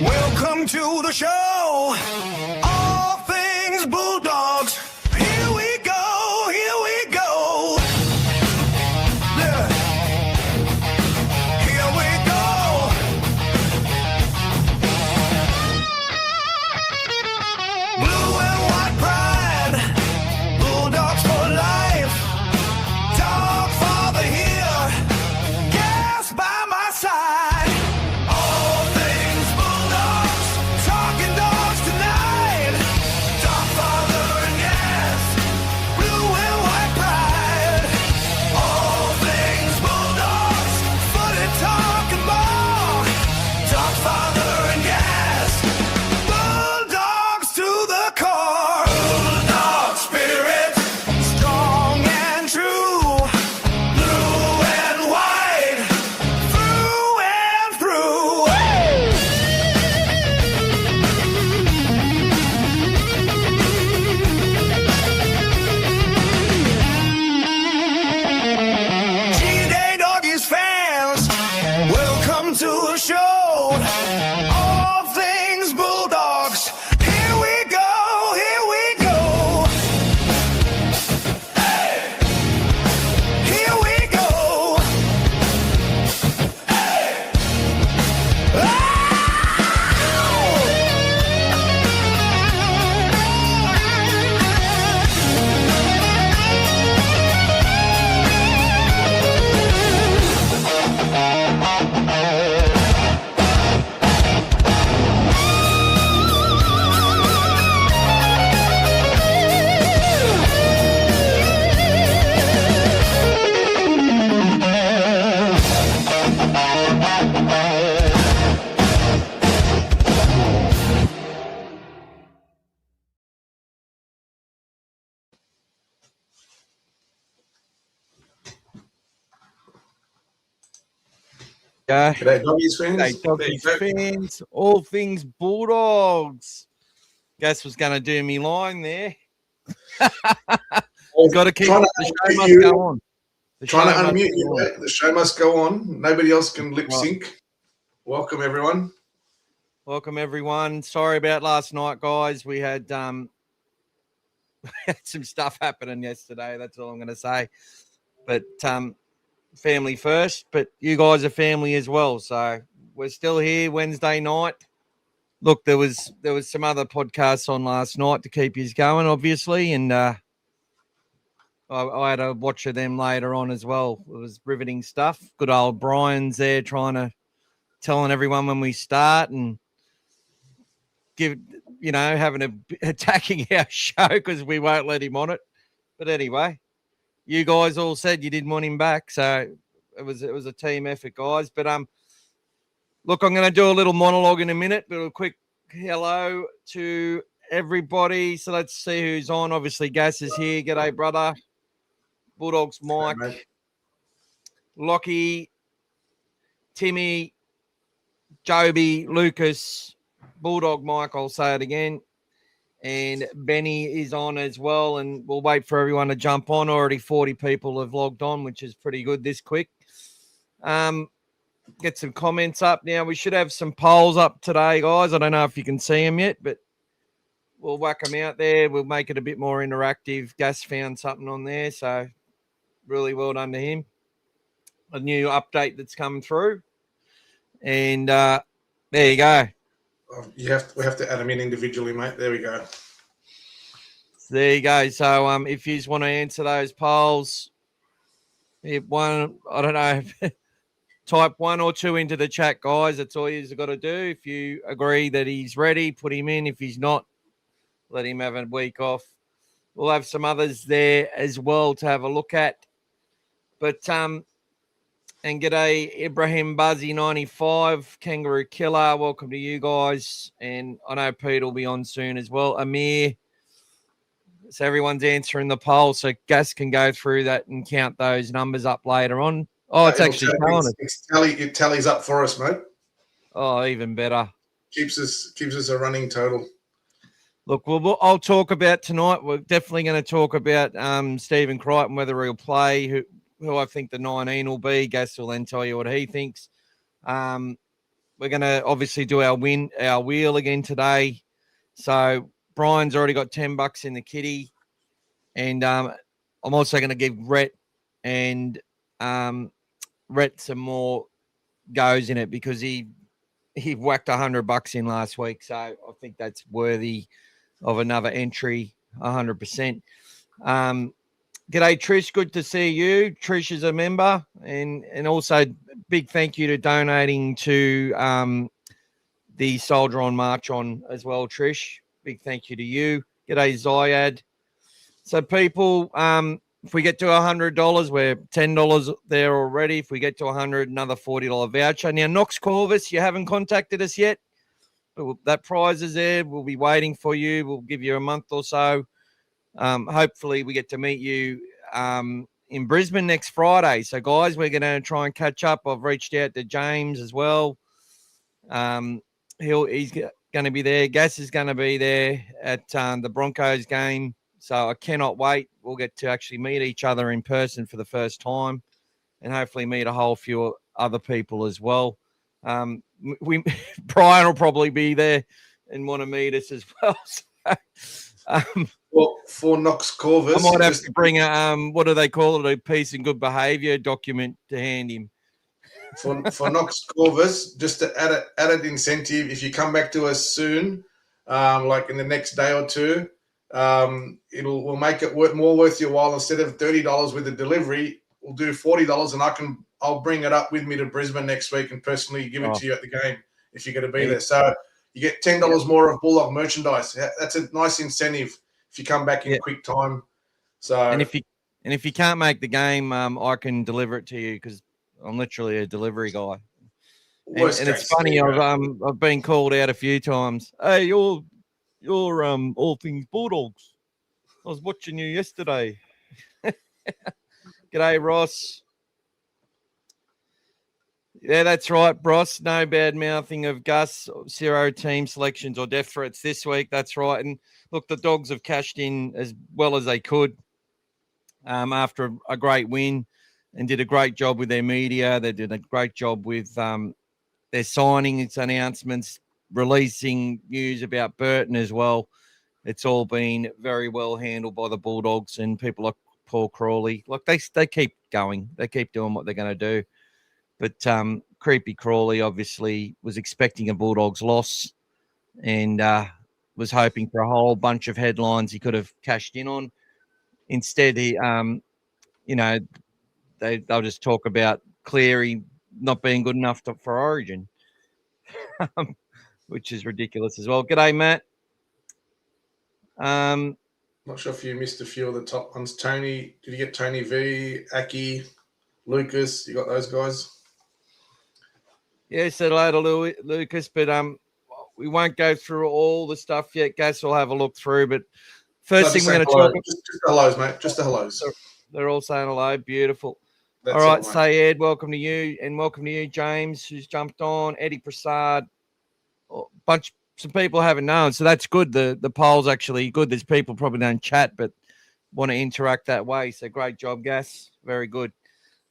Welcome to the show. All Things Bulldogs. Here we go, here we go. Yeah. Here we go. Blue and white pride. Bulldogs for life. Dog father here. Gas by my side. G'day, Doggies fans. G'day, Doggies fans. All Things Bulldogs. Gas was going to do me line there. Got to keep the show must go on. Trying to unmute you, mate. The show must go on. Nobody else can lip sync. Welcome, everyone. Welcome, everyone. Sorry about last night, guys. We had some stuff happening yesterday. That's all I'm going to say. But family first, but you guys are family as well. So we're still here Wednesday night. Look, there was some other podcasts on last night to keep you going, obviously, and I had a watch of them later on as well. It was riveting stuff. Good old Brian's there telling everyone when we start and attacking our show because we won't let him on it. But anyway, you guys all said you didn't want him back, so it was a team effort, guys. But look, I'm going to do a little monologue in a minute, but a quick hello to everybody. So let's see who's on. Obviously, Gaz is here. G'day, brother. Bulldogs, Mike, Lockie, Timmy, Joby, Lucas, Bulldog Mike, I'll say it again. And Benny is on as well, and we'll wait for everyone to jump on. Already 40 people have logged on, which is pretty good this quick. Get some comments up now. We should have some polls up today, guys. I don't know if you can see them yet, but we'll whack them out there. We'll make it a bit more interactive. Gas found something on there, so really well done to him. A new update that's come through. And there you go. We have to add them in individually, mate. There we go. There you go. So if you just want to answer those polls, type 1 or 2 into the chat, guys. That's all you've got to do. If you agree that he's ready, put him in. If he's not, let him have a week off. We'll have some others there as well to have a look at. But and g'day, Ibrahim Buzzy 95, Kangaroo Killer. Welcome to you guys. And I know Pete will be on soon as well. Amir, So everyone's answering the poll. So Gas can go through that and count those numbers up later on. Oh, it's actually telling us. It tallies up for us, mate. Oh, even better. Keeps us a running total. Look, I'll talk about tonight. We're definitely going to talk about Stephen Crichton, whether he'll play, who I think the 19 will be. Gas will then tell you what he thinks. We're going to obviously do our wheel again today. So Brian's already got $10 in the kitty. And I'm also going to give Rhett and Rhett some more goes in it because he whacked $100 in last week. So I think that's worthy of another entry, 100%. G'day, Trish. Good to see you. Trish is a member. And also big thank you to donating to the Soldier on March on as well, Trish. Big thank you to you. G'day, Zyad. So people, if we get to $100, we're $10 there already. If we get to 100, another $40 voucher. Now, Knox Corvus, you haven't contacted us yet. But that prize is there. We'll be waiting for you. We'll give you a month or so. Hopefully, we get to meet you in Brisbane next Friday. So, guys, we're going to try and catch up. I've reached out to James as well. He's going to be there. Gas is going to be there at the Broncos game. So I cannot wait. We'll get to actually meet each other in person for the first time and hopefully meet a whole few other people as well. Brian will probably be there and want to meet us as well. So, well, for Knox Corvus, I might have to bring what do they call it? A peace and good behaviour document to hand him. For Knox Corvus, just to added incentive, if you come back to us soon, like in the next day or two, we'll make it more worth your while. Instead of $30 with the delivery, we'll do $40, and I'll bring it up with me to Brisbane next week and personally give it to you at the game if you're going to be there. So you get $10 more of Bulldog merchandise. That's a nice incentive if you come back in quick time. So and if you can't make the game, I can deliver it to you because I'm literally a delivery guy. And it's funny, I've been called out a few times. Hey, you're All Things Bulldogs. I was watching you yesterday. G'day, Ross. Yeah, that's right, Ross. No bad mouthing of Gus. 0 team selections or death threats this week. That's right. And look, the Dogs have cashed in as well as they could after a great win and did a great job with their media. They did a great job with their signings, announcements, releasing news about Burton as well. It's all been very well handled by the Bulldogs and people like Paul Crawley. Like they keep going. They keep doing what they're going to do. But Creepy Crawley obviously was expecting a Bulldogs loss and was hoping for a whole bunch of headlines he could have cashed in on. Instead, he, they'll just talk about Cleary not being good enough for Origin, which is ridiculous as well. G'day, Matt. Not sure if you missed a few of the top ones. Tony, did you get Tony V, Aki, Lucas? You got those guys? Yeah, said hello to Lucas, but we won't go through all the stuff yet. Gas will have a look through, but first thing we're going to talk about... Just the hellos, mate. Just the hellos. They're all saying hello. Beautiful. That's all right, Sayed, welcome to you, and welcome to you, James, who's jumped on. Eddie Prasad, some people haven't known, so that's good. The poll's actually good. There's people probably don't chat, but want to interact that way. So great job, Gas. Very good.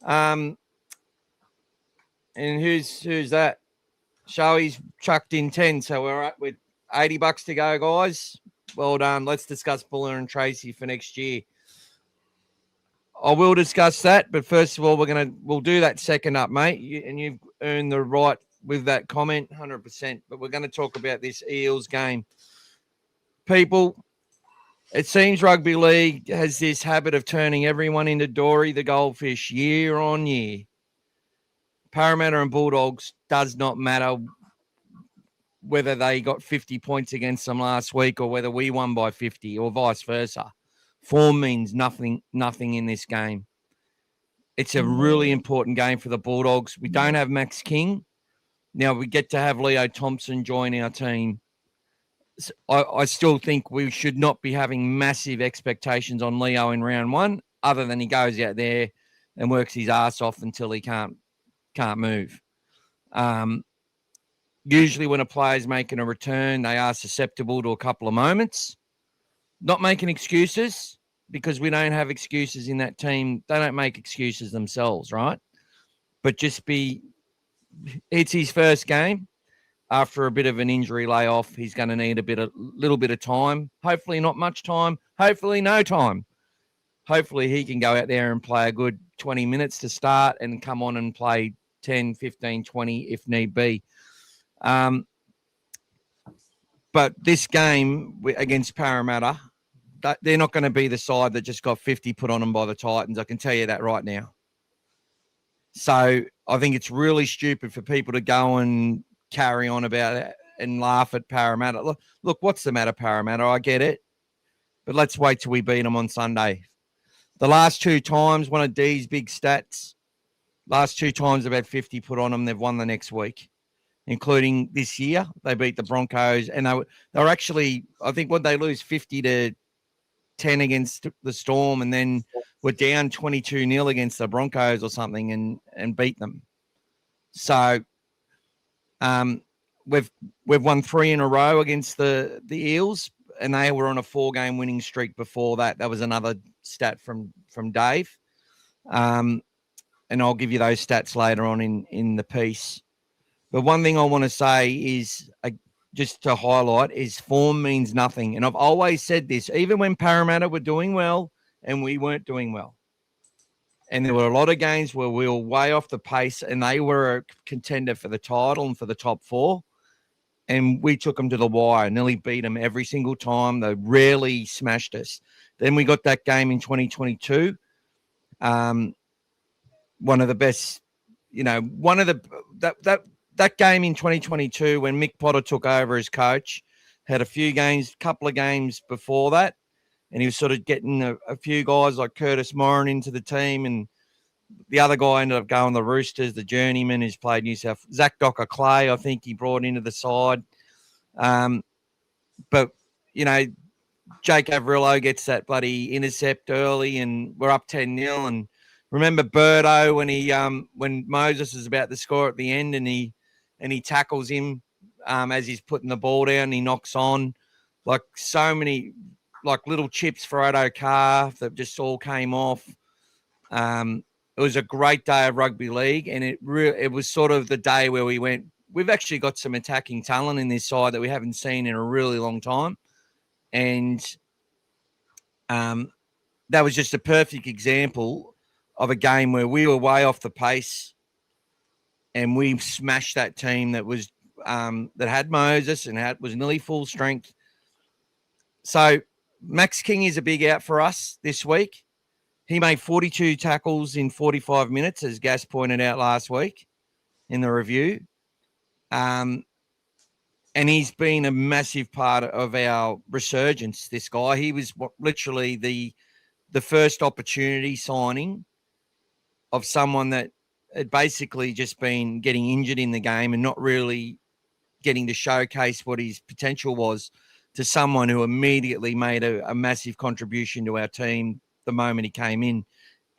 And who's that? Shoey's chucked in 10, so we're up with $80 to go, guys. Well done. Let's discuss Buller and Tracy for next year. I will discuss that, but first of all, we'll do that second up, mate. You've earned the right with that comment, 100%. But we're going to talk about this Eels game. People, it seems rugby league has this habit of turning everyone into Dory the goldfish year on year. Parramatta and Bulldogs does not matter whether they got 50 points against them last week or whether we won by 50 or vice versa. Form means nothing in this game. It's a really important game for the Bulldogs. We don't have Max King. Now we get to have Leo Thompson join our team. I still think we should not be having massive expectations on Leo in round one, other than he goes out there and works his ass off until he can't move. Usually when a player's making a return, they are susceptible to a couple of moments. Not making excuses, because we don't have excuses in that team. They don't make excuses themselves, right? But it's his first game. After a bit of an injury layoff, he's going to need a little bit of time. Hopefully not much time. Hopefully no time. Hopefully he can go out there and play a good 20 minutes to start and come on and play 10, 15, 20 if need be. But this game against Parramatta, they're not going to be the side that just got 50 put on them by the Titans. I can tell you that right now. So I think it's really stupid for people to go and carry on about it and laugh at Parramatta. Look, what's the matter, Parramatta? I get it. But let's wait till we beat them on Sunday. The last two times, one of D's big stats, last two times they've had 50 put on them, they've won the next week, including this year. They beat the Broncos, and they were actually, I think, what they lose 50-10 against the Storm, and then were down 22-0 against the Broncos or something and beat them. So we've won 3 in a row against the Eels, and they were on a 4-game winning streak before that. That was another stat from Dave. And I'll give you those stats later on in the piece. But one thing I want to say is, just to highlight, is form means nothing. And I've always said this, even when Parramatta were doing well and we weren't doing well. And there were a lot of games where we were way off the pace and they were a contender for the title and for the top 4. And we took them to the wire, nearly beat them every single time. They rarely smashed us. Then we got that game in 2022. One of the best, that game in 2022 when Mick Potter took over as coach, had a couple of games before that, and he was sort of getting a few guys like Curtis Moran into the team, and the other guy ended up going the Roosters, the journeyman who's played New South, Zach Docker Clay, I think he brought into the side. But, Jake Averillo gets that bloody intercept early and we're up 10-0. And remember Birdo when Moses is about to score at the end and he tackles him as he's putting the ball down and he knocks on. Like so many little chips for Otto Carr that just all came off. It was a great day of rugby league, and it was sort of the day where we went, we've actually got some attacking talent in this side that we haven't seen in a really long time. And that was just a perfect example of a game where we were way off the pace and we smashed that team that was that had Moses and was nearly full strength. So Max King is a big out for us this week. He made 42 tackles in 45 minutes, as Gaz pointed out last week in the review. And he's been a massive part of our resurgence, this guy. He was literally the first opportunity signing of someone that had basically just been getting injured in the game and not really getting to showcase what his potential was, to someone who immediately made a massive contribution to our team the moment he came in.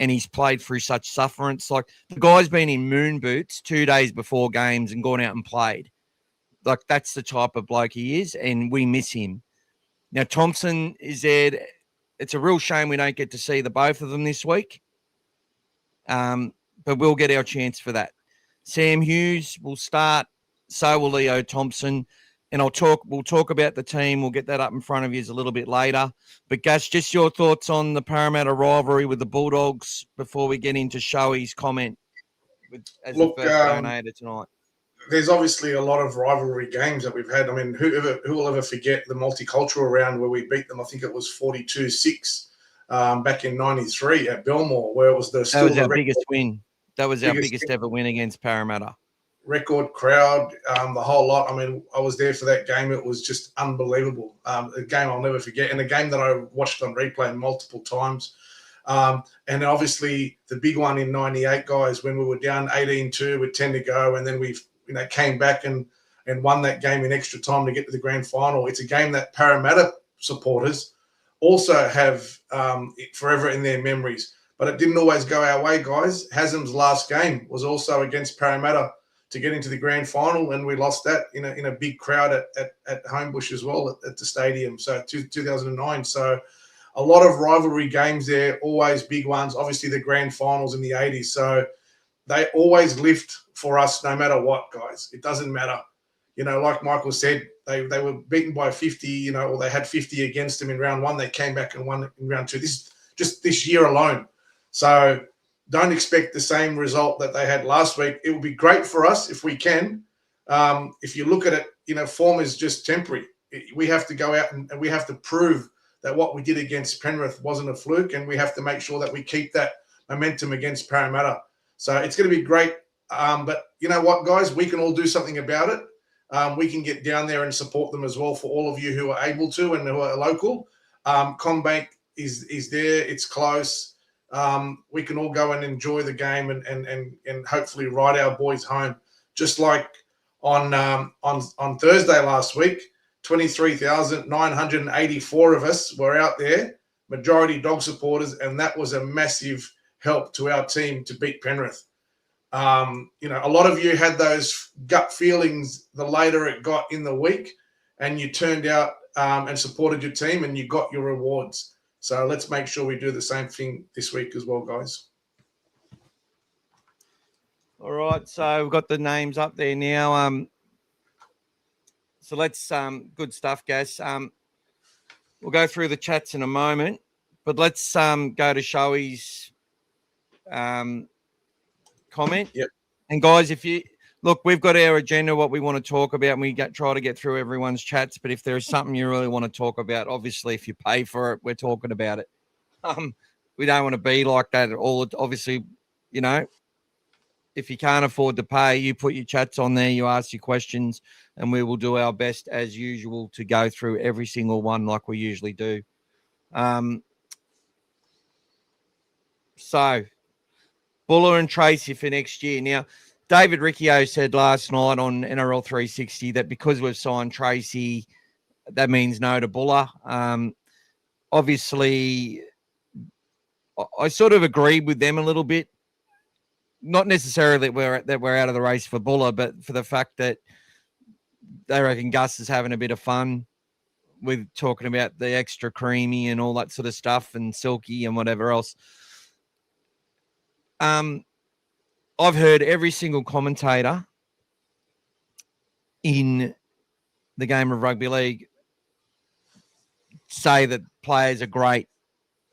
And he's played through such sufferance. Like, the guy's been in moon boots 2 days before games and gone out and played. Like, that's the type of bloke he is, and we miss him. Now, Thompson is there. It's a real shame we don't get to see the both of them this week. But we'll get our chance for that. Sam Hughes will start. So will Leo Thompson. And we'll talk about the team. We'll get that up in front of you a little bit later. But Gus, just your thoughts on the Parramatta rivalry with the Bulldogs before we get into Shoey's comment as the first donator tonight. There's obviously a lot of rivalry games that we've had. I mean, who will ever forget the multicultural round where we beat them? I think it was 42-6 back in '93 at Belmore, where it was that was our biggest win. That was our biggest ever win against Parramatta. Record crowd, the whole lot. I mean, I was there for that game. It was just unbelievable. A game I'll never forget, and a game that I watched on replay multiple times. And obviously the big one in '98, guys, when we were down 18-2 with 10 to go, and then we came back and and won that game in extra time to get to the grand final. It's a game that Parramatta supporters also have forever in their memories. But it didn't always go our way, guys. Haslam's last game was also against Parramatta to get into the grand final, and we lost that in a big crowd at Homebush as well at the stadium. So 2009. So a lot of rivalry games there, always big ones. Obviously the grand finals in the 80s. So they always lift for us no matter what, guys. It doesn't matter. Like Michael said, they were beaten by 50, or they had 50 against them in round one. They came back and won in round two. This just this year alone. So don't expect the same result that they had last week. It will be great for us if we can. If you look at it, form is just temporary. We have to go out and we have to prove that what we did against Penrith wasn't a fluke, and we have to make sure that we keep that momentum against Parramatta. So it's going to be great. But you know what, guys? We can all do something about it. We can get down there and support them as well for all of you who are able to and who are local. Combank is there. It's close. We can all go and enjoy the game and hopefully ride our boys home. Just like on Thursday last week, 23,984 of us were out there, majority dog supporters, and that was a massive help to our team to beat Penrith. A lot of you had those gut feelings the later it got in the week, and you turned out and supported your team, and you got your rewards. So let's make sure we do the same thing this week as well, guys. All right, so we've got the names up there now. So let's good stuff, Gaz. We'll go through the chats in a moment, but let's go to Shoey's comment. Yep. And guys, if you look, we've got our agenda, what we want to talk about, and we try to get through everyone's chats. But if there's something you really want to talk about, obviously, if you pay for it, we're talking about it. We don't want to be like that at all. Obviously, if you can't afford to pay, you put your chats on there, you ask your questions, and we will do our best as usual to go through every single one like we usually do. So, Buller and Tracy for next year. Now, David Riccio said last night on NRL 360 that because we've signed Tracy, that means no to Buller. Obviously, I sort of agreed with them a little bit. Not necessarily that we're out of the race for Buller, but for the fact that they reckon Gus is having a bit of fun with talking about the extra creamy and all that sort of stuff and silky and whatever else. I've heard every single commentator in the game of rugby league say that players are great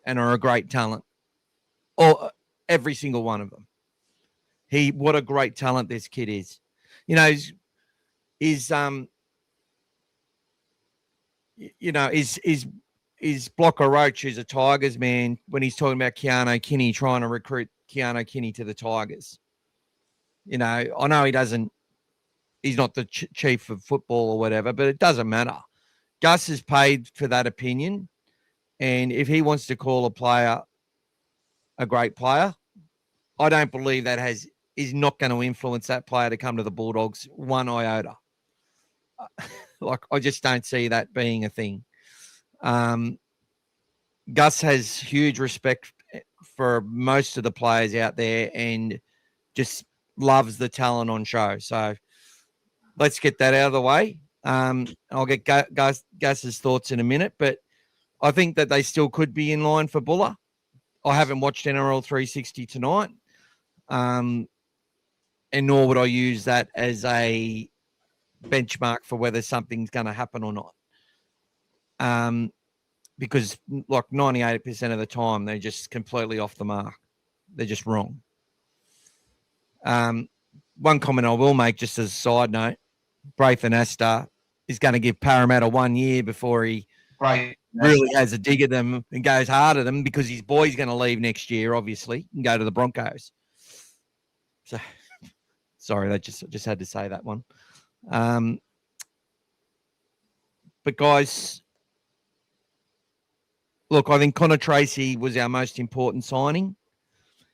and are a great talent. Or every single one of them. What a great talent this kid is. Is Blocker Roach, who's a Tigers man, when he's talking about Keano Kinney, trying to recruit Keano Kinney to the Tigers. I know he's not the chief of football or whatever, but it doesn't matter. Gus is paid for that opinion. And if he wants to call a player a great player, I don't believe that is not going to influence that player to come to the Bulldogs one iota. I just don't see that being a thing. Gus has huge respect for most of the players out there and just loves the talent on show. So let's get that out of the way. I'll get Gus's thoughts in a minute, but I think that they still could be in line for Buller. I haven't watched NRL 360 tonight, and nor would I use that as a benchmark for whether something's going to happen or not. Because like 98% of the time, they're just completely off the mark. They're just wrong. One comment I will make, just as a side note, Braithen Astor is going to give Parramatta 1 year before he really has a dig at them and goes hard at them, because his boy's going to leave next year, obviously, and go to the Broncos. So, sorry, I just had to say that one. But guys, look, I think Connor Tracy was our most important signing.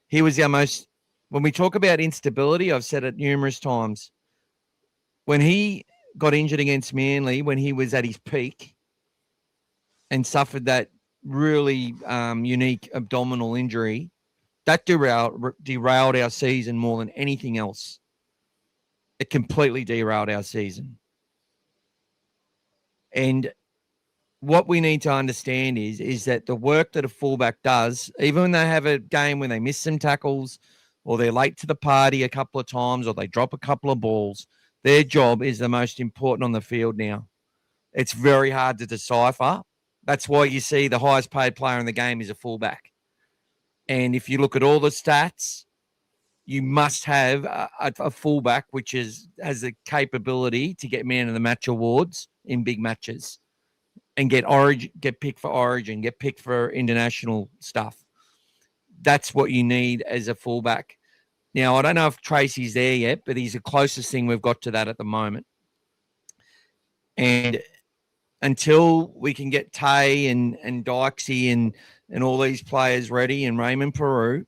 He was our most, when we talk about instability, I've said it numerous times. When he got injured against Manly when he was at his peak and suffered that really unique abdominal injury, that derailed our season more than anything else. It completely derailed our season. And what we need to understand is that the work that a fullback does, even when they have a game when they miss some tackles or they're late to the party a couple of times or they drop a couple of balls, their job is the most important on the field now. It's very hard to decipher. That's why you see the highest paid player in the game is a fullback. And if you look at all the stats, you must have a fullback which has the capability to get man of the match awards in big matches and get picked for Origin, get picked for international stuff. That's what you as a fullback. Now, I don't know if Tracy's there yet, but he's the closest thing we've got to that at the moment. And until we can get Tay and Dykesy and all these players ready and Raymond Peru,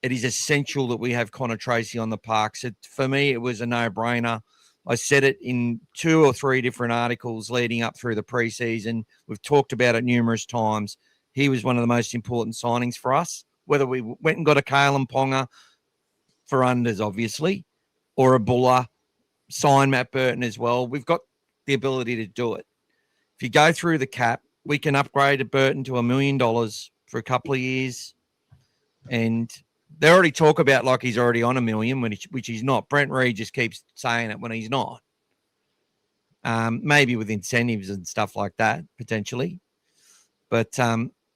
it is essential that we have Connor Tracy on the park. So for me, it was a no-brainer. I said it in 2 or 3 different articles leading up through the preseason. We've talked about it numerous times. He was one of the most important signings for us, whether we went and got a Kalen Ponga for unders, obviously, or a Buller, sign Matt Burton as well. We've got the ability to do it. If you go through the cap, we can upgrade a Burton to $1 million for a couple of years. And they already talk about like he's already on $1 million, which he's not. Brent Reid just keeps saying it when he's not. Maybe with incentives and stuff like that, potentially. But,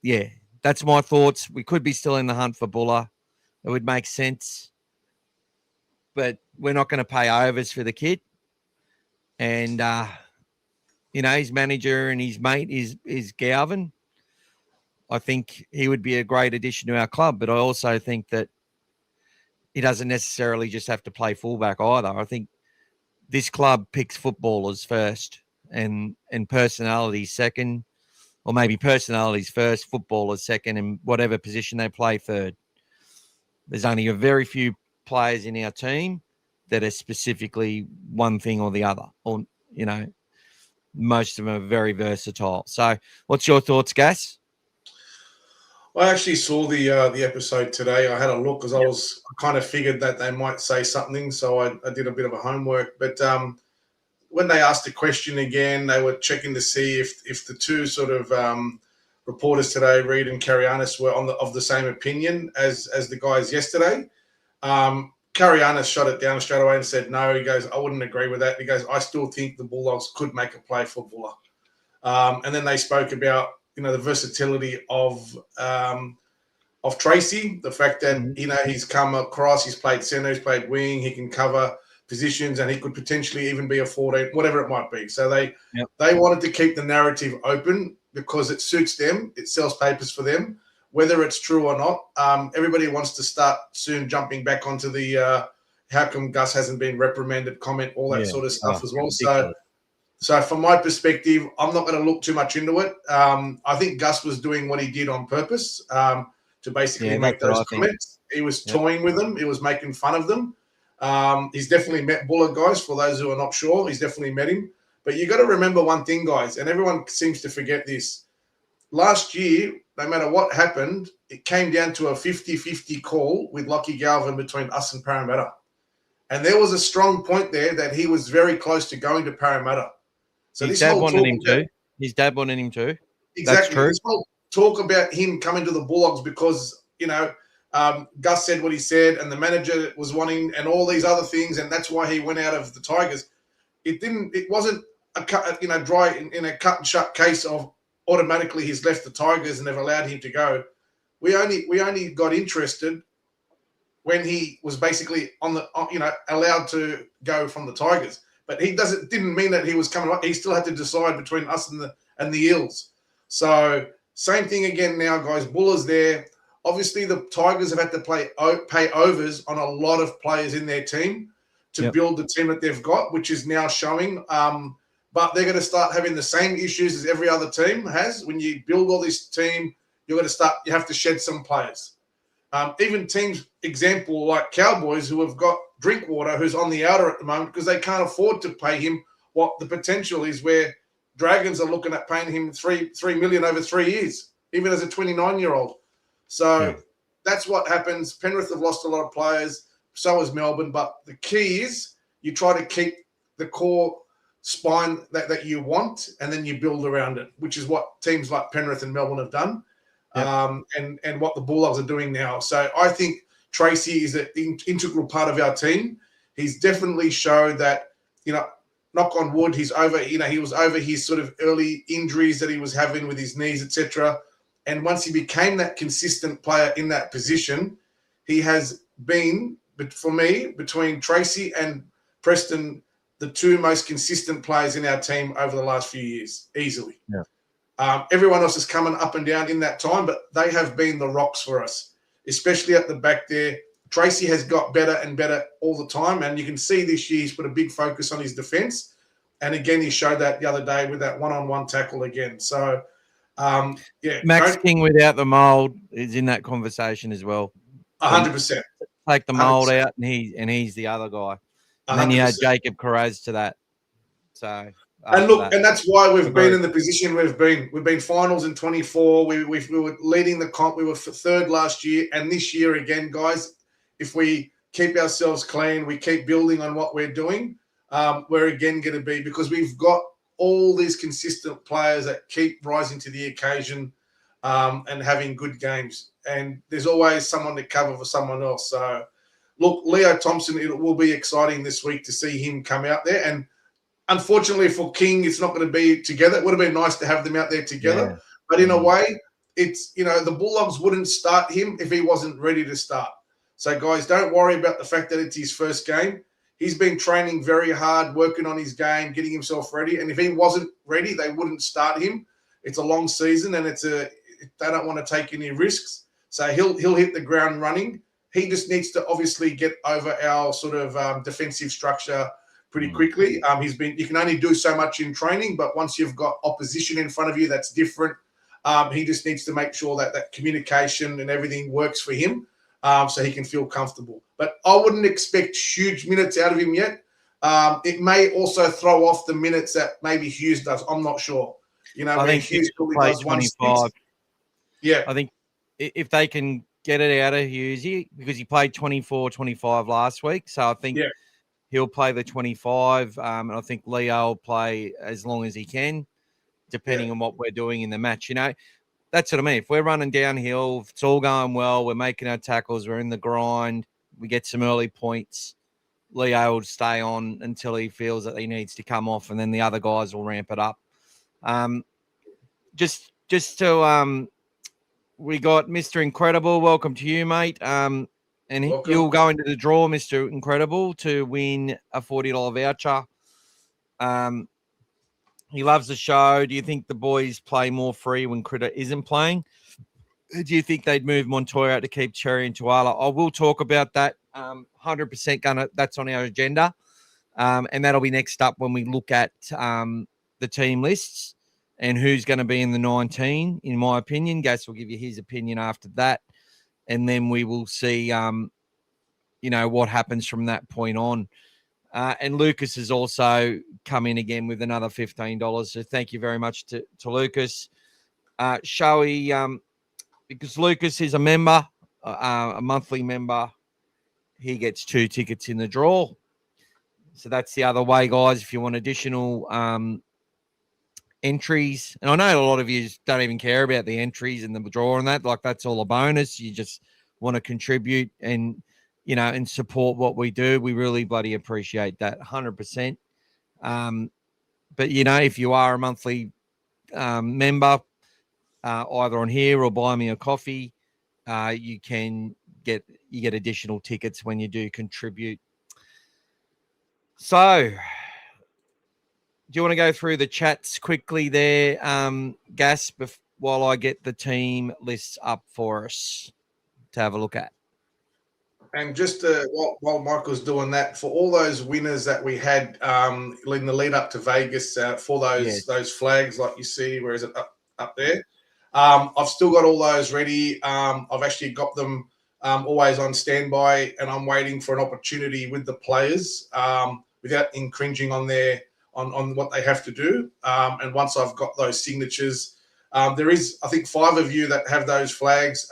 yeah, that's my thoughts. We could be still in the hunt for Buller. It would make sense. But we're not going to pay overs for the kid. And, his manager and his mate is Galvin. I think he would be a great addition to our club, but I also think that he doesn't necessarily just have to play fullback either. I think this club picks footballers first and personalities second, or maybe personalities first, footballers second, and whatever position they play third. There's only a very few players in our team that are specifically one thing or the other, or, most of them are very versatile. So what's your thoughts, Gaz? I actually saw the episode today. I had a look because I kind of figured that they might say something, so I did a bit of a homework. But when they asked the question again, they were checking to see if the two sort of reporters today, Reid and Karianis, were of the same opinion as the guys yesterday. Karianis shot it down straight away and said no. He goes, I wouldn't agree with that. He goes, I still think the Bulldogs could make a play for Buller. And then they spoke about the versatility of Tracy, the fact that he's come across, he's played centre, he's played wing, he can cover positions, and he could potentially even be a 14, whatever it might be. So they wanted to keep the narrative open because it suits them, it sells papers for them. Whether it's true or not, everybody wants to start soon jumping back onto the how come Gus hasn't been reprimanded comment, all that sort of stuff as well. So from my perspective, I'm not going to look too much into it. I think Gus was doing what he did on purpose to basically make those comments. He was toying with them. He was making fun of them. He's definitely met Buller, guys, for those who are not sure. He's definitely met him. But you got to remember one thing, guys, and everyone seems to forget this. Last year, no matter what happened, it came down to a 50-50 call with Lockie Galvin between us and Parramatta. And there was a strong point there that he was very close to going to Parramatta. So his dad wanted him too. His dad wanted him too. Exactly. That's true. This whole talk about him coming to the Bulldogs because, Gus said what he said and the manager was wanting and all these other things, and that's why he went out of the Tigers. It wasn't a cut and shut case of automatically he's left the Tigers and they've allowed him to go. We only got interested when he was basically allowed to go from the Tigers. But he didn't mean that he was coming up. He still had to decide between us and the Eels. So same thing again now, guys. Buller's there. Obviously, the Tigers have had to pay overs on a lot of players in their team to build the team that they've got, which is now showing. But they're going to start having the same issues as every other team has. When you build all this team, you have to shed some players. Even teams, example, like Cowboys, who have got Drinkwater, who's on the outer at the moment because they can't afford to pay him what the potential is, where Dragons are looking at paying him $3 million over 3 years, even as a 29-year-old. So that's what happens. Penrith have lost a lot of players. So has Melbourne. But the key is you try to keep the core spine that you want, and then you build around it, which is what teams like Penrith and Melbourne have done, and what the Bulldogs are doing now. So I think Tracy is an integral part of our team. He's definitely showed that, knock on wood, he's over, he was over his sort of early injuries that he was having with his knees, etc. And once he became that consistent player in that position, he has been, for me, between Tracy and Preston, the two most consistent players in our team over the last few years, easily. Yeah. Everyone else is coming up and down in that time, but they have been the rocks for us, especially at the back there. Tracy has got better and better all the time, and you can see this year he's put a big focus on his defence. And again, he showed that the other day with that one-on-one tackle again. So, Max King without the mould is in that conversation as well. 100%. Take the mould out, and he's the other guy. And then you had Jacob Carraz to that. So, and that's why we've been in the position we've been. We've been finals in 24. We were leading the comp. We were third last year, and this year again, guys. If we keep ourselves clean, we keep building on what we're doing, we're again going to be, because we've got all these consistent players that keep rising to the occasion and having good games. And there's always someone to cover for someone else. So, look, Leo Thompson, it will be exciting this week to see him come out there. And unfortunately for King, it's not going to be together. It would have been nice to have them out there together. Yeah. But in a way, it's, the Bulldogs wouldn't start him if he wasn't ready to start. So, guys, don't worry about the fact that it's his first game. He's been training very hard, working on his game, getting himself ready. And if he wasn't ready, they wouldn't start him. It's a long season, and they don't want to take any risks. So he'll hit the ground running. He just needs to obviously get over our sort of defensive structure pretty quickly. You can only do so much in training, but once you've got opposition in front of you, that's different. He just needs to make sure that communication and everything works for him. So he can feel comfortable. But I wouldn't expect huge minutes out of him yet. It may also throw off the minutes that maybe Hughes does. I'm not sure. I think Hughes probably does 25. Yeah. I think if they can get it out of Hughes, because he played 24, 25 last week. So I think he'll play the 25. And I think Leo will play as long as he can, depending on what we're doing in the match. That's what I mean. If we're running downhill, if it's all going well, we're making our tackles, we're in the grind, we get some early points, Leo will stay on until he feels that he needs to come off, and then the other guys will ramp it up. Just to we got Mr. Incredible. Welcome to you, mate. And you'll go into the draw, Mr. Incredible, to win a $40 voucher. He loves the show. Do you think the boys play more free when Critter isn't playing? Do you think they'd move Montoya out to keep Cherry and Tuala? I will talk about that. 100% that's on our agenda. And that'll be next up when we look at the team lists and who's going to be in the 19, in my opinion. Gaz will give you his opinion after that. And then we will see, what happens from that point on. And Lucas has also come in again with another $15. So thank you very much to Lucas. Showy, because Lucas is a member, a monthly member, he gets 2 tickets in the draw. So that's the other way, guys, if you want additional entries. And I know a lot of you don't even care about the entries and the draw and that. Like, that's all a bonus. You just want to contribute and and support what we do. We really bloody appreciate that, 100%. But, if you are a monthly member, either on here or buy me a coffee, you get additional tickets when you do contribute. So, do you want to go through the chats quickly there, Gas, while I get the team lists up for us to have a look at? And just while Michael's doing that, for all those winners that we had in the lead up to Vegas for those flags, like you see, where is it up there? I've still got all those ready. I've actually got them always on standby, and I'm waiting for an opportunity with the players without infringing on their on what they have to do. And once I've got those signatures, there is, I think, 5 of you that have those flags,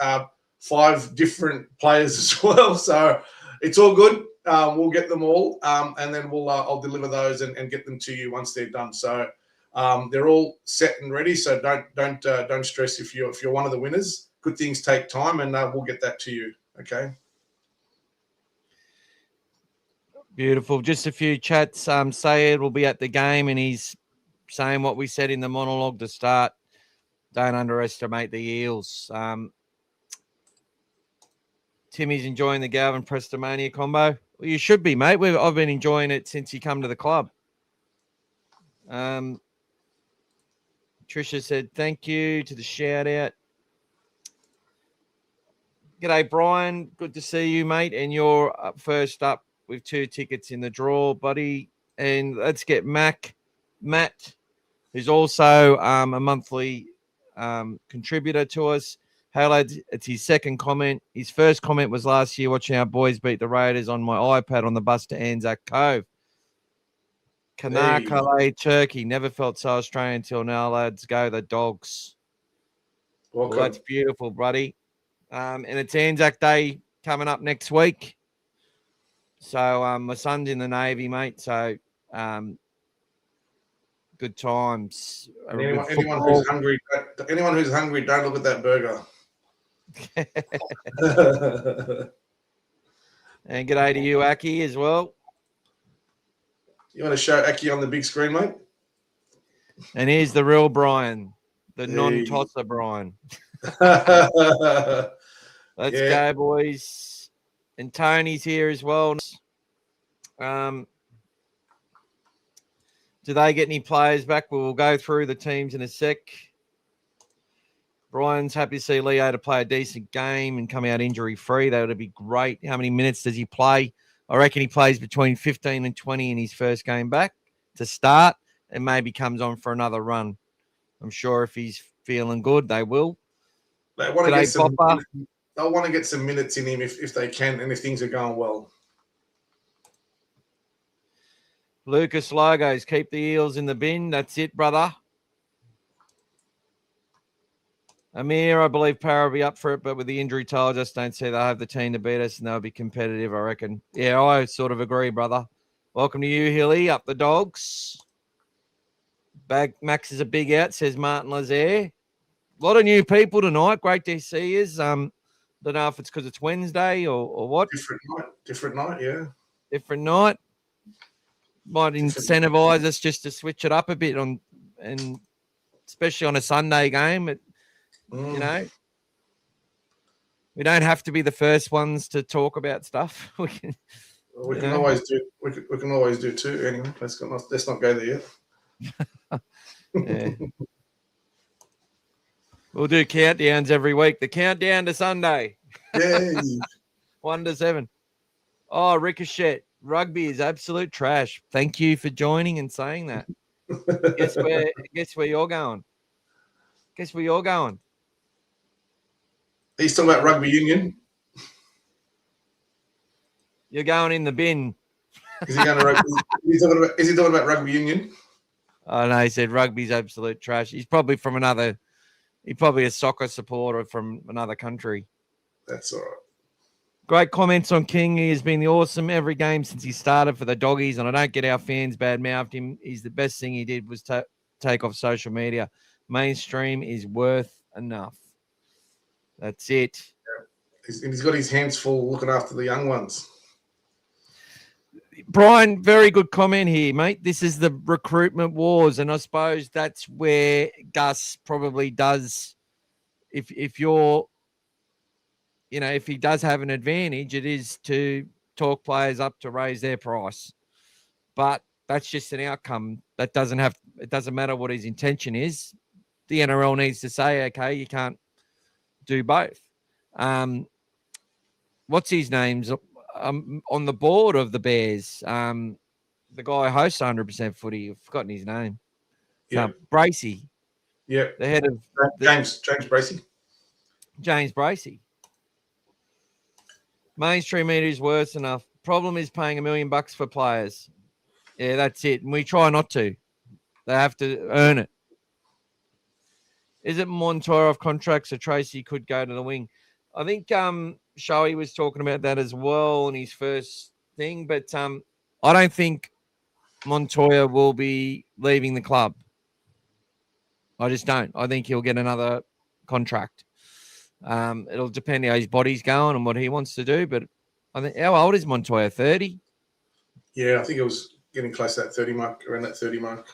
5 different players as well. So it's all good. We'll get them all, and then I'll deliver those and get them to you once they're done. So they're all set and ready. So don't stress if you're one of the winners. Good things take time, and we'll get that to you. Okay. Beautiful. Just a few chats. Sayed will be at the game, and he's saying what we said in the monologue to start. Don't underestimate the Eels. Timmy's enjoying the Galvin Prestamania combo. Well, you should be, mate. I've been enjoying it since you come to the club. Trisha said thank you to the shout out. G'day, Brian. Good to see you, mate. And you're up first up with 2 tickets in the draw, buddy. And let's get Matt, who's also a monthly contributor to us. Hey, lads, it's his second comment. His first comment was last year watching our boys beat the Raiders on my iPad on the bus to Anzac Cove. Kanakale Turkey. Never felt so Australian until now, lads. Go the Dogs. Well, that's beautiful, buddy. And it's Anzac Day coming up next week. So my son's in the Navy, mate. So good times. Anyone who's hungry, don't look at that burger. And g'day to you, Aki, as well. You want to show Aki on the big screen, mate? And here's the real Brian, the non-tosser Brian. Let's go, boys. And Tony's here as well. Do they get any players back? We'll go through the teams in a sec. Brian's happy to see Leo to play a decent game and come out injury-free. That would be great. How many minutes does he play? I reckon he plays between 15 and 20 in his first game back to start and maybe comes on for another run. I'm sure if he's feeling good, they will. They want to get some minutes in him if they can and if things are going well. Lucas Logos, keep the Eels in the bin. That's it, brother. Amir, I believe Parra will be up for it, but with the injury toll, I just don't see they'll have the team to beat us and they'll be competitive, I reckon. Yeah, I sort of agree, brother. Welcome to you, Hilly. Up the Dogs. Max is a big out, says Martin Lazaire. A lot of new people tonight. Great to see you. Don't know if it's because it's Wednesday or what. Different night, yeah. Different night. Might incentivize us just to switch it up a bit and especially on a Sunday game. You know, we don't have to be the first ones to talk about stuff. We can always do too. Anyway, let's not go there yet. Yeah. We'll do countdowns every week. The countdown to Sunday. Yeah. 1 to 7. Oh, Ricochet. Rugby is absolute trash. Thank you for joining and saying that. Guess where you're going? Guess where you're going? He's talking about rugby union. You're going in the bin. Is he going to rugby? Is he talking about rugby union? Oh no, he said rugby's absolute trash. He's probably a soccer supporter from another country. That's all right. Great comments on King. He has been awesome every game since he started for the Doggies, and I don't get our fans bad-mouthed him. He's the best thing he did was take off social media. Mainstream is worth enough. That's it. Yeah. He's got his hands full looking after the young ones. Brian, very good comment here, mate. This is the recruitment wars, and I suppose that's where Gus probably does. If you're, if he does have an advantage, it is to talk players up to raise their price. But that's just an outcome. It doesn't matter what his intention is. The NRL needs to say, okay, you can't do both. What's his name's on the board of the Bears? The guy who hosts 100% footy. I've forgotten his name. Yeah. Bracey. Yeah. The head of James Bracey. James Bracey. Mainstream media is worse enough. Problem is paying $1 million for players. Yeah, that's it. And we try not to. They have to earn it. Is it Montoya off contract so Tracy could go to the wing? I think Shoei was talking about that as well in his first thing, but I don't think Montoya will be leaving the club. I just don't. I think he'll get another contract. It'll depend how his body's going and what he wants to do, but I think how old is Montoya? 30? Yeah, I think it was getting close to that 30 mark, around that 30 mark.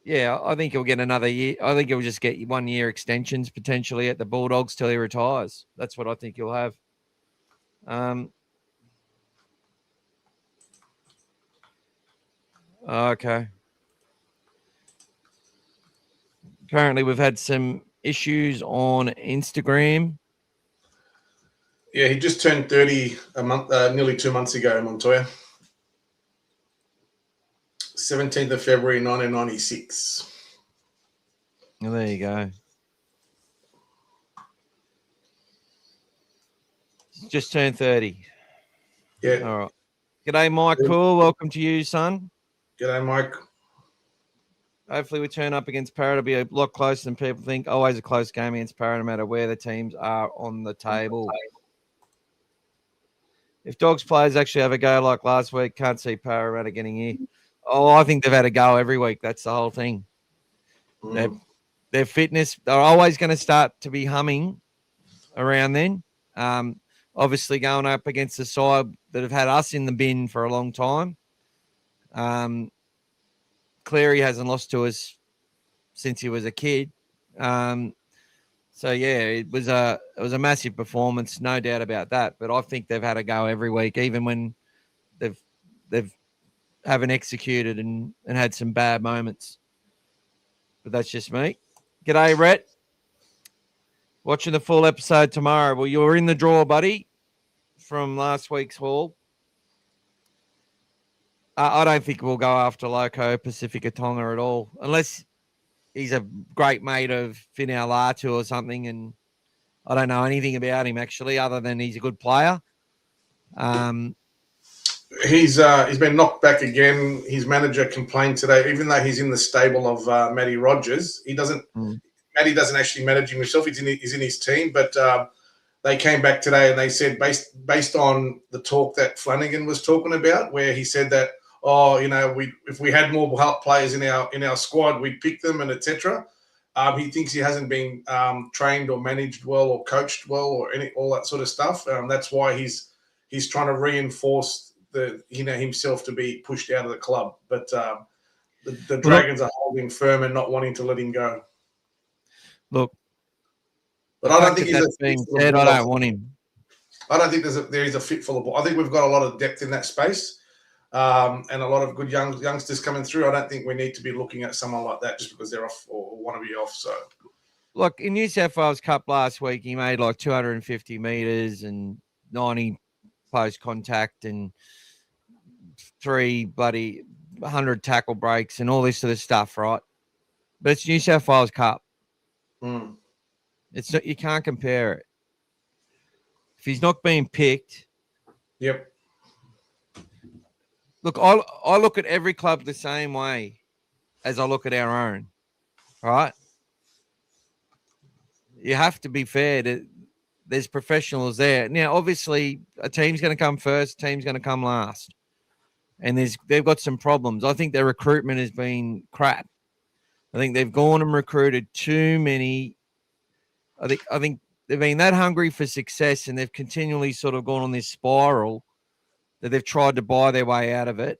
Yeah, I think he'll get another year. I think he'll just get 1 year extensions potentially at the Bulldogs till he retires. That's what I think he'll have. Okay. Apparently, we've had some issues on Instagram. Yeah, he just turned 30 a month, nearly 2 months ago, Montoya. 17th of February, 1996. Well, there you go. Just turned 30. Yeah. All right. G'day, Mike. Cool. Welcome to you, son. G'day, Mike. Hopefully we turn up against Parramatta. Be a lot closer than people think. Always a close game against Parramatta, no matter where the teams are on the table. If Dogs players actually have a go like last week, can't see Parramatta getting here. Oh, I think they've had a go every week. That's the whole thing. Their fitness, they're always going to start to be humming around then. Obviously going up against the side that have had us in the bin for a long time. Cleary hasn't lost to us since he was a kid. So yeah, it was a massive performance, no doubt about that. But I think they've had a go every week, even when they've haven't executed and had some bad moments. But that's just me. G'day, Rhett. Watching the full episode tomorrow. Well, you were in the draw, buddy, from last week's haul. I don't think we'll go after Loco Pacifica Tonga at all, unless he's a great mate of Finau Latu or something, and I don't know anything about him actually, other than he's a good player. He's been knocked back again. His manager complained today, even though he's in the stable of Matty Rogers, he doesn't. Matty doesn't actually manage him himself. He's in his team, but they came back today and they said based on the talk that Flanagan was talking about, where he said that if we had more help players in our squad, we'd pick them and etc. He thinks he hasn't been trained or managed well or coached well or all that sort of stuff. That's why he's trying to reinforce himself to be pushed out of the club. But the Dragons are holding firm and not wanting to let him go. Look, but I don't think he's being said. I don't want him. I don't think there is a fit for the ball. I think we've got a lot of depth in that space. And a lot of good youngsters coming through. I don't think we need to be looking at someone like that just because they're off or want to be off. So, look, in New South Wales Cup last week, he made like 250 metres and 90 post contact and 100 tackle breaks and all this sort of stuff, right? But it's New South Wales Cup. It's not, you can't compare it. If he's not being picked, yep. Look, I look at every club the same way as I look at our own, right? You have to be fair. There's professionals there. Now, obviously, a team's going to come first, a team's going to come last. And they've got some problems. I think their recruitment has been crap. I think they've gone and recruited too many. I think they've been that hungry for success, and they've continually sort of gone on this spiral that they've tried to buy their way out of it.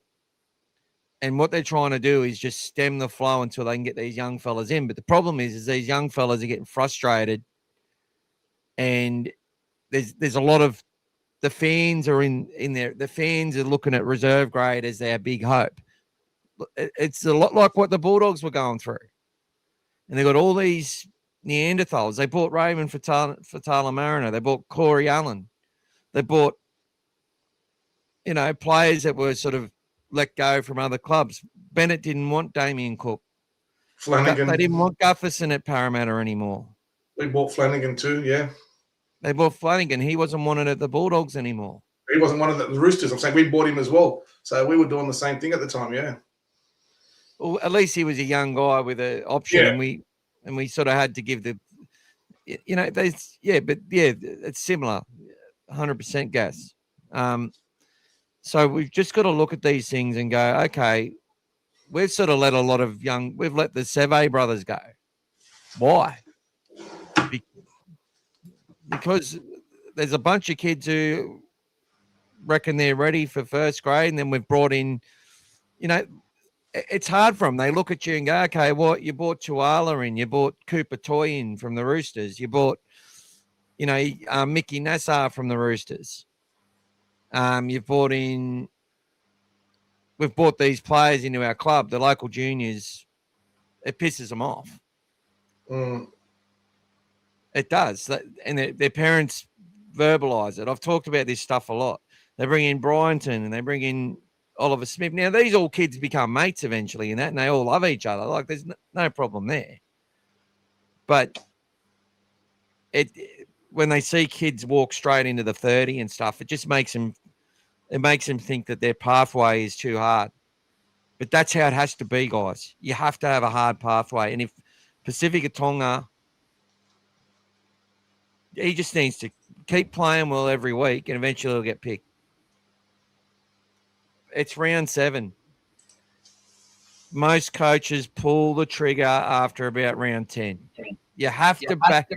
And what they're trying to do is just stem the flow until they can get these young fellas in. But the problem is these young fellas are getting frustrated, and there's a lot of the fans are in there. The fans are looking at reserve grade as their big hope. It's a lot like what the Bulldogs were going through. And they got all these Neanderthals. They bought Raymond for Mariner. They bought Corey Allen. They bought players that were sort of let go from other clubs. Bennett didn't want Damien Cook. Flanagan. They didn't want Gufferson at Parramatta anymore. We bought Flanagan too, yeah. They bought Flanagan. He wasn't wanted at the Bulldogs anymore. He wasn't one of the Roosters. I'm saying we bought him as well. So we were doing the same thing at the time, yeah. Well, at least he was a young guy with an option, and we sort of had to give the, there's it's similar, 100% Gas. So we've just got to look at these things and go, okay, we've sort of let we've let the Seve brothers go. Why? Because there's a bunch of kids who reckon they're ready for first grade, and then we've brought in, it's hard for them. They look at you and go, okay, well, you bought Tuala in, you bought Cooper Toy in from the Roosters, you bought, Mickey Nassar from the Roosters. We've brought these players into our club, the local juniors. It pisses them off. Mm. It does. And their parents verbalise it. I've talked about this stuff a lot. They bring in Bryanton and they bring in Oliver Smith. Now, these all kids become mates eventually and they all love each other. Like, there's no problem there. But when they see kids walk straight into the 30 and stuff, it just makes them think that their pathway is too hard. But that's how it has to be, guys. You have to have a hard pathway. And if Pacifica Tonga, he just needs to keep playing well every week and eventually he'll get picked. It's round 7. Most coaches pull the trigger after about round 10. You have to back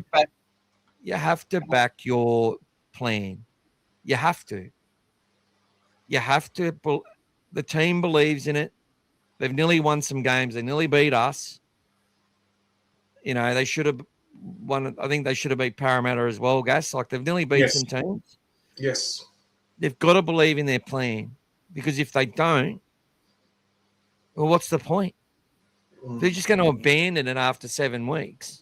your plan. You have to. The team believes in it. They've nearly won some games. They nearly beat us. They should have won. I think they should have beat Parramatta as well, Gas. Like, they've nearly beat some teams. Yes. They've got to believe in their plan, because if they don't, well, what's the point? They're just going to abandon it after 7 weeks.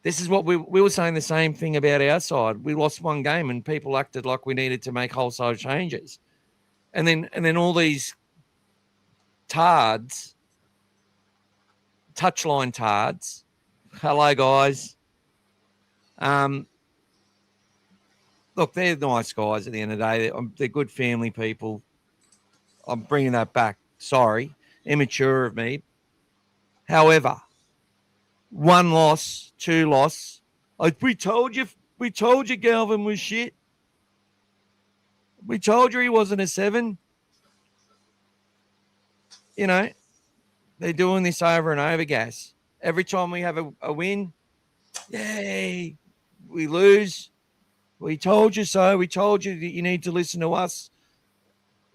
This is what we were saying the same thing about our side. We lost one game and people acted like we needed to make wholesale changes. And then all these touchline tards. Hello, guys. Look, they're nice guys at the end of the day. They're good family people. I'm bringing that back. Sorry. Immature of me. However, 1 loss, 2 loss. We told you Galvin was shit. We told you he wasn't a 7. They're doing this over and over, Gas. Every time we have a win, yay, we lose. We told you so. We told you that you need to listen to us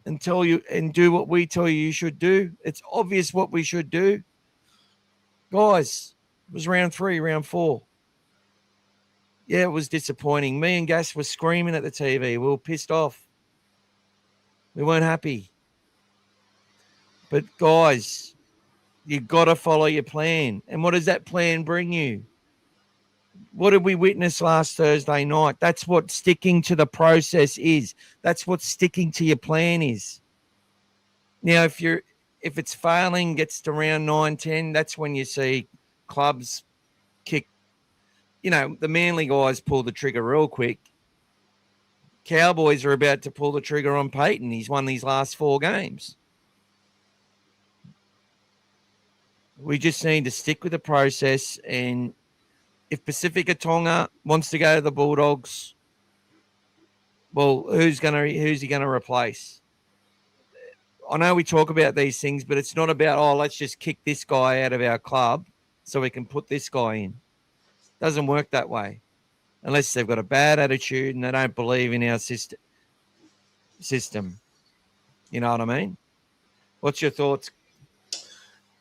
and do what we tell you should do. It's obvious what we should do. Guys, it was round 3, round 4. Yeah, it was disappointing. Me and Gas were screaming at the TV. We were pissed off. We weren't happy. But guys, you got to follow your plan. And what does that plan bring you? What did we witness last Thursday night? That's what sticking to the process is. That's what sticking to your plan is. Now, if it's failing, gets to round 9, 10, that's when you see clubs kick. The Manly guys pull the trigger real quick. Cowboys are about to pull the trigger on Peyton. He's won these last 4 games. We just need to stick with the process, and if Pacifica Tonga wants to go to the Bulldogs, well, who's he gonna replace? I know we talk about these things, but it's not about, let's just kick this guy out of our club so we can put this guy in. It doesn't work that way. Unless they've got a bad attitude and they don't believe in our system. You know what I mean? What's your thoughts?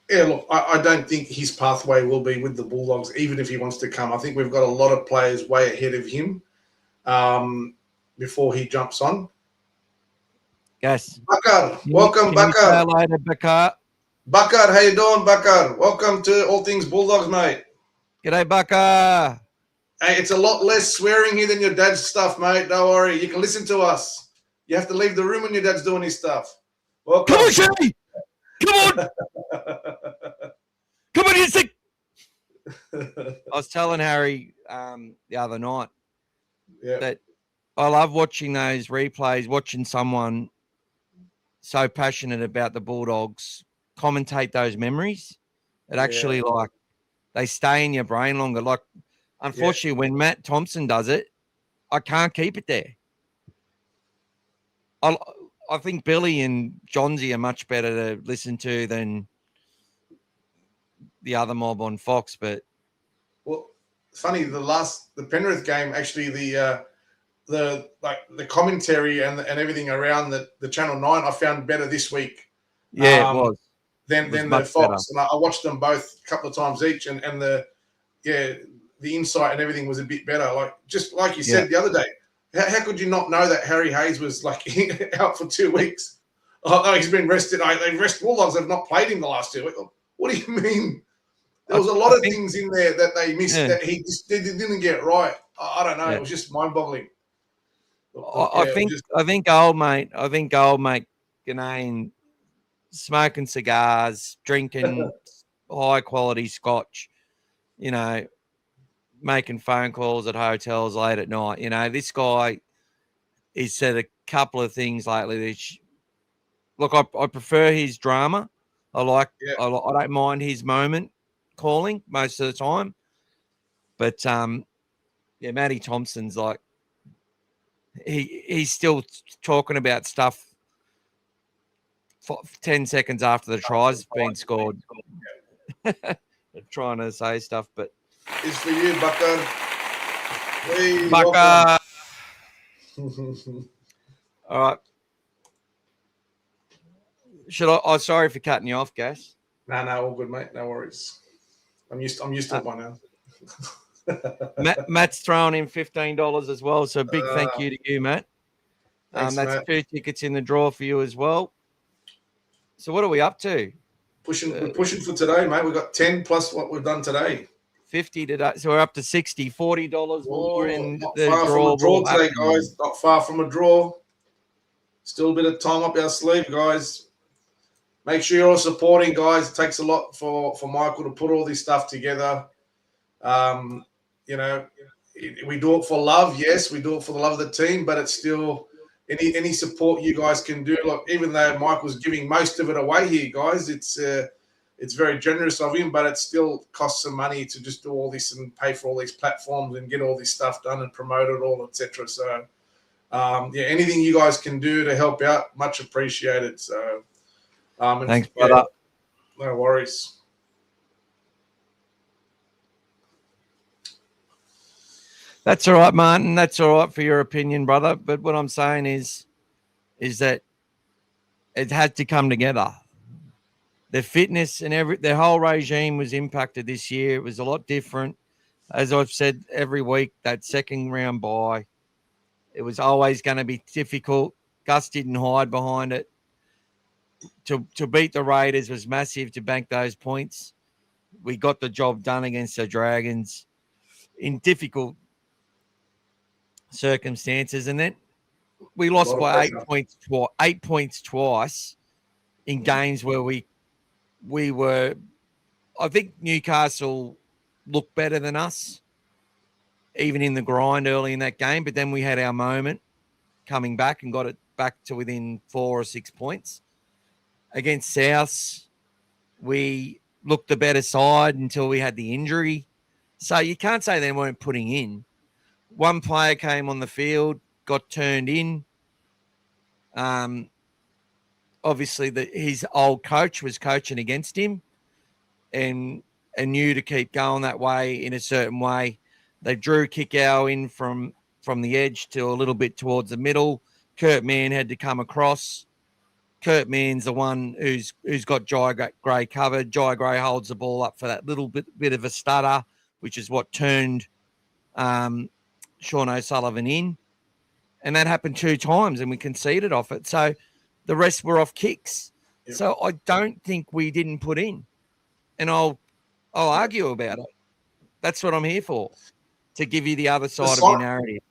Yeah, look, I don't think his pathway will be with the Bulldogs, even if he wants to come. I think we've got a lot of players way ahead of him before he jumps on. Yes. Bakar, welcome, Bakar. Later, Bakar. Bakar, how you doing, Bakar? Welcome to All Things Bulldogs, mate. G'day, Bakar. Hey, it's a lot less swearing here than your dad's stuff, mate. Don't worry. You can listen to us. You have to leave the room when your dad's doing his stuff. Welcome. Come on, Shelly. Come on. Come on, you sick. I was telling Harry the other night that I love watching those replays, watching someone so passionate about the Bulldogs commentate those memories. It actually like they stay in your brain longer. Like, unfortunately, when Matt Thompson does it, I can't keep it there. I think Billy and Johnsy are much better to listen to than the other mob on Fox. But well, funny, the Penrith game, actually, the commentary and everything around the Channel 9 I found better this week. Yeah, it was. Than the much Fox. And I watched them both a couple of times each, and the insight and everything was a bit better. Like, just like you said the other day, how could you not know that Harry Hayes was like out for 2 weeks? Oh, he's been rested. They rest Bulldogs have not played him the last 2 weeks. What do you mean? There was a lot of things in there that they missed that he didn't get right. I don't know. It was just mind-boggling. I think old mate Ganane smoking cigars, drinking high quality scotch, you know, making phone calls at hotels late at night. You know, this guy, he's said a couple of things lately. Look, I prefer his drama. I don't mind his moment calling most of the time. But Matty Thompson's like, he's still talking about stuff 10 seconds after the try's been scored. Trying to say stuff, but it's for you, Bucko. Hey, Bucko. All right. Sorry for cutting you off, Gaz. No, all good, mate. No worries. I'm used to it by now. Matt's throwing in $15 as well, so big thank you to you, Matt. Thanks, that's Matt. 2 tickets in the draw for you as well. So what are we up to? We're pushing for today, mate. We've got 10 plus what we've done today. 50 today, so we're up to $60, $40 more in the far draw. From a draw today, guys. Not far from a draw. Still a bit of time up our sleeve, guys. Make sure you're all supporting, guys. It takes a lot for Michael to put all this stuff together. You know, we do it for love. Yes, we do it for the love of the team, but it's still any support you guys can do. Like, even though Michael's giving most of it away here, guys, it's very generous of him, but it still costs some money to just do all this and pay for all these platforms and get all this stuff done and promote it all, etc. So, anything you guys can do to help out, much appreciated. So, thanks, brother. No worries. That's all right, Martin. That's all right for your opinion, brother. But what I'm saying is that it had to come together. The fitness and the whole regime was impacted this year. It was a lot different. As I've said every week, that second round bye, it was always going to be difficult. Gus didn't hide behind it. To beat the Raiders was massive, to bank those points. We got the job done against the Dragons in difficult circumstances, and then we lost by 8 points twice in games where we were. I think Newcastle looked better than us, even in the grind early in that game. But then we had our moment coming back and got it back to within 4 or 6 points. Against Souths, we looked the better side until we had the injury. So you can't say they weren't putting in. One player came on the field, got turned in. Obviously, his old coach was coaching against him and knew to keep going that way in a certain way. They drew Kickow in from the edge to a little bit towards the middle. Kurt Mann had to come across. Kurt Mann's the one who's got Jai Gray covered. Jai Gray holds the ball up for that little bit of a stutter, which is what turned Sean O'Sullivan in. And that happened 2 times, and we conceded off it. So the rest were off kicks. Yep. So I don't think we didn't put in. And I'll argue about it. That's what I'm here for, to give you the other side of your narrative.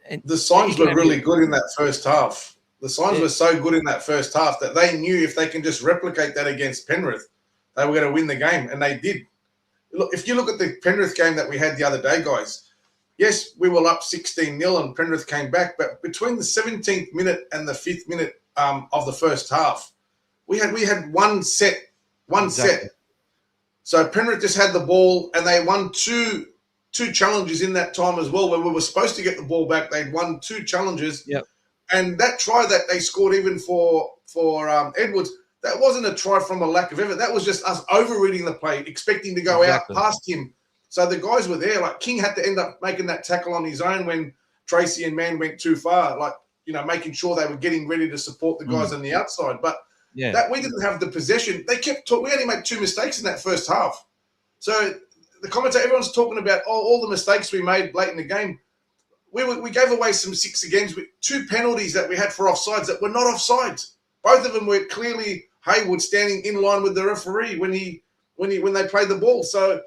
And the signs were really good in that first half. The signs were so good in that first half that they knew if they can just replicate that against Penrith, they were going to win the game, and they did. Look, if you look at the Penrith game that we had the other day, guys, yes, we were up 16-0 and Penrith came back, but between the 17th minute and the 5th minute of the first half, We had one set. Exactly. So Penrith just had the ball, and they won two challenges in that time as well. When we were supposed to get the ball back, they'd won 2 challenges. Yep. And that try that they scored, even for Edwards, that wasn't a try from a lack of effort. That was just us overreading the play, expecting to go out past him. So the guys were there. Like, King had to end up making that tackle on his own when Tracy and Mann went too far. Like, making sure they were getting ready to support the guys on the outside. But that we didn't have the possession. They kept we only made 2 mistakes in that first half. So the commentator, everyone's talking about all the mistakes we made late in the game. We gave away some 6 agains with 2 penalties that we had for offsides that were not offsides. Both of them were clearly Hayward standing in line with the referee when they played the ball. So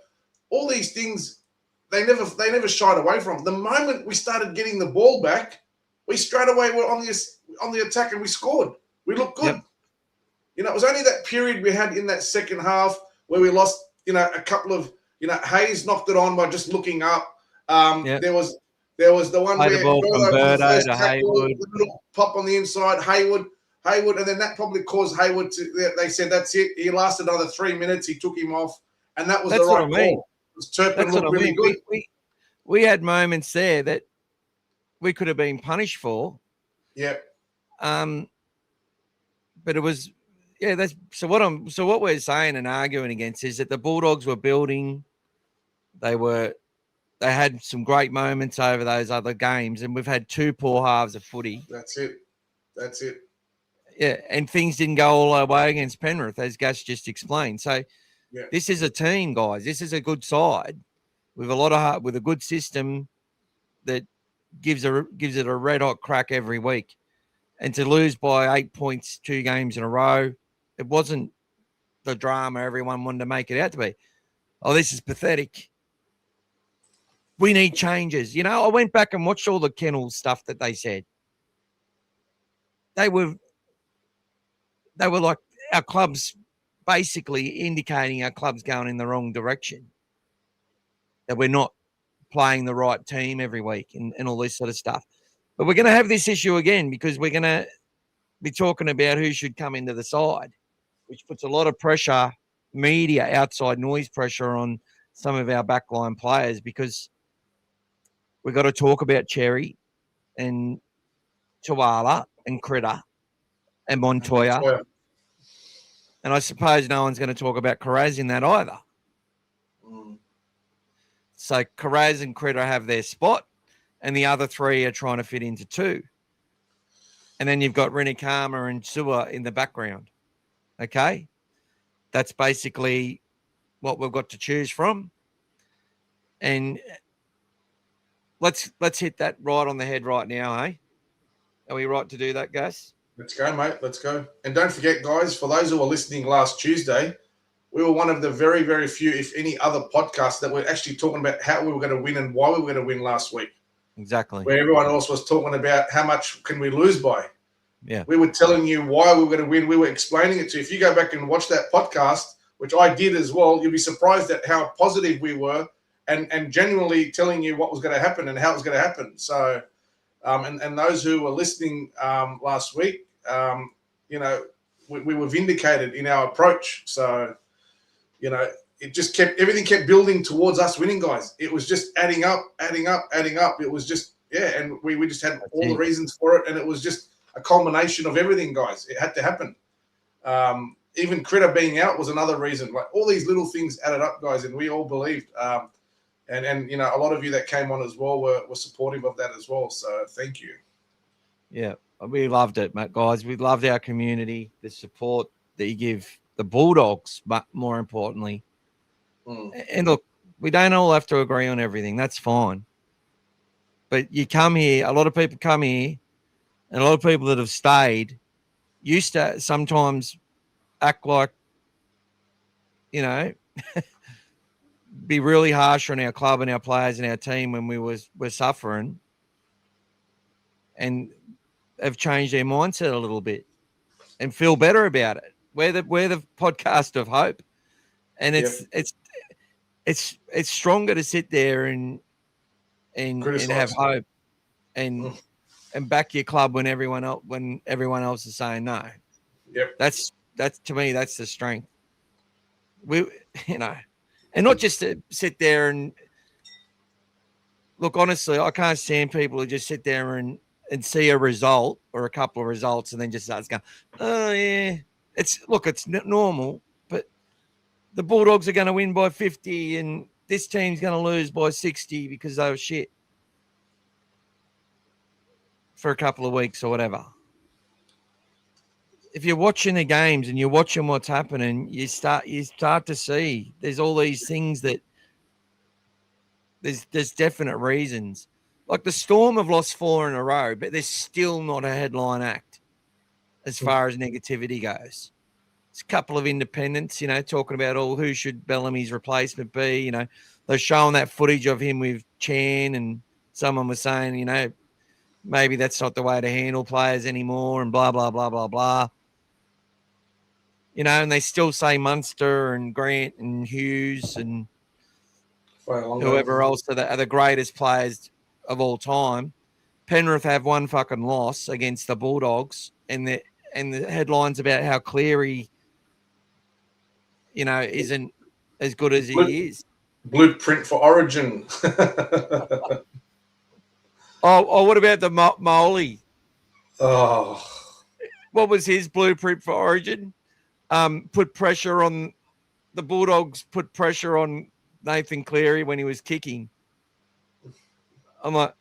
all these things they never shied away from. The moment we started getting the ball back, we straight away were on the attack and we scored. We looked good. Yep. It was only that period we had in that second half where we lost, a couple of, Hayes knocked it on by just looking up. There was the one where the ball from Birdo to Hayward. The little pop on the inside, Hayward, and then that probably caused Hayward to. They said that's it. He lasted another 3 minutes. He took him off, and that was the right call. Turpin looked really good. We had moments there that we could have been punished for. Yeah. But it was, that's so what we're saying and arguing against is that the Bulldogs were building. They had some great moments over those other games, and we've had 2 poor halves of footy. That's it. Yeah, and things didn't go all our way against Penrith, as Gus just explained. So this is a team, guys. This is a good side with a lot of heart, with a good system that gives it a red hot crack every week. And to lose by 8 points 2 games in a row, it wasn't the drama everyone wanted to make it out to be. Oh, this is pathetic. We need changes. I went back and watched all the Kennel stuff that they said. They were like our club's basically indicating our club's going in the wrong direction. That we're not playing the right team every week and all this sort of stuff. But we're going to have this issue again because we're going to be talking about who should come into the side, which puts a lot of pressure, media, outside noise pressure on some of our backline players because we've got to talk about Cherry and Tuala and Critter and Montoya. And I suppose no one's going to talk about Carraz in that either. So Carraz and Critter have their spot, and the other 3 are trying to fit into 2. And then you've got Rinikama and Sua in the background. Okay? That's basically what we've got to choose from. And let's hit that right on the head right now, eh? Are we right to do that, Gus? Let's go, mate. Let's go. And don't forget, guys, for those who were listening last Tuesday, we were one of the very, very few, if any, other podcasts that were actually talking about how we were going to win and why we were going to win last week. Exactly. Where everyone else was talking about how much can we lose by. Yeah. We were telling you why we were going to win. We were explaining it to you. If you go back and watch that podcast, which I did as well, you'll be surprised at how positive we were and genuinely telling you what was going to happen and how it was going to happen. So, and those who were listening last week, we were vindicated in our approach. So, it just everything kept building towards us winning, guys. It was just adding up. It was just, and we just had all the reasons for it. And it was just a culmination of everything, guys. It had to happen. Even Critter being out was another reason. Like all these little things added up, guys, and we all believed. And a lot of you that came on as well were supportive of that as well. So thank you. Yeah, we loved it, mate, guys. We loved our community, the support that you give the Bulldogs, but more importantly. And look, we don't all have to agree on everything. That's fine. But you come here, a lot of people come here, and a lot of people that have stayed used to sometimes act like, be really harsh on our club and our players and our team when we were suffering, and have changed their mindset a little bit and feel better about it. We're the podcast of hope, and it's stronger to sit there and have hope and back your club when everyone else is saying no. Yep. That's That's, to me, that's the strength. We, you know, and not just to sit there and look, honestly, I can't stand people who just sit there and see a result or a couple of results and then just starts going, oh, yeah. It's normal, but the Bulldogs are going to win by 50 and this team's going to lose by 60 because they were shit for a couple of weeks or whatever. If you're watching the games and you're watching what's happening, you start to see there's all these things that there's definite reasons. Like the Storm have lost 4 in a row, but they're still not a headline act as far as negativity goes. It's a couple of independents, you know, talking about who should Bellamy's replacement be. You know, they're showing that footage of him with Chan, and someone was saying, you know, maybe that's not the way to handle players anymore, and blah, blah, blah, blah, blah. You know, and they still say Munster and Grant and Hughes and whoever else are the greatest players of all time. Penrith have one fucking loss against the Bulldogs, and the headlines about how Cleary, you know, isn't as good as he is. Blueprint for Origin. What about the Moley? Oh, what was his blueprint for Origin? Put pressure on the Bulldogs. Put pressure on Nathan Cleary when he was kicking. I'm like,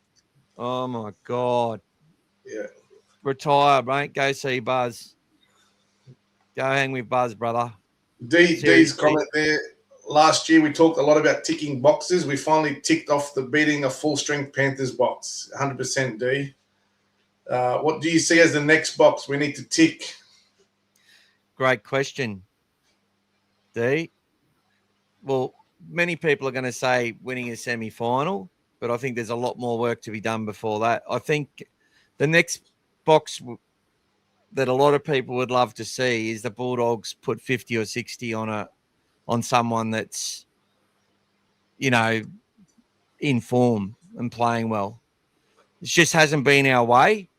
oh my God. Yeah. Retire, mate. Go see Buzz. Go hang with Buzz, brother. D's comment there. Last year we talked a lot about ticking boxes. We finally ticked off the beating a full-strength Panthers box. 100% D. What do you see as the next box we need to tick? Great question, D. Well, many people are going to say winning a semi-final, but I think there's a lot more work to be done before that. I think the next box that a lot of people would love to see is the Bulldogs put 50 or 60 on someone that's, you know, in form and playing well. It just hasn't been our way,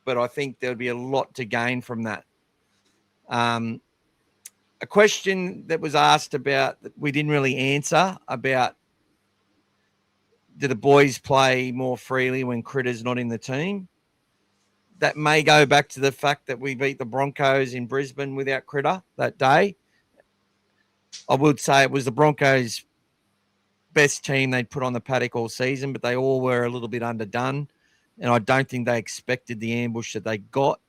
but I think there'll be a lot to gain from that. A question that was asked about that we didn't really answer about, do the boys play more freely when Critter's not in the team? That may go back to the fact that we beat the Broncos in Brisbane without Critter that day. I would say it was the Broncos' best team they'd put on the paddock all season, but they all were a little bit underdone, and I don't think they expected the ambush that they got.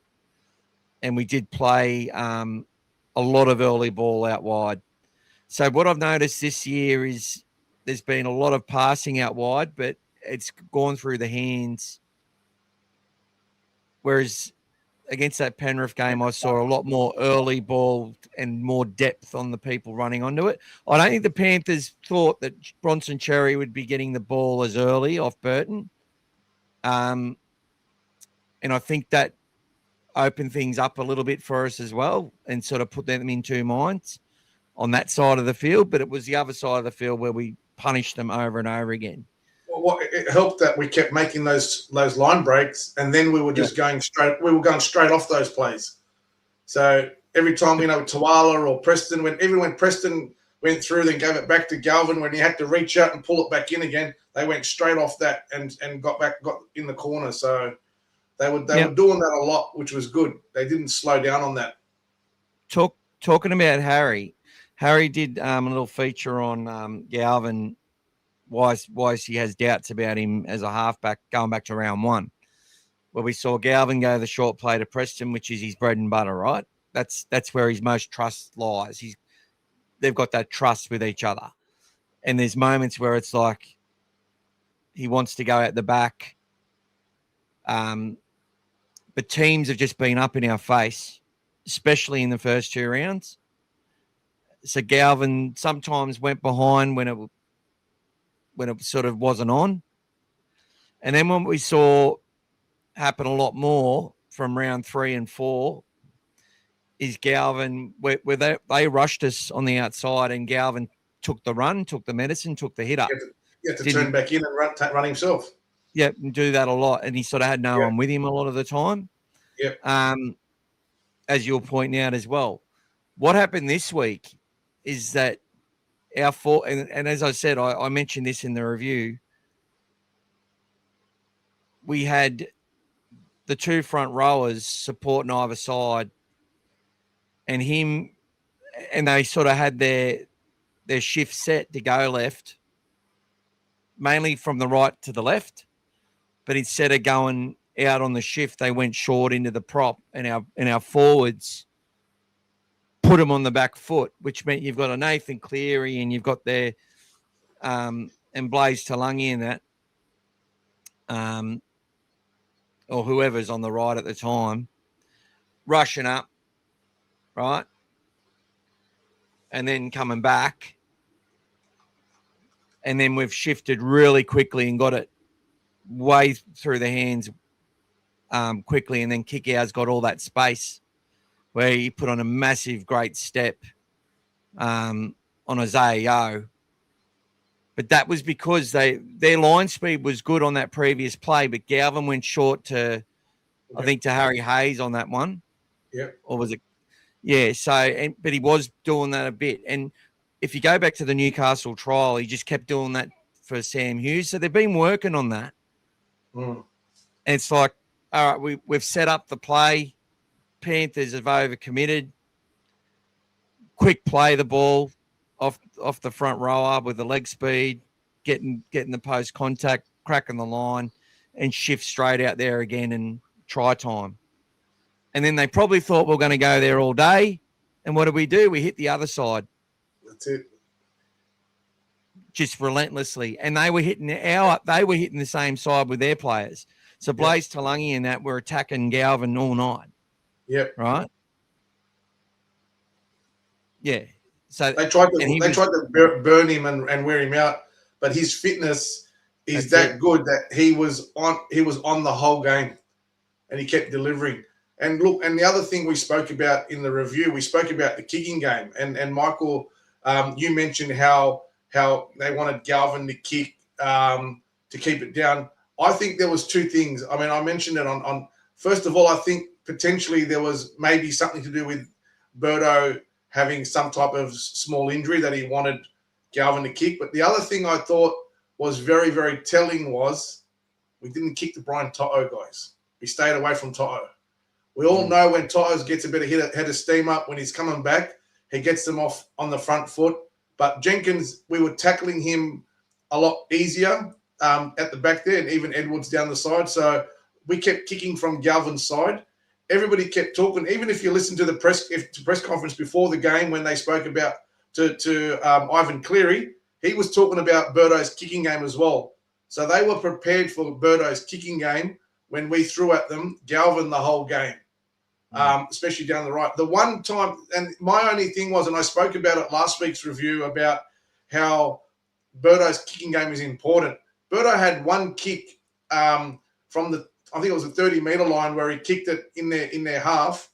And we did play a lot of early ball out wide. So what I've noticed this year is there's been a lot of passing out wide, but it's gone through the hands. Whereas against that Penrith game, I saw a lot more early ball and more depth on the people running onto it. I don't think the Panthers thought that Bronson Cherry would be getting the ball as early off Burton. And I think that opened things up a little bit for us as well and sort of put them in two minds on that side of the field. But it was the other side of the field where we punished them over and over again. Well, it helped that we kept making those line breaks, and then we were just going straight. We were going straight off those plays. So every time, you know, Tawala or Preston, when Preston went through, then gave it back to Galvin when he had to reach out and pull it back in again, they went straight off that and got in the corner. So they were doing that a lot, which was good. They didn't slow down on that. Talking about Harry did a little feature on Galvin. Why he has doubts about him as a halfback going back to round one, where we saw Galvin go the short play to Preston, which is his bread and butter, right? That's where his most trust lies. They've got that trust with each other. And there's moments where it's like he wants to go out the back. But teams have just been up in our face, especially in the first two rounds. So Galvin sometimes went behind when it sort of wasn't on. And then when we saw happen a lot more from round 3 and 4 is Galvin, where they rushed us on the outside and Galvin took the run, took the medicine, took the hit up. You had to turn back in and run himself. Yeah, and do that a lot. And he sort of had no one with him a lot of the time. Yep. as you're pointing out as well. What happened this week is that and as I said, I mentioned this in the review, we had the two front rowers supporting either side, and they sort of had their shift set to go left, mainly from the right to the left. But instead of going out on the shift, they went short into the prop, and our forwards put them on the back foot, which meant you've got a Nathan Cleary and you've got their and Blaze Talangi in that, or whoever's on the right at the time, rushing up, right, and then coming back, and then we've shifted really quickly and got it way through the hands quickly, and then Kickout's got all that space where he put on a massive, great step on Isaiah Yeo. But that was because their line speed was good on that previous play, but Galvin went short to, I think, to Harry Hayes on that one. Yeah. Or was it? Yeah. So, but he was doing that a bit. And if you go back to the Newcastle trial, he just kept doing that for Sam Hughes. So they've been working on that. Mm. And it's like, all right, we've set up the play. Panthers have overcommitted. Quick play the ball off the front rower with the leg speed, getting the post contact, cracking the line, and shift straight out there again and try time. And then they probably thought we're going to go there all day. And what do? We hit the other side. That's it. Just relentlessly. And they were hitting the same side with their players. So Blaze Talangi and that were attacking Galvin all night. Yep. Right? Yeah. So they tried to burn him and wear him out, but his fitness is that good that he was on the whole game, and he kept delivering. And look, and the other thing we spoke about in the review, we spoke about the kicking game, and Michael, you mentioned how they wanted Galvin to kick to keep it down. I think there was two things. I mean, I mentioned it on first of all, I think potentially there was maybe something to do with Birdo having some type of small injury that he wanted Galvin to kick. But the other thing I thought was very, very telling was we didn't kick the Brian Toto guys. We stayed away from Toto. We all know when Toto gets a bit of head of steam up, when he's coming back, he gets them off on the front foot. But Jenkins, we were tackling him a lot easier at the back there, and even Edwards down the side. So we kept kicking from Galvin's side. Everybody kept talking. Even if you listen to the press conference before the game when they spoke about to Ivan Cleary, he was talking about Birdo's kicking game as well. So they were prepared for Birdo's kicking game when we threw at them Galvin the whole game, especially down the right. The one time, and my only thing was, and I spoke about it last week's review about how Birdo's kicking game is important. Birdo had one kick from the, I think it was the 30-meter line where he kicked it in their half.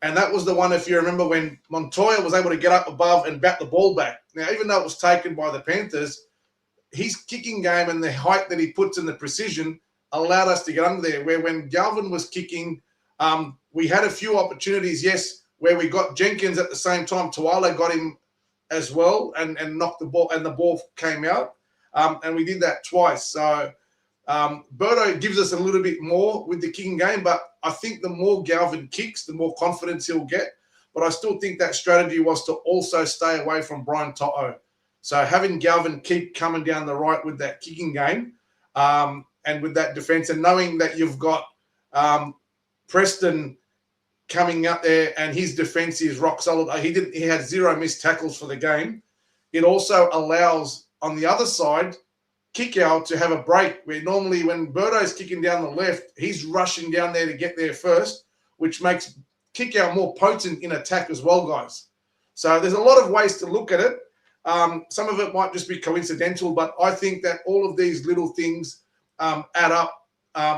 And that was the one, if you remember, when Montoya was able to get up above and bat the ball back. Now, even though it was taken by the Panthers, his kicking game and the height that he puts and the precision allowed us to get under there. Where when Galvin was kicking, we had a few opportunities, yes, where we got Jenkins at the same time. Tuala got him as well and knocked the ball, and the ball came out. And we did that twice. So Birdo gives us a little bit more with the kicking game, but I think the more Galvin kicks, the more confidence he'll get. But I still think that strategy was to also stay away from Brian Toto. So having Galvin keep coming down the right with that kicking game and with that defense, and knowing that you've got Preston coming up there and his defense is rock solid. He had 0 missed tackles for the game. It also allows on the other side Kickout to have a break, where normally when Birdo's kicking down the left, he's rushing down there to get there first, which makes Kickout more potent in attack as well, guys. So there's a lot of ways to look at it. Some of it might just be coincidental, but I think that all of these little things add up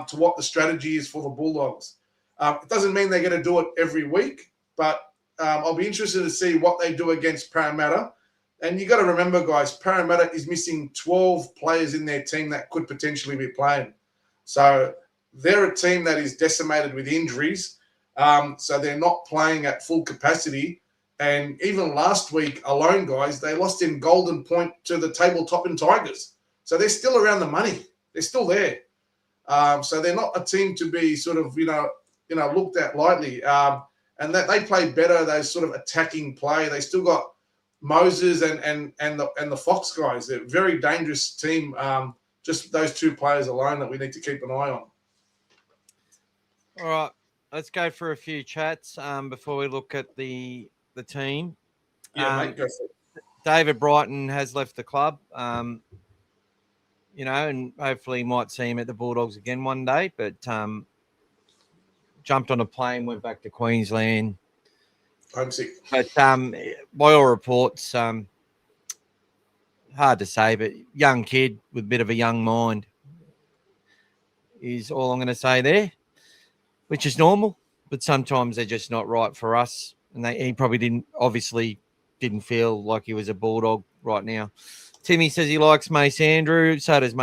to what the strategy is for the Bulldogs. It doesn't mean they're going to do it every week, but I'll be interested to see what they do against Parramatta. And you got to remember, guys, Parramatta is missing 12 players in their team that could potentially be playing. So they're a team that is decimated with injuries. So they're not playing at full capacity. And even last week alone, guys, they lost in Golden Point to the tabletop and Tigers. So they're still around the money. They're still there. So they're not a team to be sort of, looked at lightly. And that they play better, those sort of attacking play. They still got Moses and the Fox guys. They're a very dangerous team. Just those two players alone that we need to keep an eye on. All right, let's go for a few chats before we look at the team. Yeah, mate, go for it. David Brighton has left the club, and hopefully might see him at the Bulldogs again one day, but jumped on a plane, went back to Queensland. Homesick. But by all reports, hard to say, but young kid with a bit of a young mind is all I'm going to say there, which is normal, but sometimes they're just not right for us. And he probably didn't feel like he was a Bulldog right now. Timmy says he likes Mace Andrew. So does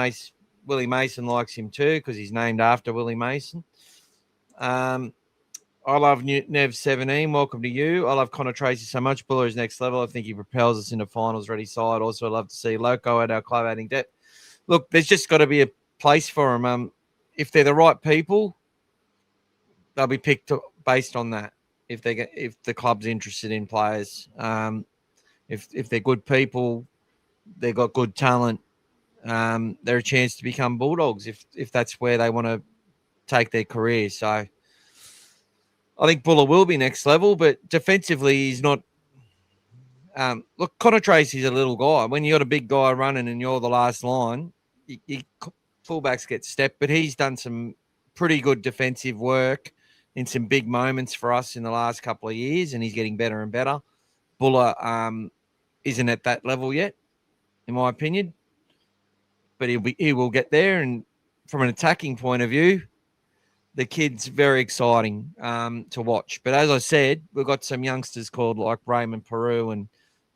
Willie Mason likes him too because he's named after Willie Mason. I love Nev 17. Welcome to you. I love Connor Tracy so much. Buller is next level. I think he propels us into finals ready side. Also, I love to see Loco at our club adding depth. Look, there's just got to be a place for them. If they're the right people, they'll be picked based on that. If the club's interested in players, if they're good people, they've got good talent. They're a chance to become Bulldogs if that's where they want to take their career. So I think Buller will be next level, but defensively he's not. Look, Connor Tracy's a little guy. When you got a big guy running and you're the last line, fullbacks get stepped. But he's done some pretty good defensive work in some big moments for us in the last couple of years, and he's getting better and better. Buller isn't at that level yet, in my opinion, but he will get there. And from an attacking point of view, the kid's very exciting to watch. But as I said, we've got some youngsters called like Raymond Peru and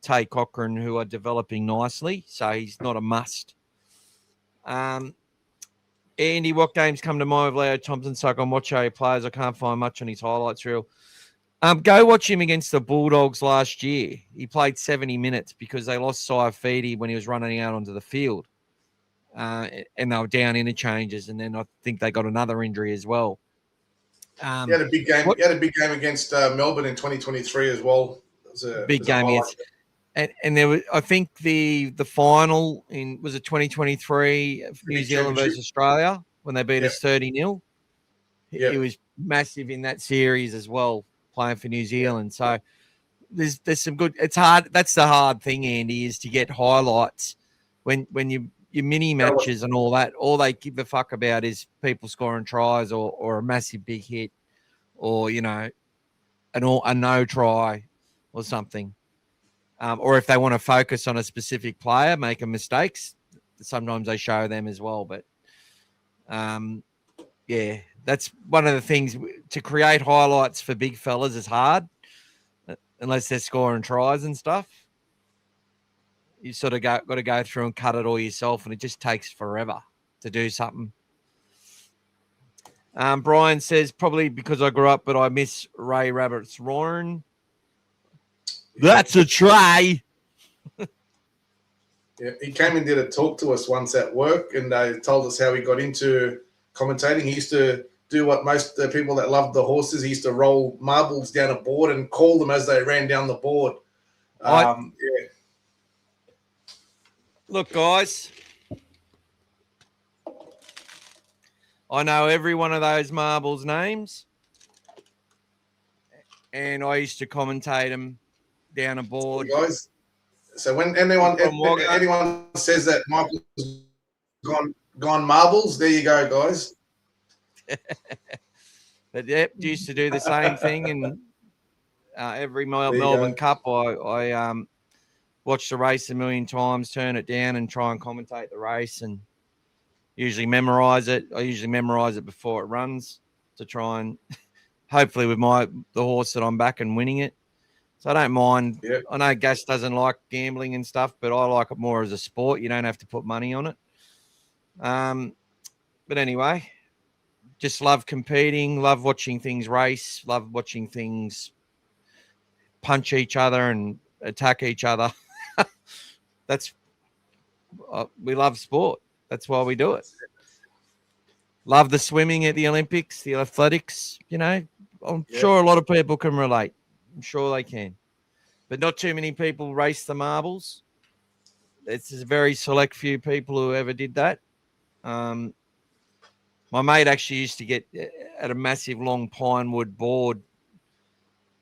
Tay Cochran who are developing nicely, so he's not a must. Andy, what games come to mind with Leo Thompson so I can watch how he plays? I can't find much on his highlights reel. Go watch him against the Bulldogs last year. He played 70 minutes because they lost Saifidi when he was running out onto the field. And they were down interchanges, and then I think they got another injury as well. He had a big game. He had a big game against Melbourne in 2023 as well. It was a big game against. And there was, I think the final was it 2023 New Zealand versus Australia when they beat us 30-0. He was massive in that series as well, playing for New Zealand. So there's some good. It's hard. That's the hard thing, Andy, is to get highlights when your mini matches and all that. All they give a fuck about is people scoring tries or a massive big hit or a no try or something. Or if they want to focus on a specific player making mistakes, sometimes they show them as well. But, that's one of the things. To create highlights for big fellas is hard unless they're scoring tries and stuff. You sort of got to go through and cut it all yourself, and it just takes forever to do something. Brian says, probably because I grew up, but I miss Ray Rabbit's roaring. That's a try. Yeah, he came and did a talk to us once at work, and they told us how he got into commentating. He used to do what most the people that loved the horses. He used to roll marbles down a board and call them as they ran down the board. Look, guys, I know every one of those marbles' names, and I used to commentate them down a board. Hey guys, so when anyone says that Michael's gone marbles, there you go, guys. But used to do the same thing, and every Melbourne Cup, I watch the race a million times, turn it down, and try and commentate the race, and usually memorize it. I usually memorize it before it runs to try and hopefully with the horse that I'm backing winning it. So I don't mind. Yep. I know Gas doesn't like gambling and stuff, but I like it more as a sport. You don't have to put money on it. But anyway, just love competing, love watching things race, love watching things punch each other and attack each other. That's we love sport. That's why we do it. Love the swimming at the Olympics, the athletics. You know, I'm sure a lot of people can relate. I'm sure they can, but not too many people race the marbles. It's a very select few people who ever did that. My mate actually used to get at a massive long pine wood board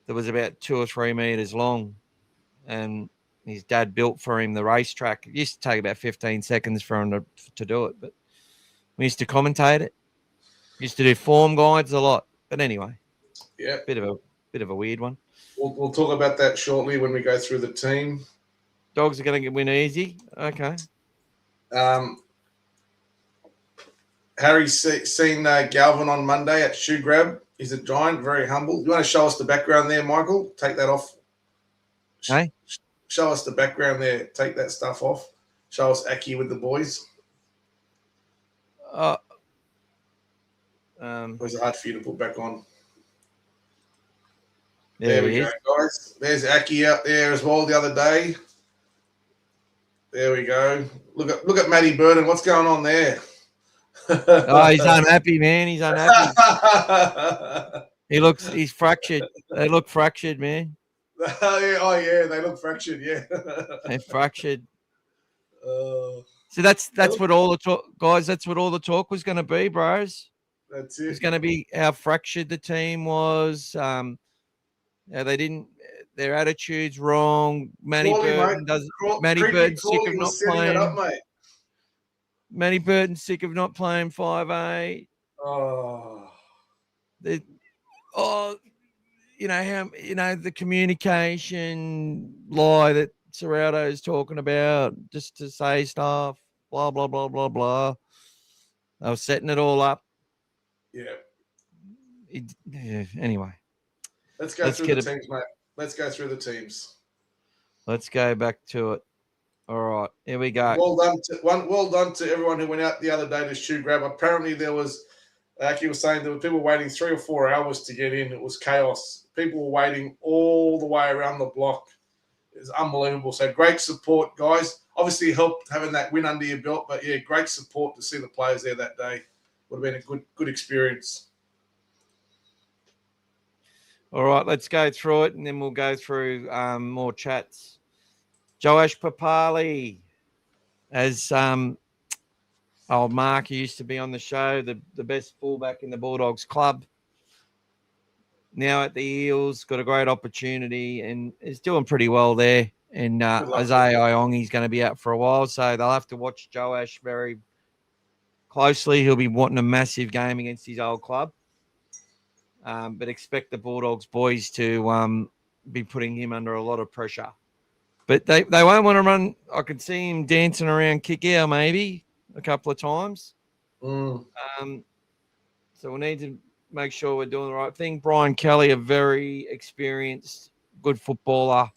that was about 2 or 3 meters long, and his dad built for him the racetrack. It used to take about 15 seconds for him to do it, but we used to commentate it. Used to do form guides a lot. But anyway, bit of a weird one. We'll talk about that shortly when we go through the team. Dogs are going to win easy. Okay. Harry's seen Galvin on Monday at Shoe Grab. He's a giant, very humble. You want to show us the background there, Michael? Take that off. Hey? Show us the background there. Take that stuff off. Show us Aki with the boys. Was it hard for you to put back on? There we go, guys. There's Aki out there as well the other day. There we go. Look at Matty Burden. What's going on there? Oh, he's unhappy, man. He's unhappy. He's fractured. They look fractured, man. Oh yeah, they look fractured. Yeah, they're fractured. So that's what all the talk, guys. That's what all the talk was going to be, bros. That's it. It's going to be how fractured the team was. They didn't. Their attitude's wrong. Matty Burton's sick of not playing. Matty Burton's sick of not playing 5A. The communication lie that Serrato's talking about just to say stuff, blah, blah, blah, blah, blah. They were setting it all up. Anyway. Let's go through the teams, mate. Let's go through the teams. Let's go back to it. All right, here we go. Well done to everyone who went out the other day to Shoe Grab. Apparently there was, like you were saying, there were people waiting 3 or 4 hours to get in. It was chaos. People were waiting all the way around the block. It was unbelievable. So great support, guys. Obviously helped having that win under your belt, but yeah, great support to see the players there that day. Would have been a good experience. All right, let's go through it, and then we'll go through more chats. Josh Papali, as old Mark, who used to be on the show, the best fullback in the Bulldogs club. Now at the Eels, got a great opportunity and is doing pretty well there. And Isaiah Iongi's going to be out for a while, so they'll have to watch Joash very closely. He'll be wanting a massive game against his old club. But expect the Bulldogs boys to be putting him under a lot of pressure. But they won't want to run. I could see him dancing around kick out maybe a couple of times. So we need to make sure we're doing the right thing. Brian Kelly, a very experienced, good footballer.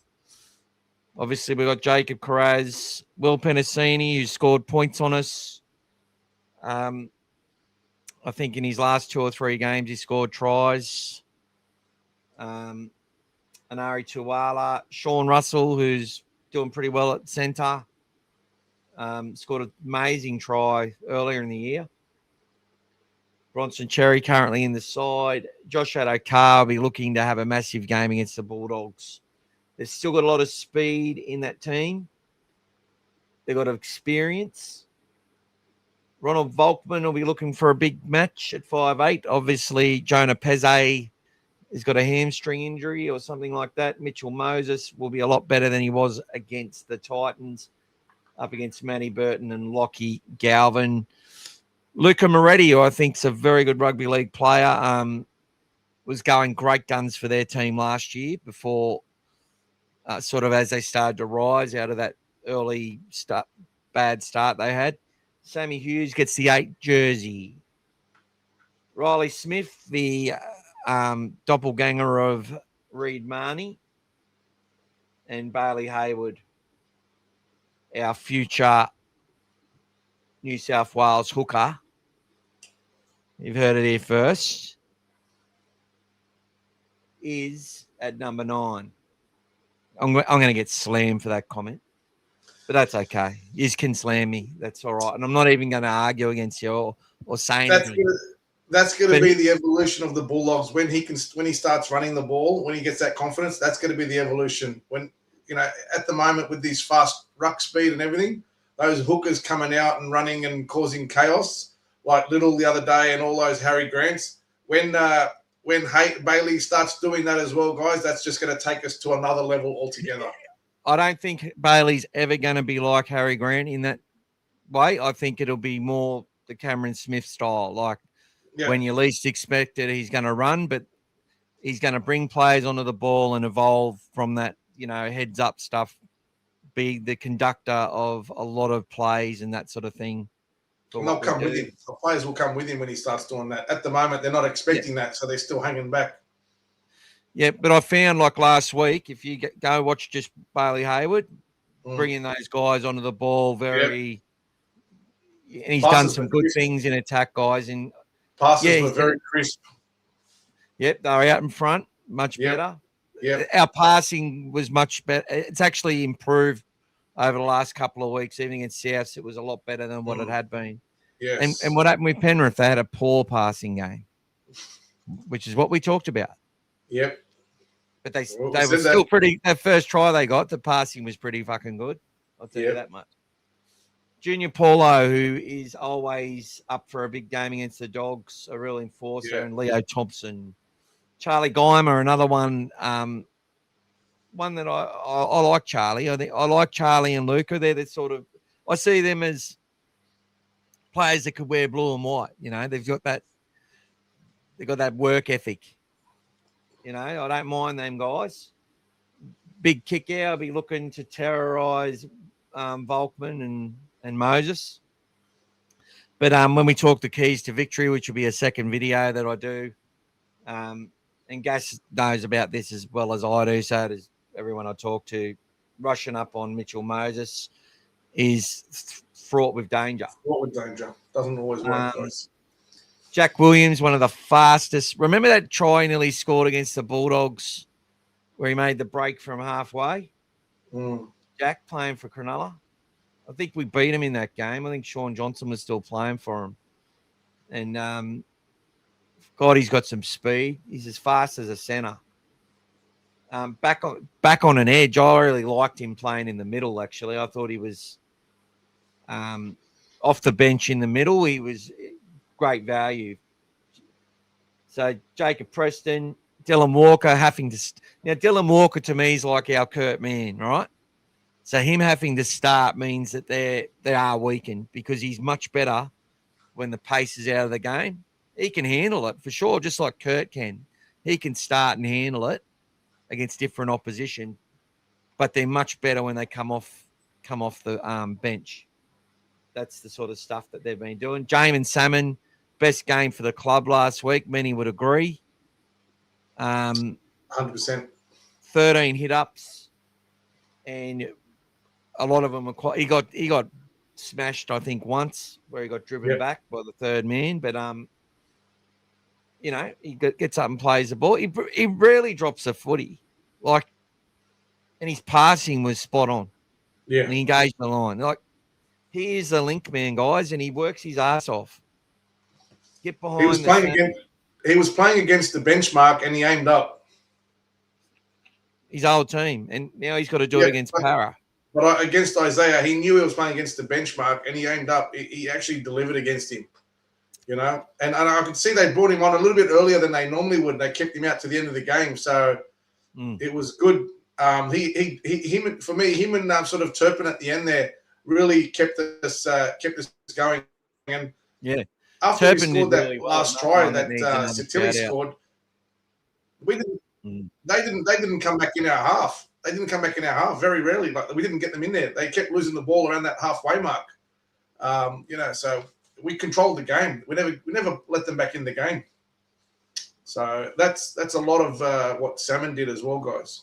Obviously, we've got Jacob Carraz, Will Penasini, who scored points on us. I think in his last 2 or 3 games, he scored tries. Anari Tuwala, Sean Russell, who's doing pretty well at centre, scored an amazing try earlier in the year. Bronson Cherry currently in the side. Josh Adokar will be looking to have a massive game against the Bulldogs. They've still got a lot of speed in that team. They've got experience. Ronald Volkman will be looking for a big match at 5'8". Obviously, Jonah Peze has got a hamstring injury or something like that. Mitchell Moses will be a lot better than he was against the Titans, up against Matty Burton and Lockie Galvin. Luca Moretti, who I think is a very good rugby league player, was going great guns for their team last year before sort of as they started to rise out of that early bad start they had. Sammy Hughes gets the 8 jersey. Riley Smith, the doppelganger of Reed Marnie. And Bailey Hayward, our future New South Wales hooker, you've heard it here first, is at number 9. I'm going to get slammed for that comment, but that's okay. You can slam me. That's all right. And I'm not even going to argue against you or say anything. That's going to be the evolution of the Bulldogs when he starts running the ball, when he gets that confidence. That's going to be the evolution. When at the moment with these fast ruck speed and everything, those hookers coming out and running and causing chaos, like Little the other day and all those Harry Grants. When Bailey starts doing that as well, guys, that's just going to take us to another level altogether. I don't think Bailey's ever going to be like Harry Grant in that way. I think it'll be more the Cameron Smith style, like when you least expect it, he's going to run, but he's going to bring players onto the ball and evolve from that, heads up stuff, be the conductor of a lot of plays and that sort of thing. And they'll come with him. The players will come with him when he starts doing that. At the moment, they're not expecting that, so they're still hanging back. Yeah, but I found like last week, if you go watch just Bailey Hayward, bringing those guys onto the ball and he's done some good things in attack, guys. And passes were very crisp. Yep, they were out in front, much better. Yeah, our passing was much better. It's actually improved over the last couple of weeks. Even against Souths, it was a lot better than what it had been. Yes. And what happened with Penrith? They had a poor passing game, which is what we talked about. Yep. But they were still pretty. That first try they got, the passing was pretty fucking good. I'll tell you that much. Junior Paulo, who is always up for a big game against the Dogs, a real enforcer, and Leo Thompson. Charlie Geimer, another one. One that I like Charlie. I like Charlie and Luca. They're the sort of, I see them as players that could wear blue and white. They've got that work ethic. I don't mind them guys. Big kick out. I'll be looking to terrorise Volkman and Moses. But when we talk the keys to victory, which will be a second video that I do, and Gaz knows about this as well as I do, so does everyone I talk to, rushing up on Mitchell Moses is fraught with danger. Fraught with danger. Doesn't always work, guys. Jack Williams, one of the fastest. Remember that try he nearly scored against the Bulldogs where he made the break from halfway? Jack playing for Cronulla. I think we beat him in that game. I think Sean Johnson was still playing for him. And, God, he's got some speed. He's as fast as a centre. Back on an edge, I really liked him playing in the middle, actually. I thought he was off the bench in the middle. He was great value. So Jacob Preston, Dylan Walker having to – now, Dylan Walker to me is like our Kurt Mann, right? So him having to start means that they are weakened because he's much better when the pace is out of the game. He can handle it for sure, just like Kurt can. He can start and handle it against different opposition, but they're much better when they come off the bench. That's the sort of stuff that they've been doing. Jamin Salmon, best game for the club last week. Many would agree. 100%. 13 hit-ups, and a lot of them were quite. He got smashed, I think, once where he got driven back by the third man, but he gets up and plays the ball. He rarely drops a footy, and his passing was spot on. Yeah, and he engaged the line. He is the link man, guys, and he works his ass off. Get behind. He was playing against the benchmark, and he aimed up. His old team, and now he's got to do it against Para. But against Isaiah, he knew he was playing against the benchmark, and he aimed up. He actually delivered against him. And I could see they brought him on a little bit earlier than they normally would. They kept him out to the end of the game, so it was good. Him and sort of Turpin at the end there really kept us going. And after Turpin we scored that last try that Satili scored, they didn't come back in our half. They didn't come back in our half very rarely. We didn't get them in there. They kept losing the ball around that halfway mark. So we controlled the game. We never let them back in the game. So that's a lot of what Salmon did as well, guys.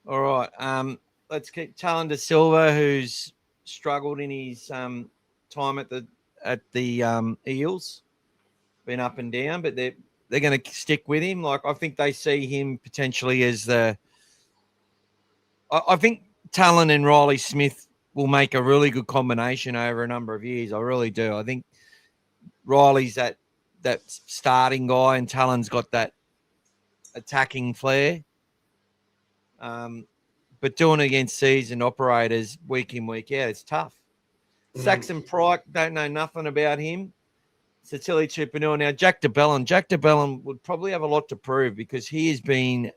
All right. Let's keep Talon De Silva, who's struggled in his time at at the Eels. Been up and down, but they're going to stick with him. Like, I think they see him potentially as the. I think Talon and Riley Smith will make a really good combination over a number of years. I really do. I think Riley's that starting guy, and Talon's got that attacking flair. But doing it against seasoned operators week in, week out, it's tough. Saxon Pryke, don't know nothing about him. Cecily Chupanua. Now, Jack DeBellin would probably have a lot to prove because he has been,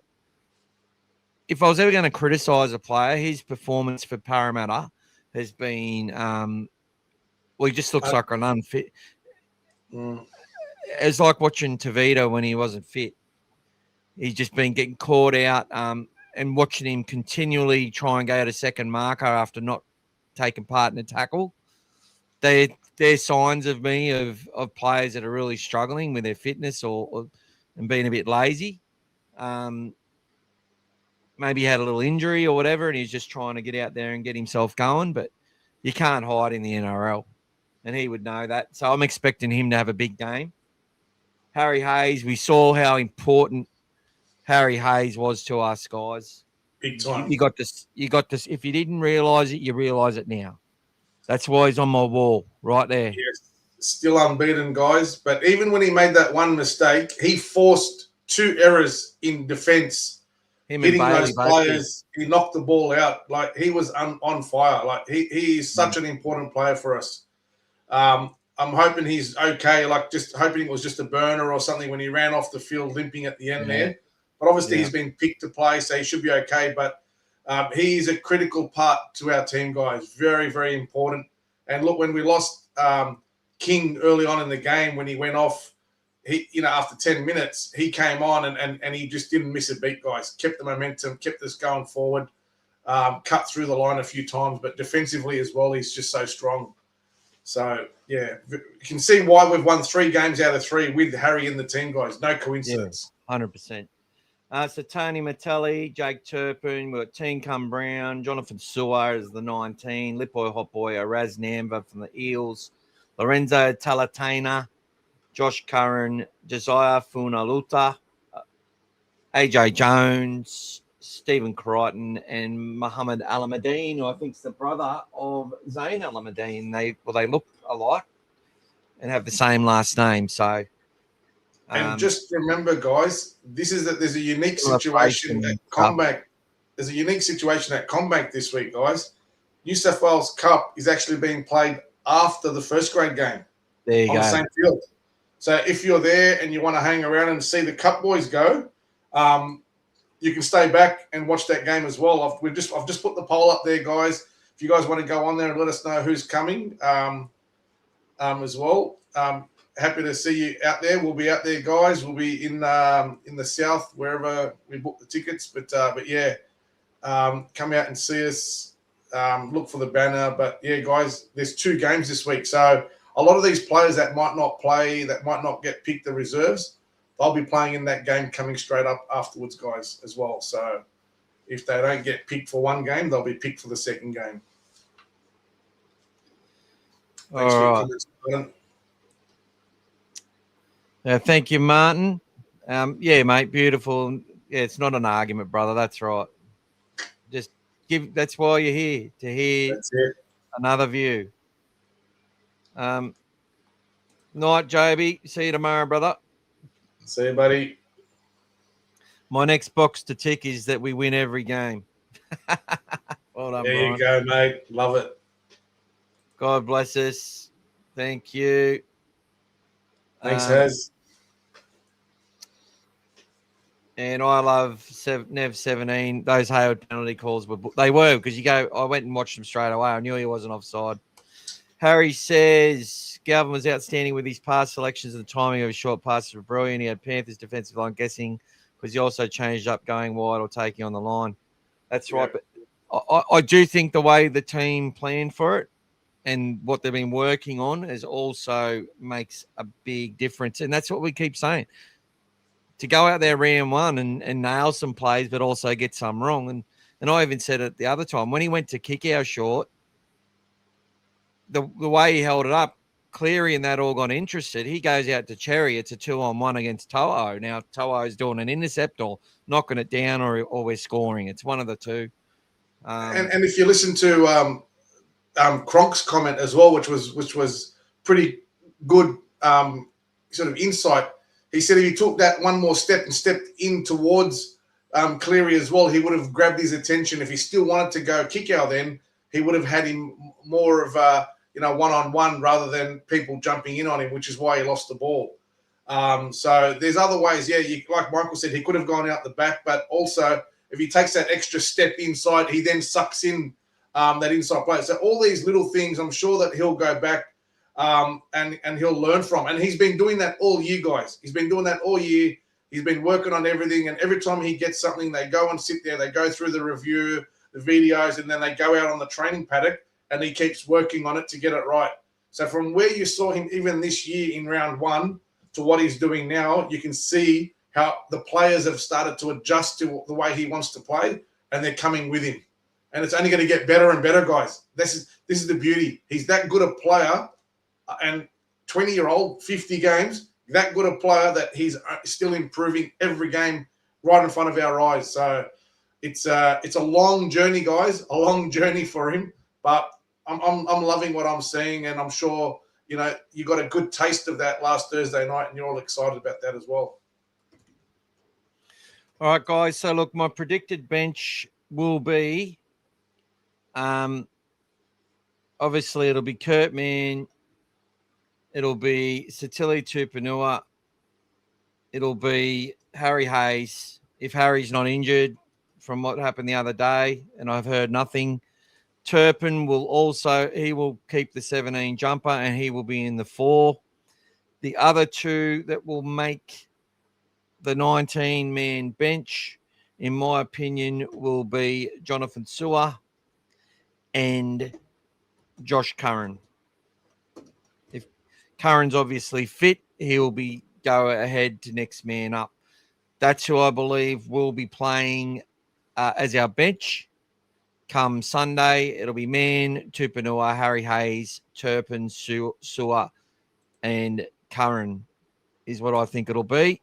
if I was ever going to criticise a player, his performance for Parramatta has been, he just looks like an unfit. It's like watching Tavita when he wasn't fit. He's just been getting caught out and watching him continually try and go to second marker after not taking part in a tackle. They're signs of me of players that are really struggling with their fitness or and being a bit lazy. Maybe he had a little injury or whatever, and he's just trying to get out there and get himself going. But you can't hide in the NRL, and he would know that. So I'm expecting him to have a big game. Harry Hayes, we saw how important Harry Hayes was to us, guys. Big time. You got this. If you didn't realise it, you realise it now. That's why he's on my wall right there. Yes, still unbeaten, guys. But even when he made that one mistake, he forced 2 errors in defence. Hitting those players, he knocked the ball out. Like, he was on fire. Like, he is such an important player for us. I'm hoping he's okay. Like, just hoping it was just a burner or something when he ran off the field limping at the end there. But obviously he's been picked to play, so he should be okay. But he's a critical part to our team, guys. Very, very important. And look, when we lost King early on in the game, when he went off, after 10 minutes, he came on and he just didn't miss a beat, guys. Kept the momentum, kept us going forward, cut through the line a few times, but defensively as well, he's just so strong. So, yeah, you can see why we've won 3 games out of 3 with Harry in the team, guys. No coincidence. Yeah, 100%. So Tony Mattelli, Jake Turpin, we've got Teencum Brown, Jonathan Suar is the 19, Lipoy Hotboy, Raz Namva from the Eels, Lorenzo Talatena, Josh Curran, Josiah Funaluta, AJ Jones, Stephen Crichton, and Muhammad Alamadine, who I think is the brother of Zayn Alamadine. They look alike and have the same last name. So, and just remember, guys, there's a unique situation at Combank. There's a unique situation at Combank this week, guys. New South Wales Cup is actually being played after the first grade game. There you go. The same field. So if you're there and you want to hang around and see the Cup boys go, you can stay back and watch that game as well. I've just put the poll up there, guys. If you guys want to go on there and let us know who's coming as well. Happy to see you out there. We'll be out there, guys. We'll be in the south, wherever we book the tickets. But yeah, come out and see us. Look for the banner. But yeah, guys, there's 2 games this week. So a lot of these players that might not play, that might not get picked the reserves, they'll be playing in that game coming straight up afterwards, guys, as well. So if they don't get picked for one game, they'll be picked for the second game. Thanks for your comments, Martin. Thank you, Martin. Yeah, mate, beautiful. Yeah, it's not an argument, brother. That's right. Just that's why you're here, to hear another view. Night, Joby. See you tomorrow, brother. See you, buddy. My next box to tick is that we win every game. Well done, there Brian. you go, mate. Love it. God bless us. Thank you. Thanks, Haz. And I love Nev 17. Those Hayward penalty calls were because I went and watched them straight away. I knew he wasn't offside. Harry says Galvin was outstanding with his pass selections and the timing of his short passes were brilliant. He had Panthers defensive line guessing because he also changed up going wide or taking on the line. That's right. But I do think the way the team planned for it and what they've been working on is also makes a big difference. And that's what we keep saying. To go out there round one and nail some plays, but also get some wrong. And I even said it the other time, when he went to kick our short, the way he held it up, Cleary and that all got interested. He goes out to Cherry. It's a 2-on-1 against To'o. Now To'o's doing an intercept or knocking it down, or we're scoring. It's one of the two. And if you listen to Cronk's comment as well, which was pretty good sort of insight. He said if he took that one more step and stepped in towards Cleary as well, he would have grabbed his attention. If he still wanted to go kick out, then he would have had him more of a one-on-one rather than people jumping in on him, which is why he lost the ball. So there's other ways. Yeah, like Michael said, he could have gone out the back, but also if he takes that extra step inside, he then sucks in that inside play. So all these little things, I'm sure that he'll go back and he'll learn from. And he's been doing that all year, guys. He's been doing that all year. He's been working on everything. And every time he gets something, they go and sit there, they go through the review, the videos, and then they go out on the training paddock and he keeps working on it to get it right. So from where you saw him even this year in round one to what he's doing now, you can see how the players have started to adjust to the way he wants to play, and they're coming with him. And it's only going to get better and better, guys. This is the beauty. He's that good a player, and 20-year-old, 50 games, that good a player that he's still improving every game right in front of our eyes. So it's a long journey, guys, a long journey for him. But I'm loving what I'm seeing, and I'm sure you got a good taste of that last Thursday night, and you're all excited about that as well. All right, guys. So look, my predicted bench will be. Obviously, it'll be Kurtman. It'll be Satili Tupanua. It'll be Harry Hayes. If Harry's not injured from what happened the other day, and I've heard nothing, Turpin he will keep the 17 jumper, and he will be in the 4. The other two that will make the 19-man bench, in my opinion, will be Jonathan Sewer and Josh Curran. If Curran's obviously fit, he'll be go ahead to next man up. That's who I believe will be playing as our bench come Sunday. It'll be Man, Tupanua, Harry Hayes, Turpin, Sewer, and Curran is what I think it'll be.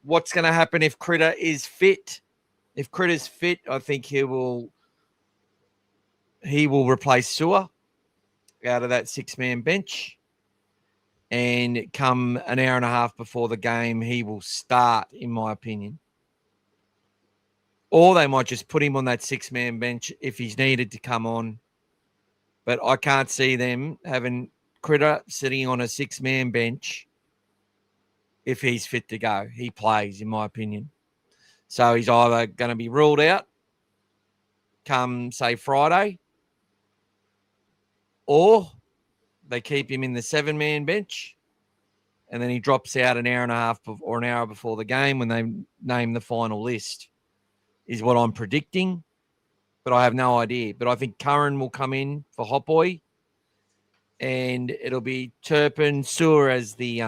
What's going to happen if Critter is fit? If Critter's fit, I think he will replace Sewer out of that 6-man bench. And come an hour and a half before the game, he will start, in my opinion. Or they might just put him on that 6-man bench if he's needed to come on. But I can't see them having Critter sitting on a 6-man bench if he's fit to go. He plays, in my opinion. So he's either going to be ruled out come, say, Friday, or they keep him in the 7-man bench, and then he drops out an hour and a half or an hour before the game when they name the final list, is what I'm predicting. But I have no idea. But I think Curran will come in for Hot Boy, and it'll be Turpin, Sewer as the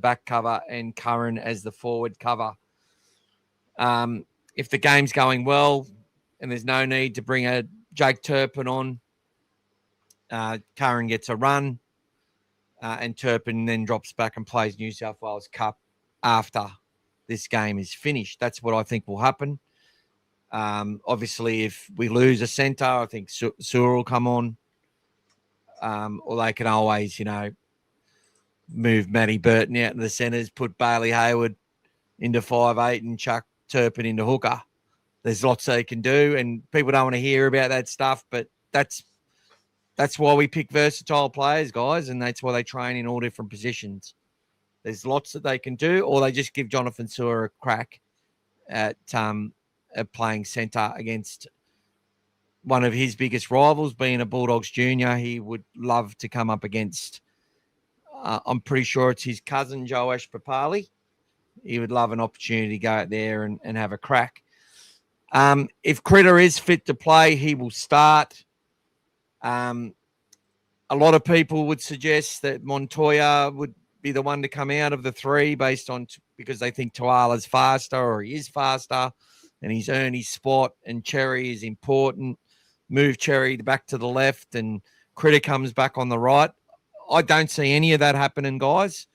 back cover, and Curran as the forward cover. If the game's going well and there's no need to bring a Jake Turpin on, Curran gets a run, and Turpin then drops back and plays New South Wales Cup after this game is finished. That's what I think will happen. Obviously, if we lose a centre, I think Sewer will come on. Or they can always, move Matty Burton out in the centres, put Bailey Hayward into 5'8" and chuck Turpin into hooker. There's lots they can do, and people don't want to hear about that stuff, but that's why we pick versatile players, guys, and that's why they train in all different positions. There's lots that they can do, or they just give Jonathan Sewer a crack at playing centre against one of his biggest rivals, being a Bulldogs junior. He would love to come up against, I'm pretty sure it's his cousin, Joash Papali. He would love an opportunity to go out there and have a crack. If Critter is fit to play, he will start. A lot of people would suggest that Montoya would be the one to come out of the 3 because they think Tuala's faster, or he is faster, and he's earned his spot, and Cherry is important. Move Cherry back to the left, and Critter comes back on the right. I don't see any of that happening, guys.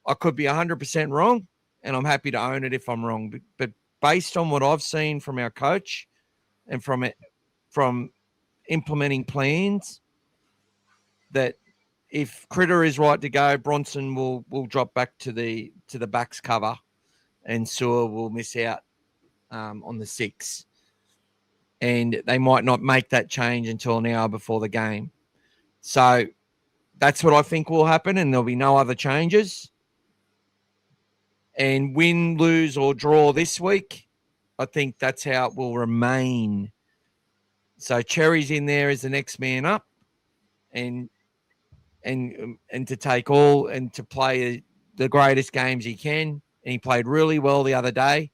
I could be 100% wrong, and I'm happy to own it if I'm wrong. But based on what I've seen from our coach and from implementing plans, that if Critter is right to go, Bronson will drop back to the backs cover, and Sewer will miss out on the 6. And they might not make that change until an hour before the game. So that's what I think will happen, and there'll be no other changes. And win, lose, or draw this week, I think that's how it will remain. So Cherry's in there as the next man up, and to take all and to play the greatest games he can. And he played really well the other day.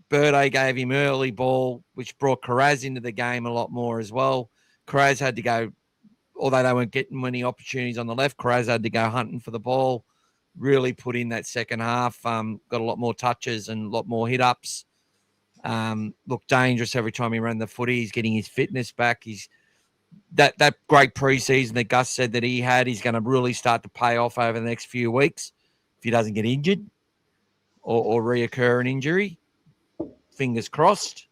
Birdo gave him early ball, which brought Carraz into the game a lot more as well. Carraz had to go, although they weren't getting many opportunities on the left, Carraz had to go hunting for the ball, really put in that second half, got a lot more touches and a lot more hit-ups. Looked dangerous every time he ran the footy. He's getting his fitness back. He's that great preseason that Gus said that he had, he's going to really start to pay off over the next few weeks if he doesn't get injured or reoccur an injury. Fingers crossed,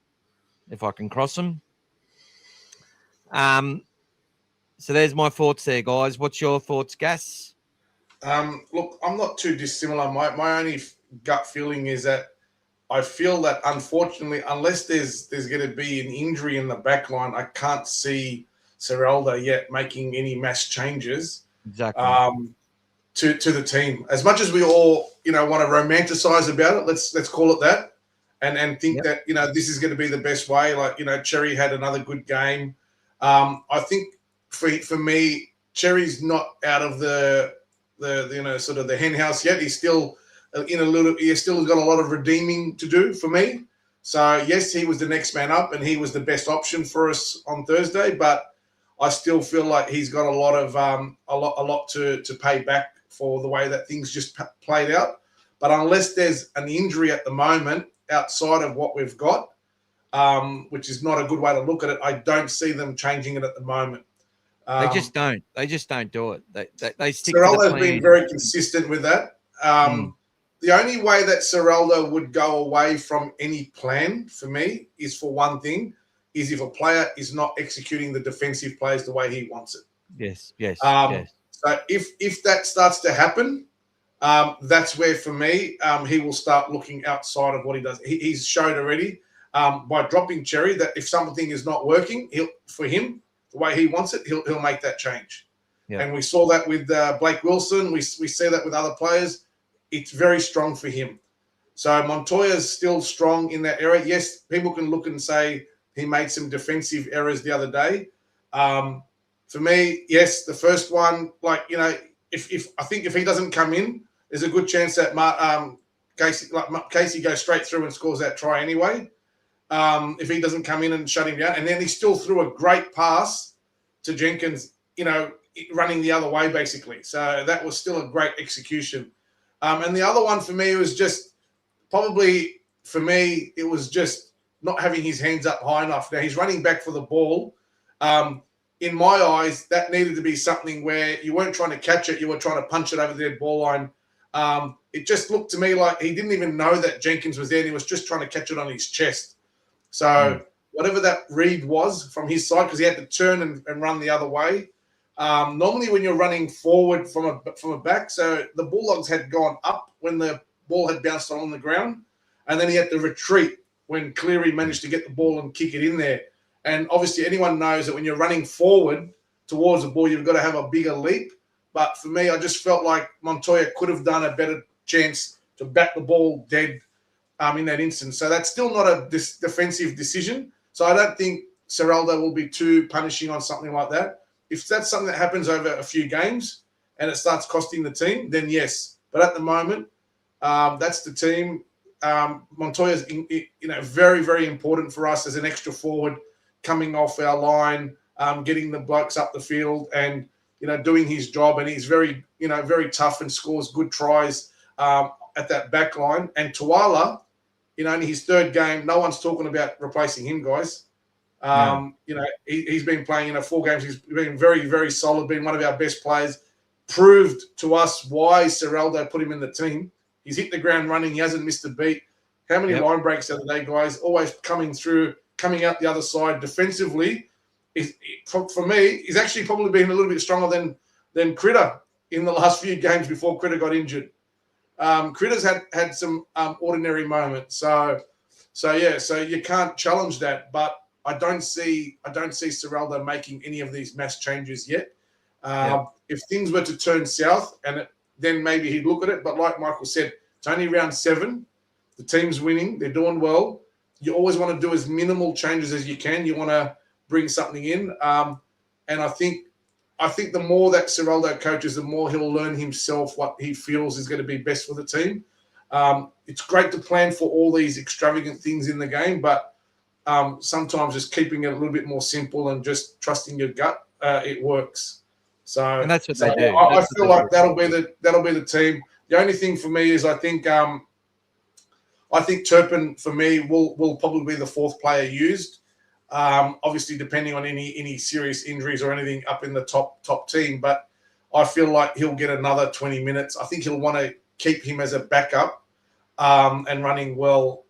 if I can cross them. So there's my thoughts there, guys. What's your thoughts, Gas? Look, I'm not too dissimilar. My only gut feeling is that I feel that, unfortunately, unless there's going to be an injury in the back line, I can't see Serralda yet making any mass changes Exactly. to the team. As much as we all, want to romanticize about it, let's call it that, and think that, this is going to be the best way. Like, Cherry had another good game. I think for me, Cherry's not out of the sort of the hen house yet. He's still he's still got a lot of redeeming to do for me. So yes, he was the next man up, and he was the best option for us on Thursday. But I still feel like he's got a lot to pay back for the way that things just played out. But unless there's an injury at the moment outside of what we've got, which is not a good way to look at it, I don't see them changing it at the moment. They just don't. They just don't do it. They stick Serraldo to the has plan. been very consistent with that. The only way that Serraldo would go away from any plan for me is for one thing, is if a player is not executing the defensive plays the way he wants it. Yes. Yes. So if that starts to happen, that's where, for me, he will start looking outside of what he does. He's shown already by dropping Cherry that if something is not working, for him, the way he wants it, he'll make that change. Yeah. And we saw that with Blake Wilson. We see that with other players. It's very strong for him. So Montoya's still strong in that area. Yes, people can look and say he made some defensive errors the other day. For me, yes, the first one, if I think if he doesn't come in, there's a good chance that Casey goes straight through and scores that try anyway. If he doesn't come in and shut him down, and then he still threw a great pass to Jenkins, running the other way basically. So that was still a great execution. And the other one for me was just probably, for me, it was just not having his hands up high enough. Now he's running back for the ball. In my eyes, that needed to be something where you weren't trying to catch it, you were trying to punch it over the dead ball line. It just looked to me like he didn't even know that Jenkins was there, and he was just trying to catch it on his chest. So whatever that read was from his side, because he had to turn and run the other way. Normally when you're running forward from a back, so the Bulldogs had gone up when the ball had bounced on the ground, and then he had to retreat when Cleary managed to get the ball and kick it in there. And obviously anyone knows that when you're running forward towards the ball, you've got to have a bigger leap. But for me, I just felt like Montoya could have done a better chance to bat the ball dead in that instance. So that's still not a defensive decision. So I don't think Serraldo will be too punishing on something like that. If that's something that happens over a few games and it starts costing the team, then yes. But at the moment, that's the team. Montoya's very, very important for us as an extra forward coming off our line, getting the blokes up the field and, doing his job. And he's very, very tough and scores good tries at that back line. And Tuala, in only his third game, no one's talking about replacing him, guys. You know, he's been playing 4 games. He's been very, very solid, been one of our best players. Proved to us why Serraldo put him in the team. He's hit the ground running. He hasn't missed a beat. How many line breaks the other day, guys? Always coming through, coming out the other side defensively. For me, he's actually probably been a little bit stronger than Critter in the last few games before Critter got injured. Critter's had some ordinary moments. So you can't challenge that. But I don't see Serraldo making any of these mass changes yet. If things were to turn south, then maybe he'd look at it. But like Michael said, it's only round 7. The team's winning. They're doing well. You always want to do as minimal changes as you can. You want to bring something in. And I think the more that Serraldo coaches, the more he'll learn himself what he feels is going to be best for the team. It's great to plan for all these extravagant things in the game, but sometimes just keeping it a little bit more simple and just trusting your gut, it works. So, and that's what they do. I feel like that'll be the team. The only thing for me is I think Turpin for me will probably be the 4th player used. Obviously, depending on any serious injuries or anything up in the top team, but I feel like he'll get another 20 minutes. I think he'll want to keep him as a backup and running well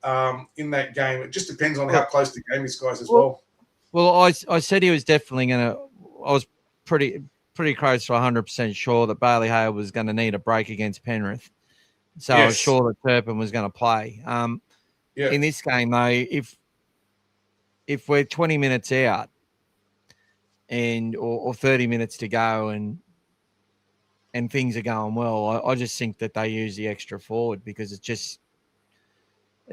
in that game. It just depends on how close the game is, guys, as well. Well, I said he was definitely going to. I was pretty close to 100% sure that Bailey Hale was going to need a break against Penrith. So I was sure that Turpin was going to play. In this game, though, if we're 20 minutes out or 30 minutes to go and things are going well, I just think that they use the extra forward because it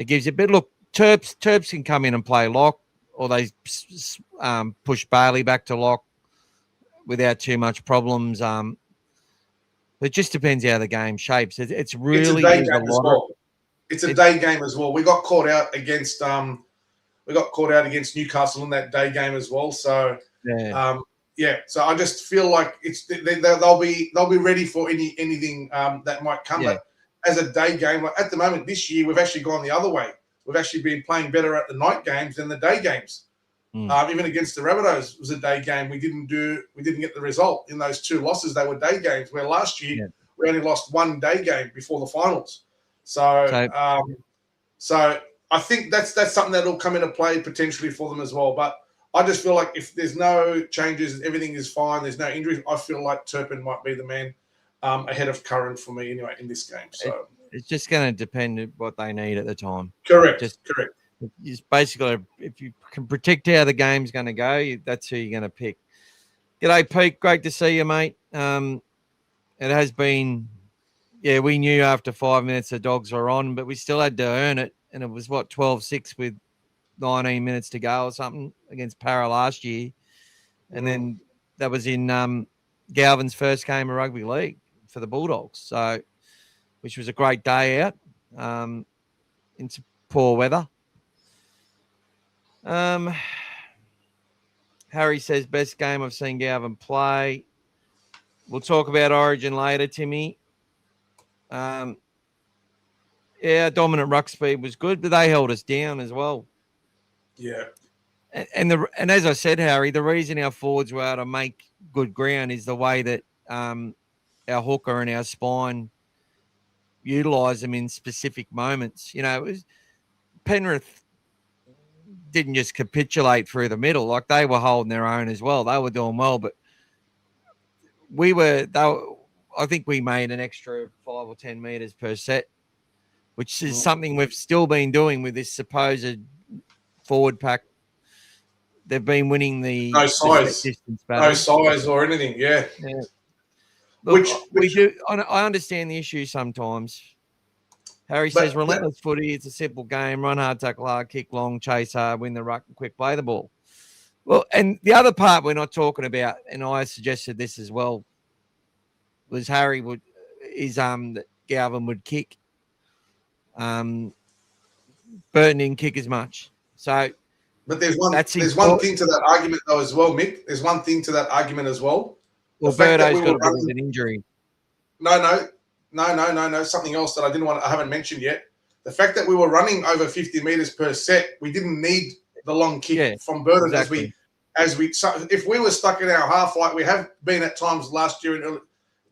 gives you a bit. Look, Terps can come in and play lock, or they push Bailey back to lock without too much problems. It just depends how the game shapes. It's really a day game as well. It's a day game as well. We got caught out against Newcastle in that day game as well. So so I just feel like they'll be ready for anything that might come. But as a day game, like at the moment this year, we've actually gone the other way. We've actually been playing better at the night games than the day games. Even against the Rabbitohs was a day game. We didn't get the result in those 2 losses. They were day games. Where last year we only lost 1 day game before the finals. So I think that's something that'll come into play potentially for them as well. But I just feel like if there's no changes, everything is fine, there's no injuries, I feel like Turpin might be the man ahead of Curran for me anyway in this game. So it's just going to depend on what they need at the time. Correct. Just basically, if you can predict how the game's going to go, that's who you're going to pick. G'day, Pete. Great to see you, mate. It has been, we knew after 5 minutes the Dogs were on, but we still had to earn it. And it was, 12-6 with 19 minutes to go or something against Para last year. And then that was in Galvin's first game of rugby league for the Bulldogs, so which was a great day out in some poor weather. Harry says, best game I've seen Galvin play. We'll talk about Origin later, Timmy. Dominant ruck speed was good, but they held us down as well. Yeah. And as I said, Harry, the reason our forwards were able to make good ground is the way that our hooker and our spine utilise them in specific moments. It was Penrith didn't just capitulate through the middle. Like, they were holding their own as well. They were doing well, but I think we made an extra 5 or 10 metres per set, which is something we've still been doing with this supposed forward pack. They've been winning the distance battle. No size or anything, yeah. Look, we do. I understand the issue sometimes. Harry says, relentless footy, it's a simple game. Run hard, tackle hard, kick long, chase hard, win the ruck, and quick play the ball. Well, and the other part we're not talking about, and I suggested this as well, was that Galvin would kick. Burton didn't kick as much. So, but there's one thing to that argument though as well, Mick. There's one thing to that argument as well. Well, Birdo's got a bit of an injury. No. Something else that I haven't mentioned yet. The fact that we were running over 50 meters per set, we didn't need the long kick Yeah, from Burton exactly. so if we were stuck in our half like we have been at times last year in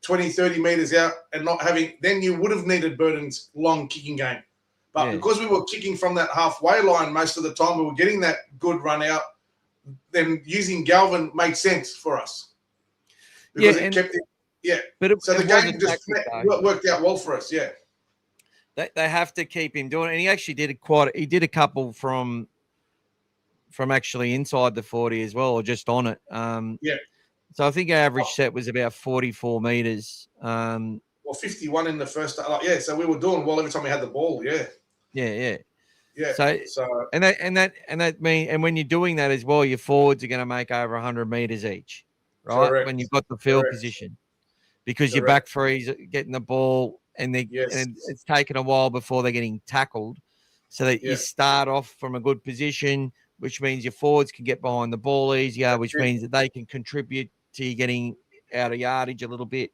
20, 30 metres out and not having, then you would have needed Burton's long kicking game. But Yeah. because we were kicking from that halfway line most of the time, we were getting that good run out, then using Galvin made sense for us. Because it kept it, But so the game just worked out well for us, They have to keep him doing it. And he actually did a couple from actually inside the 40 as well, or just on it. So I think our average set was about 44 meters. Well, 51 in the first. So we were doing well every time we had the ball. Yeah. So and when you're doing that as well, your forwards are going to make over 100 meters each, right? Correct. When you've got the field position, because your back threes are getting the ball and and it's taken a while before they're getting tackled, so that you start off from a good position, which means your forwards can get behind the ball easier, which means that they can contribute to you getting out of yardage a little bit.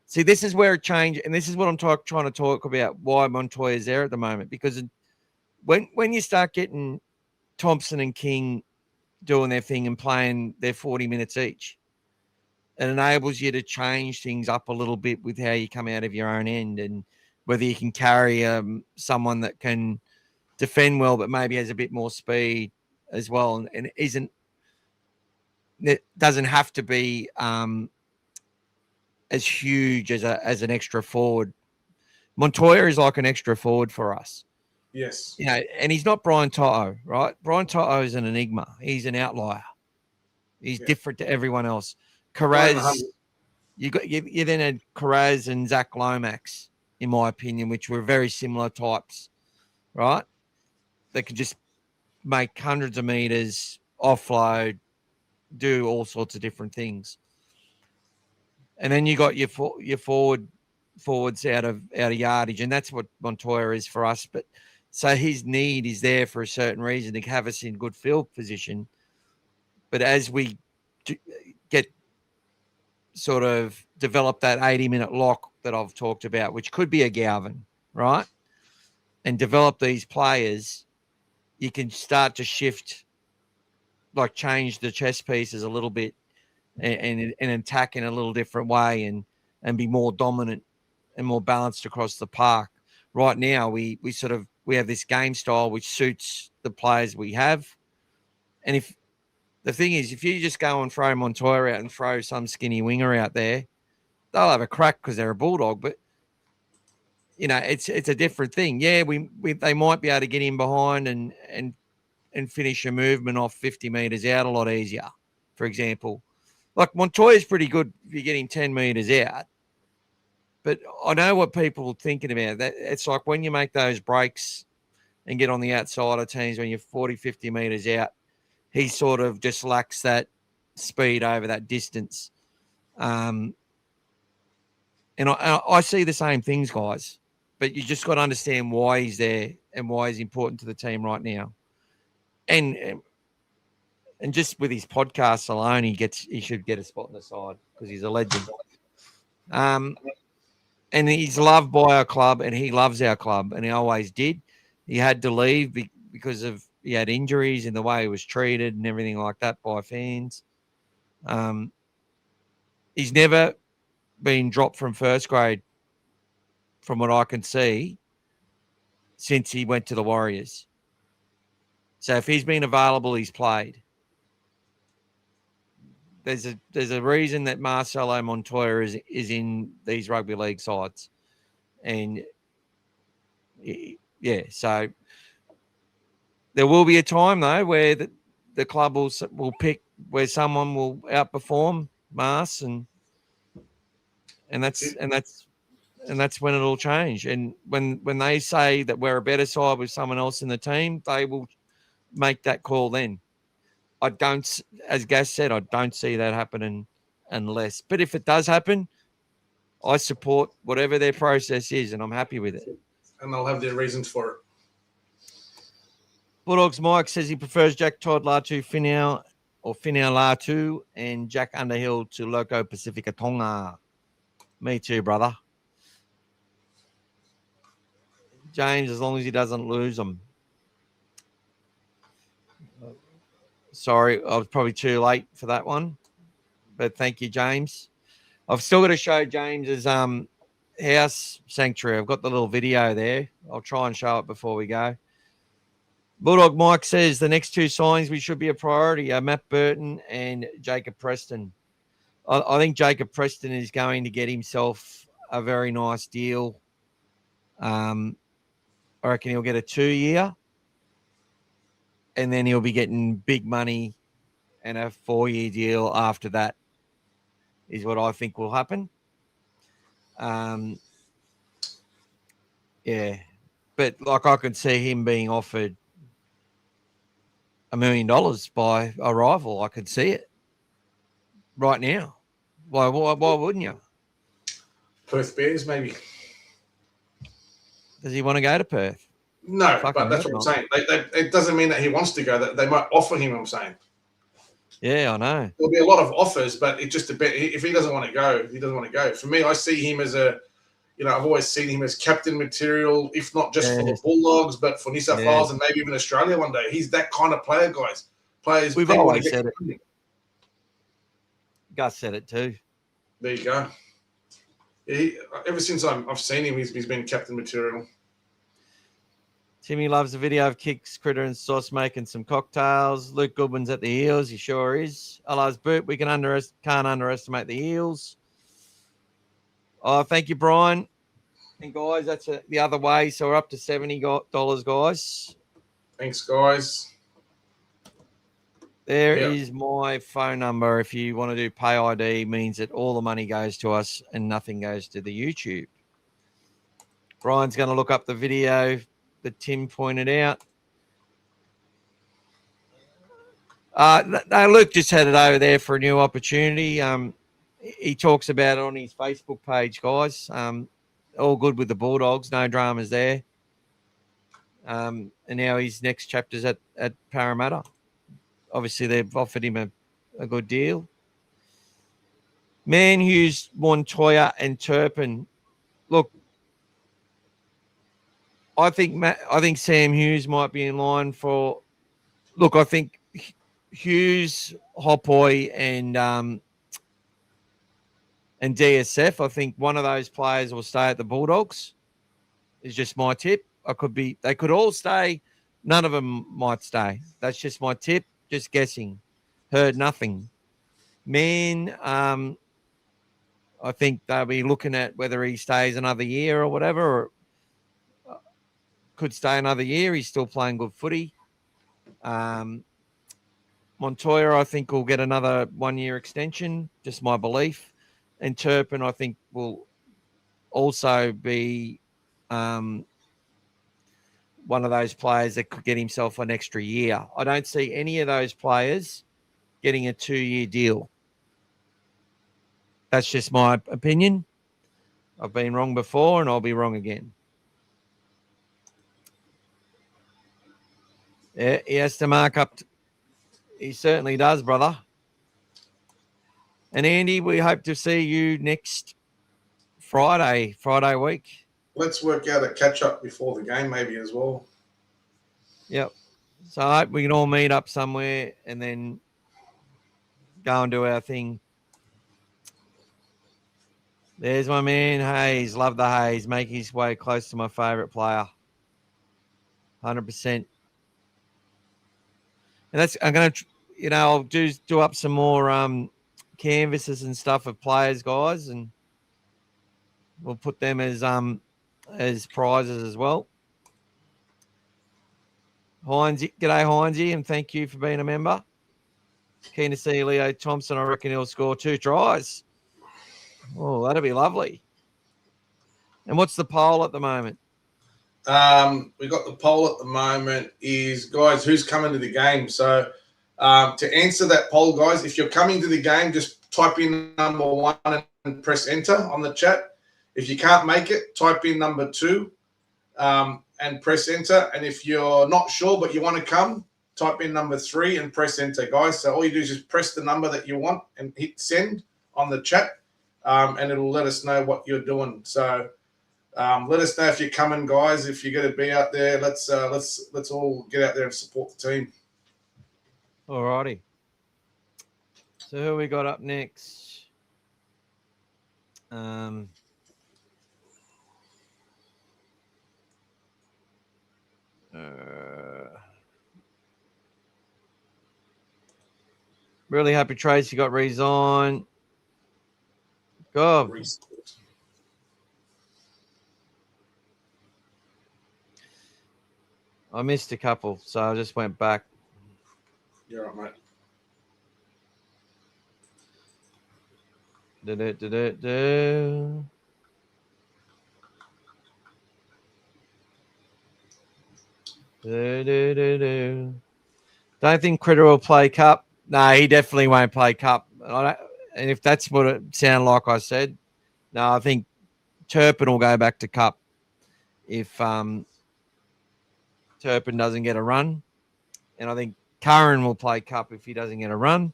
See, this is where it changed, and this is what I'm trying to talk about, why Montoya's there at the moment, because when you start getting Thompson and King doing their thing and playing their 40 minutes each, it enables you to change things up a little bit with how you come out of your own end, and whether you can carry someone that can defend well but maybe has a bit more speed as well, and it doesn't have to be as huge as an extra forward. Montoya is like an extra forward for us. Yes. And he's not Brian Toto, right? Brian Toto is an enigma. He's an outlier. He's different to everyone else. Carraz, you then had Carraz and Zach Lomax, in my opinion, which were very similar types, right? They could just make hundreds of meters, offload, do all sorts of different things. And then you got your forwards out of yardage, and that's what Montoya is for us. But so his need is there for a certain reason to have us in good field position. But as we get sort of develop that 80-minute lock that I've talked about, which could be a Galvin, right? And develop these players, you can start to shift, like change the chess pieces a little bit and attack in a little different way and be more dominant and more balanced across the park. Right now, we have this game style which suits the players we have. And if the thing is, if you just go and throw Montoya out and throw some skinny winger out there, they'll have a crack because they're a Bulldog. But it's a different thing. Yeah, they might be able to get in behind and finish a movement off 50 meters out a lot easier. For example, like Montoya's pretty good if you get him 10 meters out. But I know what people are thinking about. That it's like when you make those breaks and get on the outside of teams when you're 40, 50 meters out, he sort of just lacks that speed over that distance. And I see the same things, guys, but you just got to understand why he's there and why he's important to the team right now. And just with his podcast alone, he should get a spot on the side because he's a legend. And he's loved by our club, and he loves our club, and he always did. He had to leave because he had injuries and the way he was treated and everything like that by fans. He's never been dropped from first grade, from what I can see, since he went to the Warriors. So if he's been available, he's played. There's a reason that Marcelo Montoya is in these rugby league sides, and so there will be a time though where the club will pick where someone will outperform Mars, and that's when it'll change. And when they say that we're a better side with someone else in the team, they will make that call then. I don't, as Gaz said, I don't see that happening unless. But if it does happen, I support whatever their process is, and I'm happy with it. And they'll have their reasons for it. Bulldogs Mike says he prefers Jack Todd Latu Finau or Finau Latu and Jack Underhill to Loco Pacifica Tonga. Me too, brother. James, as long as he doesn't lose them. Sorry, I was probably too late for that one. But thank you, James. I've still got to show James's house sanctuary. I've got the little video there. I'll try and show it before we go. Bulldog Mike says the next two signings we should be a priority are Matt Burton and Jacob Preston. I think Jacob Preston is going to get himself a very nice deal. I reckon he'll get a 2-year, and then he'll be getting big money and a 4-year deal after that is what I think will happen. Yeah, but like I could see him being offered $1 million by a rival. I could see it right now. Why wouldn't you? Perth Bears, maybe. Does he want to go to Perth? No, Fucking but that's what I'm not. saying. It doesn't mean that he wants to go. They might offer him, I'm saying. Yeah, I know. There'll be a lot of offers, but it just depends. If he doesn't want to go, he doesn't want to go. For me, I see him as I've always seen him as captain material, if not just for the Bulldogs, but for New South Wales and maybe even Australia one day. He's that kind of player, guys. We've always said it. Gus said it too. There you go. Ever since I've seen him, he's been captain material. Timmy loves the video of Kicks, Critter, and Sauce making some cocktails. Luke Goodwin's at the Eels. He sure is. Hello's Boot. We can't underestimate the Eels. Oh, thank you, Brian. And guys, that's the other way. So we're up to $70, guys. Thanks, guys. There is my phone number. If you want to do pay ID, means that all the money goes to us and nothing goes to the YouTube. Brian's going to look up the video that Tim pointed out. No, Luke just had it over there for a new opportunity. He talks about it on his Facebook page, guys. All good with the Bulldogs. No dramas there. And now his next chapter's at Parramatta. Obviously, they've offered him a good deal. Man Hughes, Montoya, and Turpin. Look, I think Sam Hughes might be in line for. Look, I think Hughes, Hopoy, and DSF. I think one of those players will stay at the Bulldogs. Is just my tip. They could all stay. None of them might stay. That's just my tip. Just guessing. Heard nothing. Man, I think they'll be looking at whether he stays another year or whatever, or could stay another year. He's still playing good footy. Montoya, I think, will get another 1-year extension, just my belief. And Turpin, I think, will also be one of those players that could get himself an extra year. I don't see any of those players getting a 2-year deal. That's just my opinion. I've been wrong before and I'll be wrong again. Yeah, he has to mark up. He certainly does, brother. And Andy, we hope to see you next Friday week. Let's work out a catch-up before the game maybe as well. Yep. So I hope we can all meet up somewhere and then go and do our thing. There's my man, Hayes. Love the Hayes. Making his way close to my favourite player. 100%. And I'm going to, I'll do up some more canvases and stuff of players, guys, and we'll put them as prizes as well. G'day, Heinzie, and thank you for being a member. Keen to see Leo Thompson. I reckon he'll score 2 tries. Oh, that'll be lovely. And what's the poll at the moment? We got the poll at the moment is, guys, who's coming to the game? So to answer that poll, guys, if you're coming to the game, just type in number 1 and press enter on the chat. If you can't make it, type in number 2 and press enter. And if you're not sure but you want to come, type in number 3 and press enter, guys. So all you do is just press the number that you want and hit send on the chat, and it'll let us know what you're doing. So let us know if you're coming, guys. If you're going to be out there, let's all get out there and support the team. All righty. So who we got up next? Really happy Tracy got resigned. God. I missed a couple, so I just went back. You're right, mate. Don't think Critter will play Cup. No, he definitely won't play Cup. And if that's what it sounded like I said, no, I think Turpin will go back to Cup if Turpin doesn't get a run. And I think Curran will play Cup if he doesn't get a run.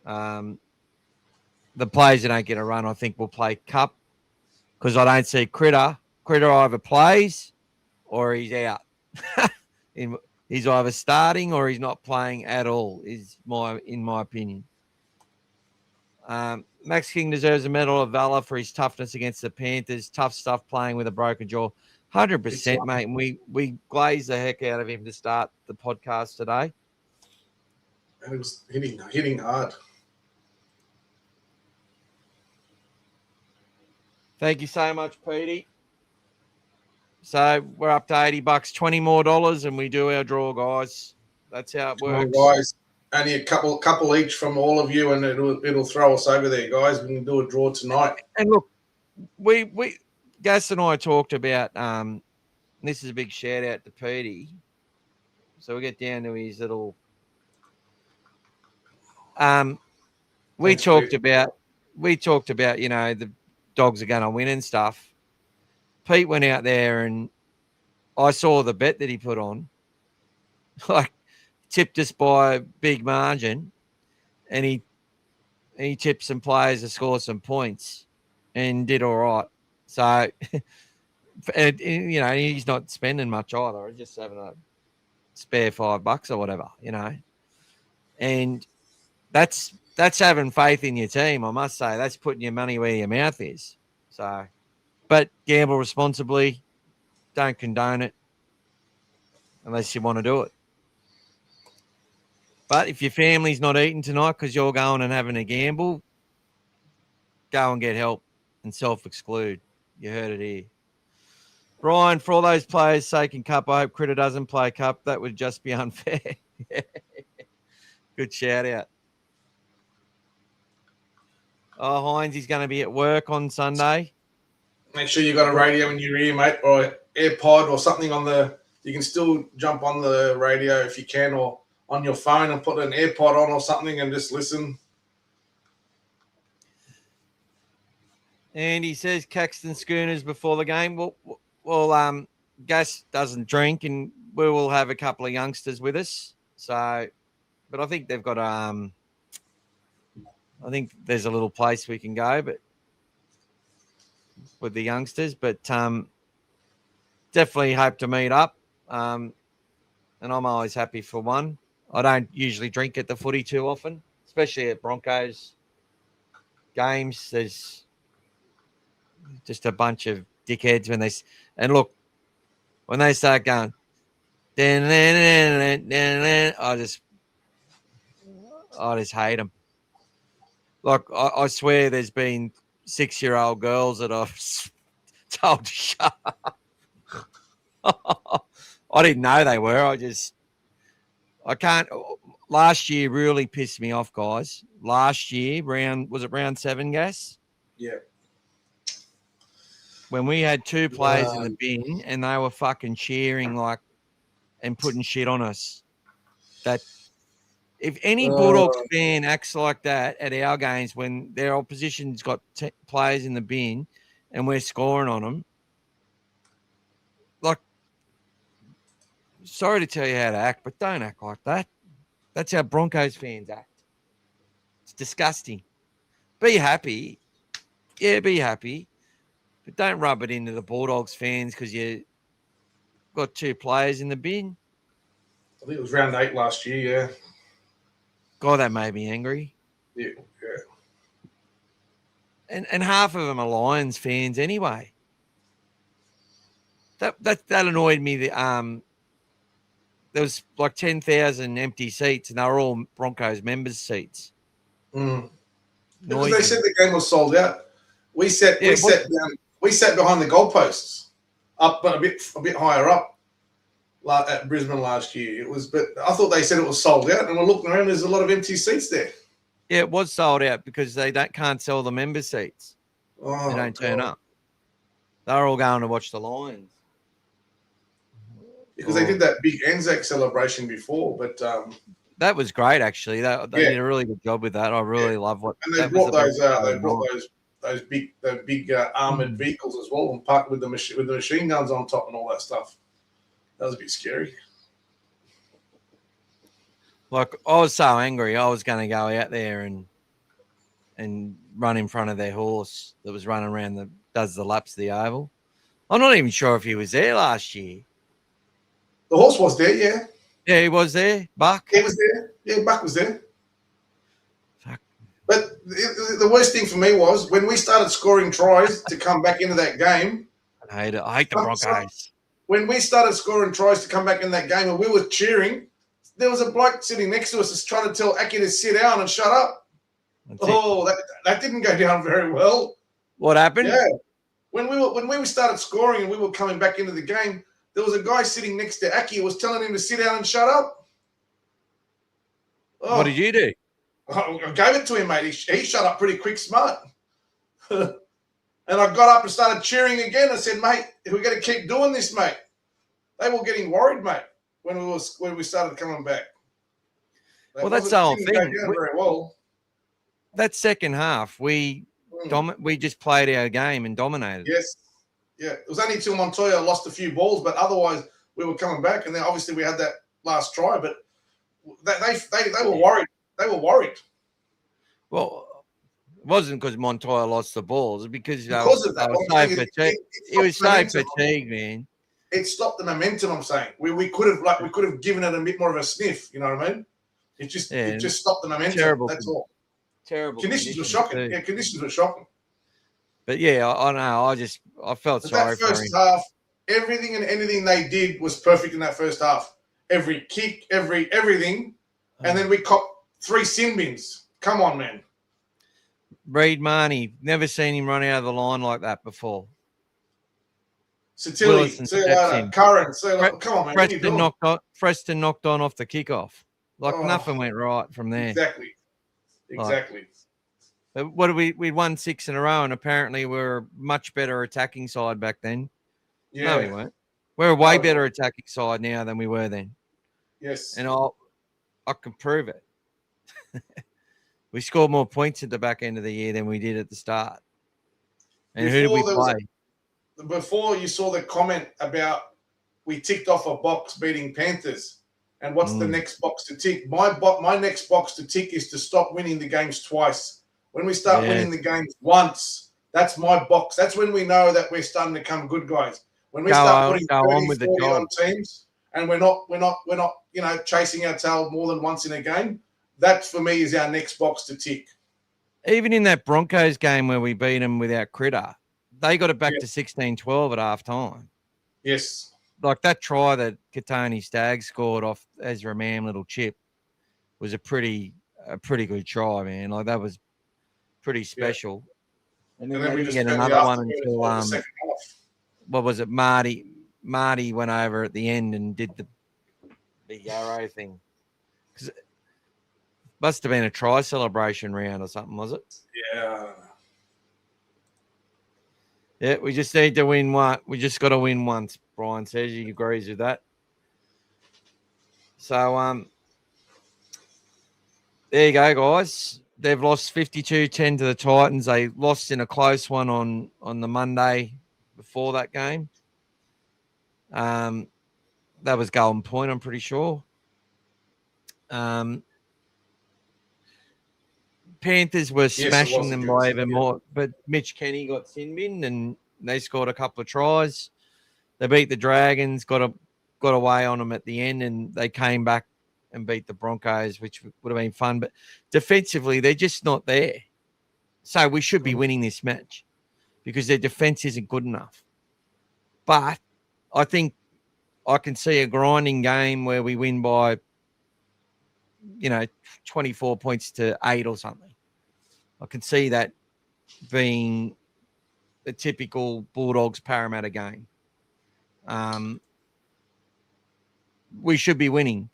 The players that don't get a run, I think, will play Cup because I don't see Critter. Critter either plays or he's out. He's either starting or he's not playing at all, in my opinion. Max King deserves a Medal of Valor for his toughness against the Panthers. Tough stuff playing with a broken jaw. 100%, mate. And we glazed the heck out of him to start the podcast today. And it was hitting hard. Thank you so much, Petey. So we're up to $80, $20 more, and we do our draw, guys. That's how it works. Well, guys, only a couple each from all of you, and it'll throw us over there, guys. We can do a draw tonight. And look, we Gaz and I talked about this is a big shout out to Petey. So we get down to his little. We talked about the dogs are going to win and stuff. Pete went out there and I saw the bet that he put on, like tipped us by a big margin, and he tipped some players to score some points and did all right. So, and, he's not spending much either. He's just having a spare $5 or whatever, and that's having faith in your team. I must say that's putting your money where your mouth is. So. But gamble responsibly. Don't condone it unless you want to do it. But if your family's not eating tonight because you're going and having a gamble, go and get help and self-exclude. You heard it here. Brian, for all those players' sake in Cup, I hope Critter doesn't play Cup. That would just be unfair. Good shout out. Oh, Hines, he's going to be at work on Sunday. Make sure you got a radio in your ear, mate, or an AirPod or something on the. You can still jump on the radio if you can, or on your phone and put an AirPod on or something and just listen. And he says Caxton Schooners before the game. Well, Gas doesn't drink, and we will have a couple of youngsters with us. So, but I think they've got I think there's a little place we can go, but. With the youngsters, but definitely hope to meet up. And I'm always happy for one. I don't usually drink at the footy too often, especially at Broncos games. There's just a bunch of dickheads when when they start going, I just hate them. Like I swear, there's been 6-year-old girls that I've told to shut up. I didn't know they were. I can't. Last year really pissed me off, guys. Last year, round 7, Gas? Yeah. When we had 2 players in the bin and they were fucking cheering and putting shit on us. That if any Bulldogs fan acts like that at our games when their opposition's got players in the bin and we're scoring on them, sorry to tell you how to act, but don't act like that. That's how Broncos fans act. It's disgusting. Be happy. Yeah, be happy. But don't rub it into the Bulldogs fans because you got 2 players in the bin. I think it was round 8 last year, yeah. God, that made me angry. Yeah. And half of them are Lions fans anyway. That annoyed me. There was like 10,000 empty seats, and they were all Broncos members' seats. Mm. Because Annoyed they me. said the game was sold out. We sat behind the goalposts, up but a bit higher up, at Brisbane last year. But I thought they said it was sold out, and we're looking around. There's a lot of empty seats there. Yeah, it was sold out because they can't sell the member seats. Oh, They don't turn up. They're all going to watch the Lions. Because they did that big Anzac celebration before, but that was great actually. They did a really good job with that. I really love what. And they brought those big armored vehicles as well, and parked with the machine guns on top and all that stuff. That was a bit scary. Like I was so angry, I was going to go out there and run in front of their horse that was running around does the laps of the oval. I'm not even sure if he was there last year. The horse was there, yeah. Yeah, he was there. Buck. He was there. Yeah, Buck was there. Fuck. But the worst thing for me was when we started scoring tries to come back into that game. I hate it. I hate the Broncos. When we started scoring tries to come back in that game and we were cheering, there was a bloke sitting next to us that's trying to tell Aki to sit down and shut up. That didn't go down very well. What happened? Yeah. When we started scoring and we were coming back into the game, there was a guy sitting next to Aki who was telling him to sit down and shut up. What did you do? I gave it to him, mate. He shut up pretty quick, smart. And I got up and started cheering again. I said, mate, we're going to keep doing this, mate. They were getting worried, mate, when we started coming back. That's the whole thing. Very well. That second half, we just played our game and dominated. Yes. Yeah, it was only till Montoya lost a few balls, but otherwise we were coming back. And then obviously we had that last try, but they were worried. They were worried. Well, it wasn't because Montoya lost the balls, because of that. He was so fatigued, man. It stopped the momentum. I'm saying we could have given it a bit more of a sniff. You know what I mean? It just stopped the momentum. Terrible. That's all. Terrible. Conditions were shocking. Too. Yeah, conditions were shocking. But yeah, I know. I felt sorry for him. That first half, everything and anything they did was perfect in that first half. Every kick, everything, and then we copped 3 sin bins. Come on, man. Reed Marnie, never seen him run out of the line like that before. Satilli, see you later. Curran, see you later. Come on, man. Preston knocked on off the kickoff. Nothing went right from there. Exactly. What we won 6 in a row, and apparently we're a much better attacking side back then. Yeah. No, we weren't. We're a way better attacking side now than we were then. Yes. And I can prove it. We scored more points at the back end of the year than we did at the start. And who did we play? Before you saw the comment about we ticked off a box beating Panthers, and what's the next box to tick? My next box to tick is to stop winning the games twice. When we start winning the games once, that's my box. That's when we know that we're starting to come good, guys. When we start putting 30, 40 on teams, and we're not chasing our tail more than once in a game, that for me is our next box to tick. Even in that Broncos game where we beat them without Critter, they got it back to 16-12 at half time. Yes. Like that try that Katoni Staggs scored off Ezra Mam little chip was a pretty good try, man. Like that was pretty special. Yeah. And then we didn't get another one until what was it? Marty went over at the end and did the Yarrow thing. Because it must have been a try celebration round or something, was it? Yeah. Yeah, we just need to win one. We just got to win once, Brian says. He agrees with that. So, there you go, guys. They've lost 52-10 to the Titans. They lost in a close one on the Monday before that game. That was Golden Point, I'm pretty sure. Panthers were smashing them by even more, but Mitch Kenny got sin bin and they scored a couple of tries. They beat the Dragons, got away on them at the end, and they came back and beat the Broncos, which would have been fun. But defensively, they're just not there. So we should be winning this match because their defense isn't good enough. But I think I can see a grinding game where we win by, 24 points to 8 or something. I can see that being a typical Bulldogs Parramatta game. We should be winning.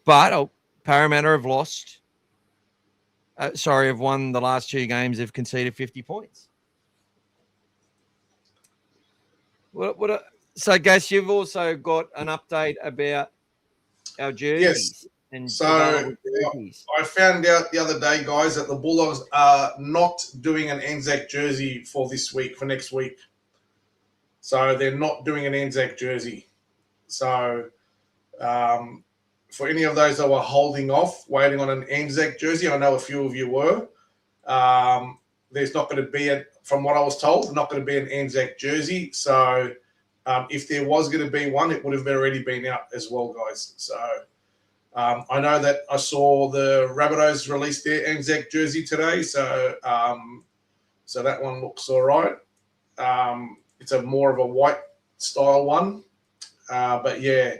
But Parramatta have lost. Have won the last 2 games. They've conceded 50 points. So, Gas, you've also got an update about our jerseys. Yes. And So I found out the other day, guys, that the Bulldogs are not doing an Anzac jersey for next week. So they're not doing an Anzac jersey. So for any of those that were holding off, waiting on an Anzac jersey, I know a few of you were. There's not going to be, from what I was told, not going to be an Anzac jersey. So if there was going to be one, it would have already been out as well, guys. So I know that I saw the Rabbitohs release their Anzac jersey today. So so that one looks all right. It's more of a white style one. But yeah,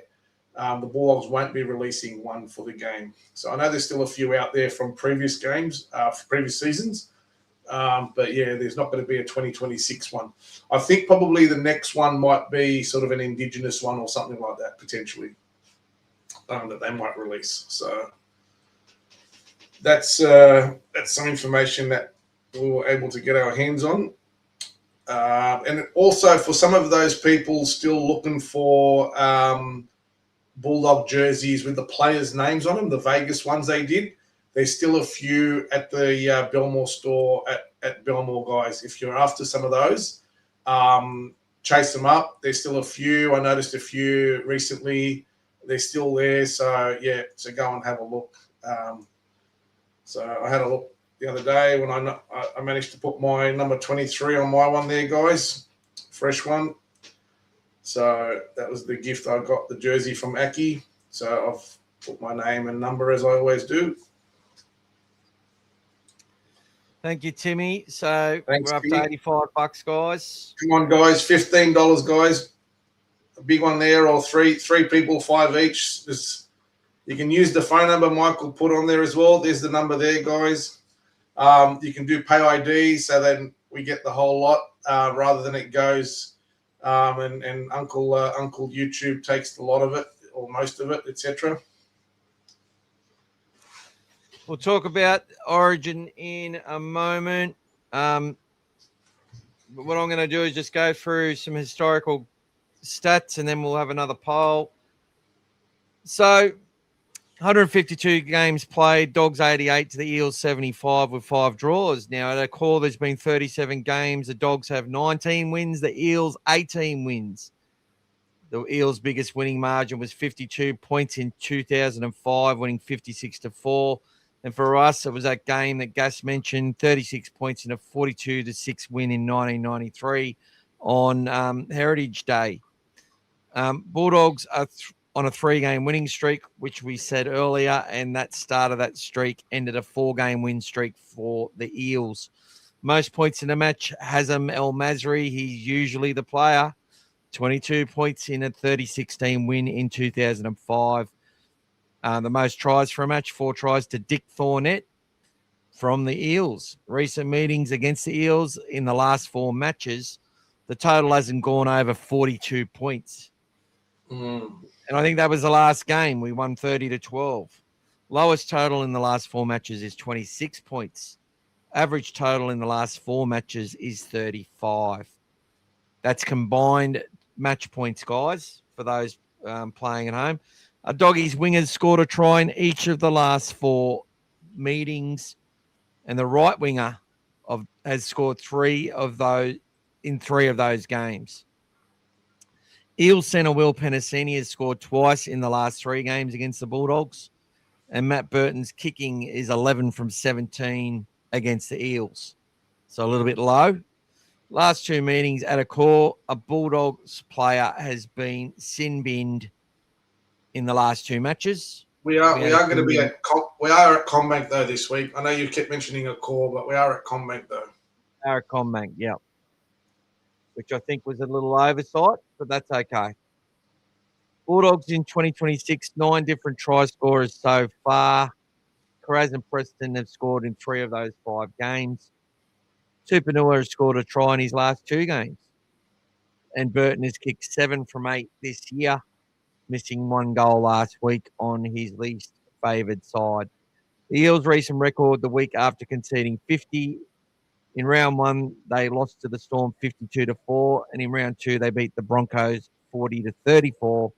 the Bulldogs won't be releasing one for the game. So I know there's still a few out there from previous games, previous seasons. But yeah, there's not going to be a 2026 one. I think probably the next one might be sort of an Indigenous one or something like that, potentially, that they might release. So that's some information that we were able to get our hands on. And also for some of those people still looking for Bulldog jerseys with the players' names on them, the Vegas ones they did, there's still a few at the Belmore store at Belmore, guys. If you're after some of those, chase them up. There's still a few. I noticed a few recently. They're still there. So, yeah, so go and have a look. So I had a look the other day when I managed to put my number 23 on my one there, guys. Fresh one. So that was the gift I got, the jersey from Aki. So I've put my name and number as I always do. Thank you, Timmy. So Thanks, we're up Timmy. to $85, guys. Come on, guys. $15, guys. A big one there, or three people, 5 each. You can use the phone number Michael put on there as well. There's the number there, guys. You can do pay ID, so then we get the whole lot rather than it goes and Uncle YouTube takes a lot of it or most of it, etc. We'll talk about Origin in a moment. But what I'm going to do is just go through some historical stats and then we'll have another poll. So 152 games played, Dogs 88 to the Eels 75 with 5 draws. Now, at a core, there's been 37 games. The Dogs have 19 wins, the Eels 18 wins. The Eels' biggest winning margin was 52 points in 2005, winning 56-4. And for us, it was that game that Gas mentioned, 36 points in a 42-6 win in 1993 on Heritage Day. Bulldogs are on a 3-game winning streak, which we said earlier, and that start of that streak ended a 4-game win streak for the Eels. Most points in a match, Hazem El Masri, he's usually the player, 22 points in a 30-16 win in 2005. The most tries for a match, 4 tries to Dick Thornett from the Eels. Recent meetings against the Eels in the last 4 matches, the total hasn't gone over 42 points. And I think that was the last game. We won 30-12. Lowest total in the last 4 matches is 26 points. Average total in the last 4 matches is 35. That's combined match points, guys, for those playing at home. Doggies wingers scored a try in each of the last 4 meetings, and the right winger has scored 3 of those in 3 of those games. Eels centre Will Penasini has scored twice in the last 3 games against the Bulldogs, and Matt Burton's kicking is 11 from 17 against the Eels, so a little bit low. Last 2 meetings at a core, a Bulldogs player has been sin binned in the last 2 matches. We are We had a going to be few- at we are at Combank though this week. I know you kept mentioning a call, but we are at Combank though. Combank, yeah, which I think was a little oversight, but that's okay. Bulldogs in 2026, 9 different try scorers so far. Gaz and Preston have scored in 3 of those 5 games. Tupanua has scored a try in his last 2 games. And Burton has kicked 7 from 8 this year, missing 1 goal last week on his least favoured side. The Eels' recent record the week after conceding 50. In round 1, they lost to the Storm 52-4, and in round 2, they beat the Broncos 40-34.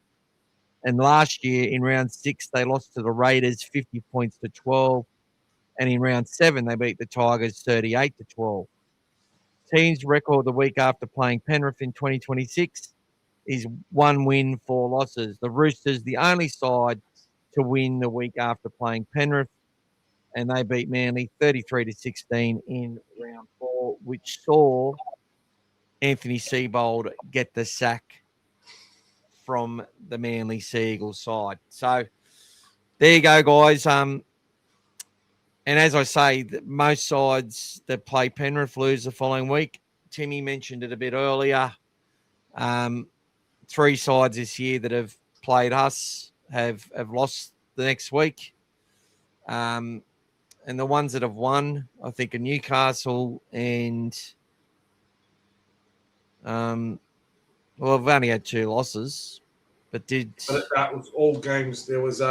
And last year, in round 6, they lost to the Raiders 50 points to 12. And in round 7, they beat the Tigers 38-12. Team's record the week after playing Penrith in 2026 is 1 win, 4 losses. The Roosters, the only side to win the week after playing Penrith, and they beat Manly 33-16 in round 4, which saw Anthony Seibold get the sack from the Manly Sea Eagles side. So there you go, guys. And as I say, most sides that play Penrith lose the following week. Timmy mentioned it a bit earlier. 3 sides this year that have played us have lost the next week. And the ones that have won, I think, are Newcastle and well, we've only had 2 losses, but that was all games. There was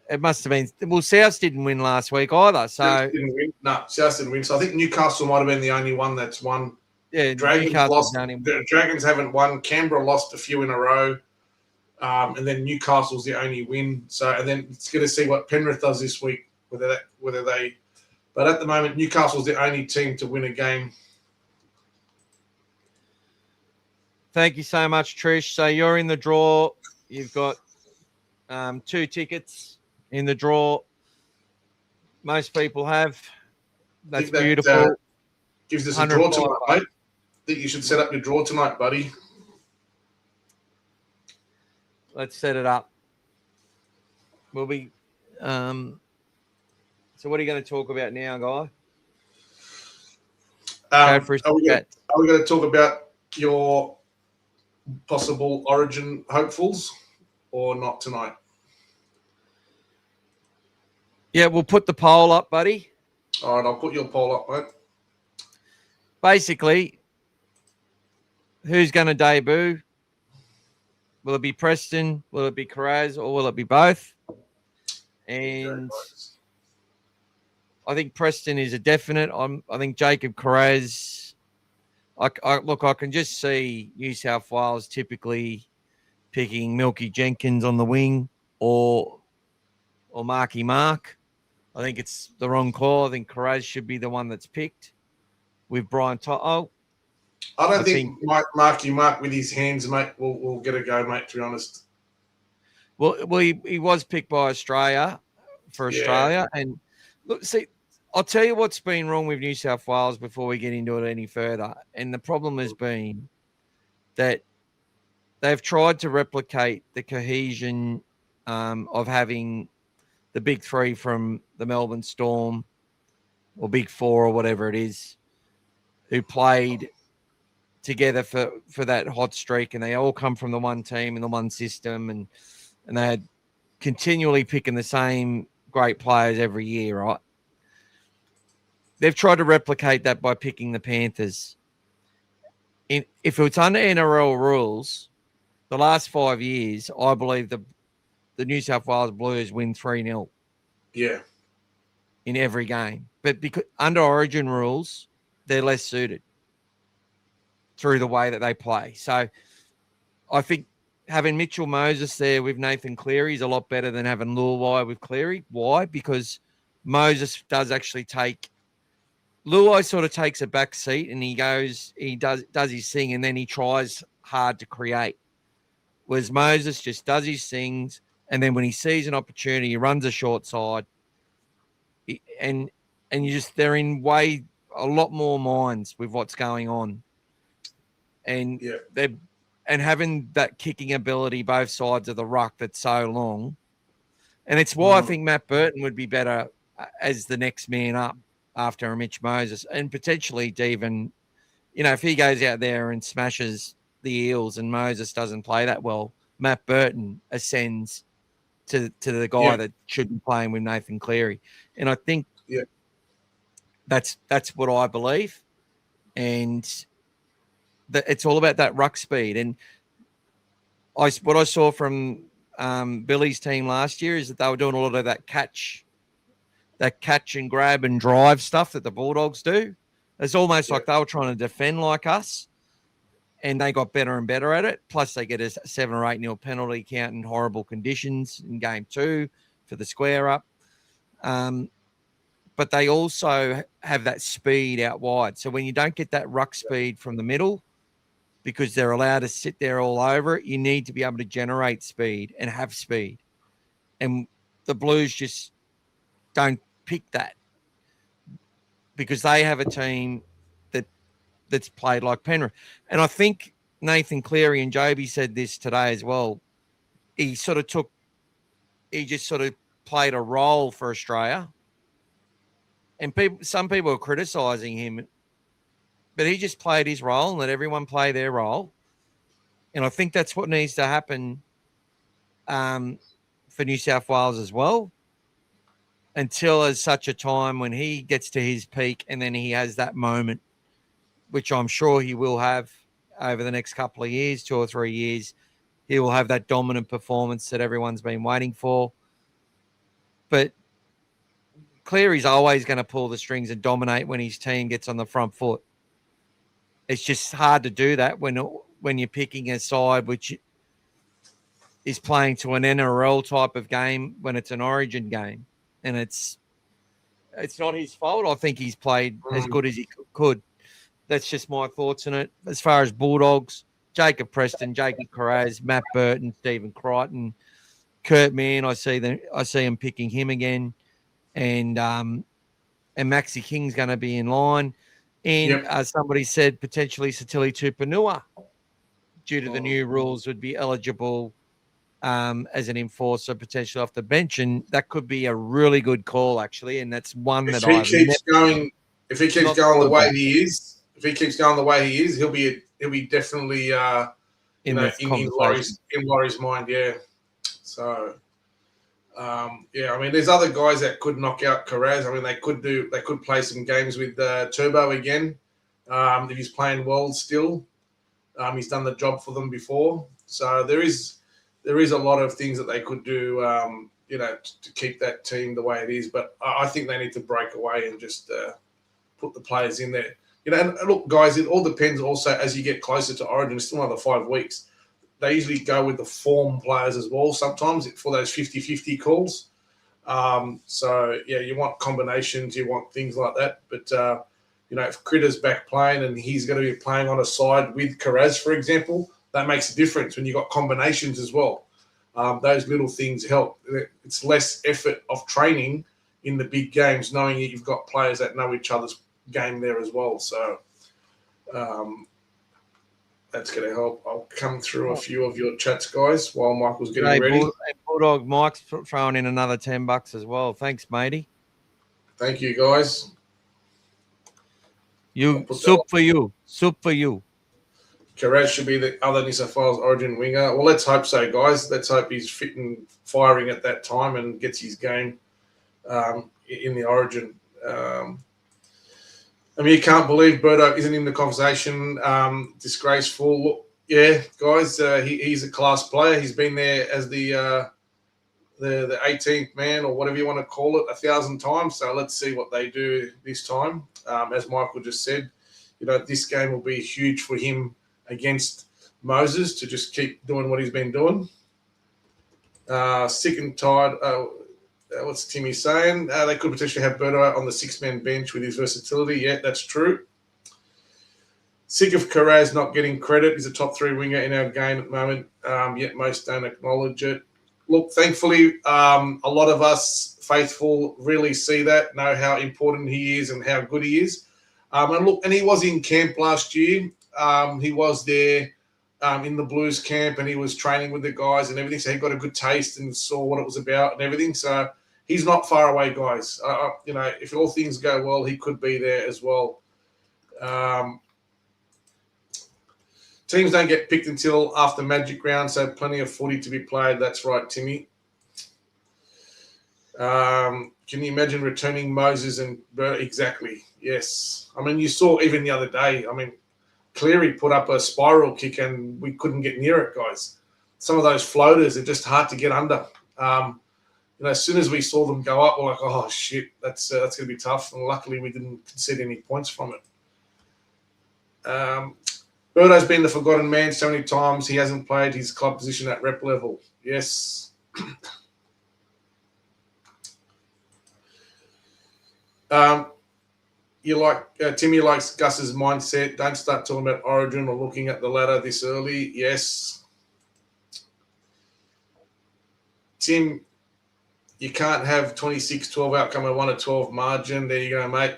it must have been, well, South didn't win last week either. So South didn't win. No, South didn't win. So I think Newcastle might have been the only one that's won. yeah, Dragons Newcastle's lost. the only one. The Dragons haven't won. Canberra lost a few in a row. And then Newcastle's the only win. So, and then it's going to see what Penrith does this week, whether they. But at the moment, Newcastle's the only team to win a game. Thank you so much, Trish. So you're in the draw. You've got 2 tickets in the draw. Most people have. That's beautiful. Gives us a draw tonight, mate. I think you should set up your draw tonight, buddy. Let's set it up. We'll be. So what are you going to talk about now, Guy? Are we going to talk about your possible Origin hopefuls or not tonight? Yeah, we'll put the poll up, buddy. All right, I'll put your poll up, mate. Basically, who's going to debut? Will it be Preston? Will it be Carraz? Or will it be both? And I think Preston is a definite. I think Jacob Carraz. I can just see New South Wales typically picking Milky Jenkins on the wing or Marky Mark. I think it's the wrong call. I think Carraz should be the one that's picked with Brian Toto. I don't think Marky Mark with his hands, mate, will get a go, mate, to be honest. Well, he was picked by Australia for Australia. Yeah. And look, see, I'll tell you what's been wrong with New South Wales before we get into it any further. And the problem has been that they've tried to replicate the cohesion of having the big 3 from the Melbourne Storm or big 4 or whatever it is, who played together for that hot streak, and they all come from the one team and the one system, and they're continually picking the same great players every year, right? They've tried to replicate that by picking the Panthers. If it's under NRL rules, the last 5 years, I believe the New South Wales Blues win 3-0. Yeah. In every game. But because under Origin rules, they're less suited through the way that they play. So I think having Mitchell Moses there with Nathan Cleary is a lot better than having Luai with Cleary. Why? Because Moses does actually take Luai sort of takes a back seat and he does his thing, and then he tries hard to create. Whereas Moses just does his things, and then when he sees an opportunity, he runs a short side, and they're in a lot more minds with what's going on, and having that kicking ability both sides of the ruck that's so long And it's why I think Matt Burton would be better as the next man up after Mitch Moses, and potentially even, if he goes out there and smashes the Eels and Moses doesn't play that well, Matt Burton ascends to the guy that should be playing with Nathan Cleary. And I think that's what I believe. And it's all about that ruck speed. And what I saw from Billy's team last year is that they were doing a lot of that catch and grab and drive stuff that the Bulldogs do. It's almost like they were trying to defend like us, and they got better and better at it. Plus, they get a 7 or 8 nil penalty count in horrible conditions in game 2 for the square up. But they also have that speed out wide. So when you don't get that ruck speed from the middle, because they're allowed to sit there all over it, you need to be able to generate speed and have speed. And the Blues just don't pick that because they have a team that's played like Penrith. And I think Nathan Cleary and Joby said this today as well. He just sort of played a role for Australia. And some people are criticising him, but he just played his role and let everyone play their role. And I think that's what needs to happen for New South Wales as well, until there's such a time when he gets to his peak and then he has that moment, which I'm sure he will have over the next couple of years, 2 or 3 years. He will have that dominant performance that everyone's been waiting for. But Cleary's always going to pull the strings and dominate when his team gets on the front foot. It's just hard to do that when you're picking a side which is playing to an NRL type of game when it's an Origin game. And it's not his fault. I think he's played as good as he could. That's just my thoughts on it. As far as Bulldogs, Jacob Preston, Jacob Carraz, Matt Burton, Stephen Crichton, Kurt Mann, I see him picking him again. And Maxi King's going to be in line. And somebody said potentially Satili Tupanua, due to the new rules, would be eligible as an enforcer, potentially off the bench. And that could be a really good call, actually. And that's one if he keeps going the way he is, he'll be definitely in Laurie's mind. Yeah. So. I mean, there's other guys that could knock out Carraz. I mean, they could play some games with Turbo again if he's playing well still. He's done the job for them before, so there is a lot of things that they could do, to keep that team the way it is. But I think they need to break away and just put the players in there. And look, guys, it all depends. Also, as you get closer to Origin, it's still another 5 weeks. They usually go with the form players as well sometimes for those 50-50 calls. You want combinations, you want things like that. But, if Critter's back playing and he's going to be playing on a side with Carraz, for example, that makes a difference when you've got combinations as well. Those little things help. It's less effort of training in the big games, knowing that you've got players that know each other's game there as well. So, that's going to help. I'll come through a few of your chats, guys, while Michael's getting ready. Bulldog Mike's throwing in another $10 as well. Thanks, matey. Thank you, guys. Soup for you. Carraz should be the other New South Wales Origin winger. Well, let's hope so, guys. Let's hope he's fit and firing at that time and gets his game in the Origin. You can't believe Burdo isn't in the conversation. Disgraceful. Look, yeah, guys, he's a class player. He's been there as the 18th man or whatever you want to call it 1,000 times. So let's see what they do this time. As Michael just said, this game will be huge for him against Moses to just keep doing what he's been doing. Sick and tired. What's Timmy saying? They could potentially have Burdo on the 6-man bench with his versatility. Yeah, that's true. Sick of Carraz not getting credit. He's a top 3 winger in our game at the moment, yet most don't acknowledge it. Look, thankfully, a lot of us faithful really see that, know how important he is and how good he is. And he was in camp last year. He was there in the Blues camp, and he was training with the guys and everything. So he got a good taste and saw what it was about and everything. So he's not far away, guys. You know, if all things go well, he could be there as well. Teams don't get picked until after Magic round, so plenty of footy to be played. That's right, Timmy. Can you imagine returning Moses and Bert? Exactly. Yes. I mean, you saw even the other day. I mean, Cleary put up a spiral kick and we couldn't get near it, guys. Some of those floaters are just hard to get under. You know, as soon as we saw them go up, we're like, oh shit, that's going to be tough. And luckily, we didn't concede any points from it. Birdo's been the forgotten man so many times. He hasn't played his club position at rep level. Yes. Timmy likes Gus's mindset. Don't start talking about Origin or looking at the ladder this early. Yes. Tim, you can't have 26-12 outcome and 1-12 margin. There you go, mate.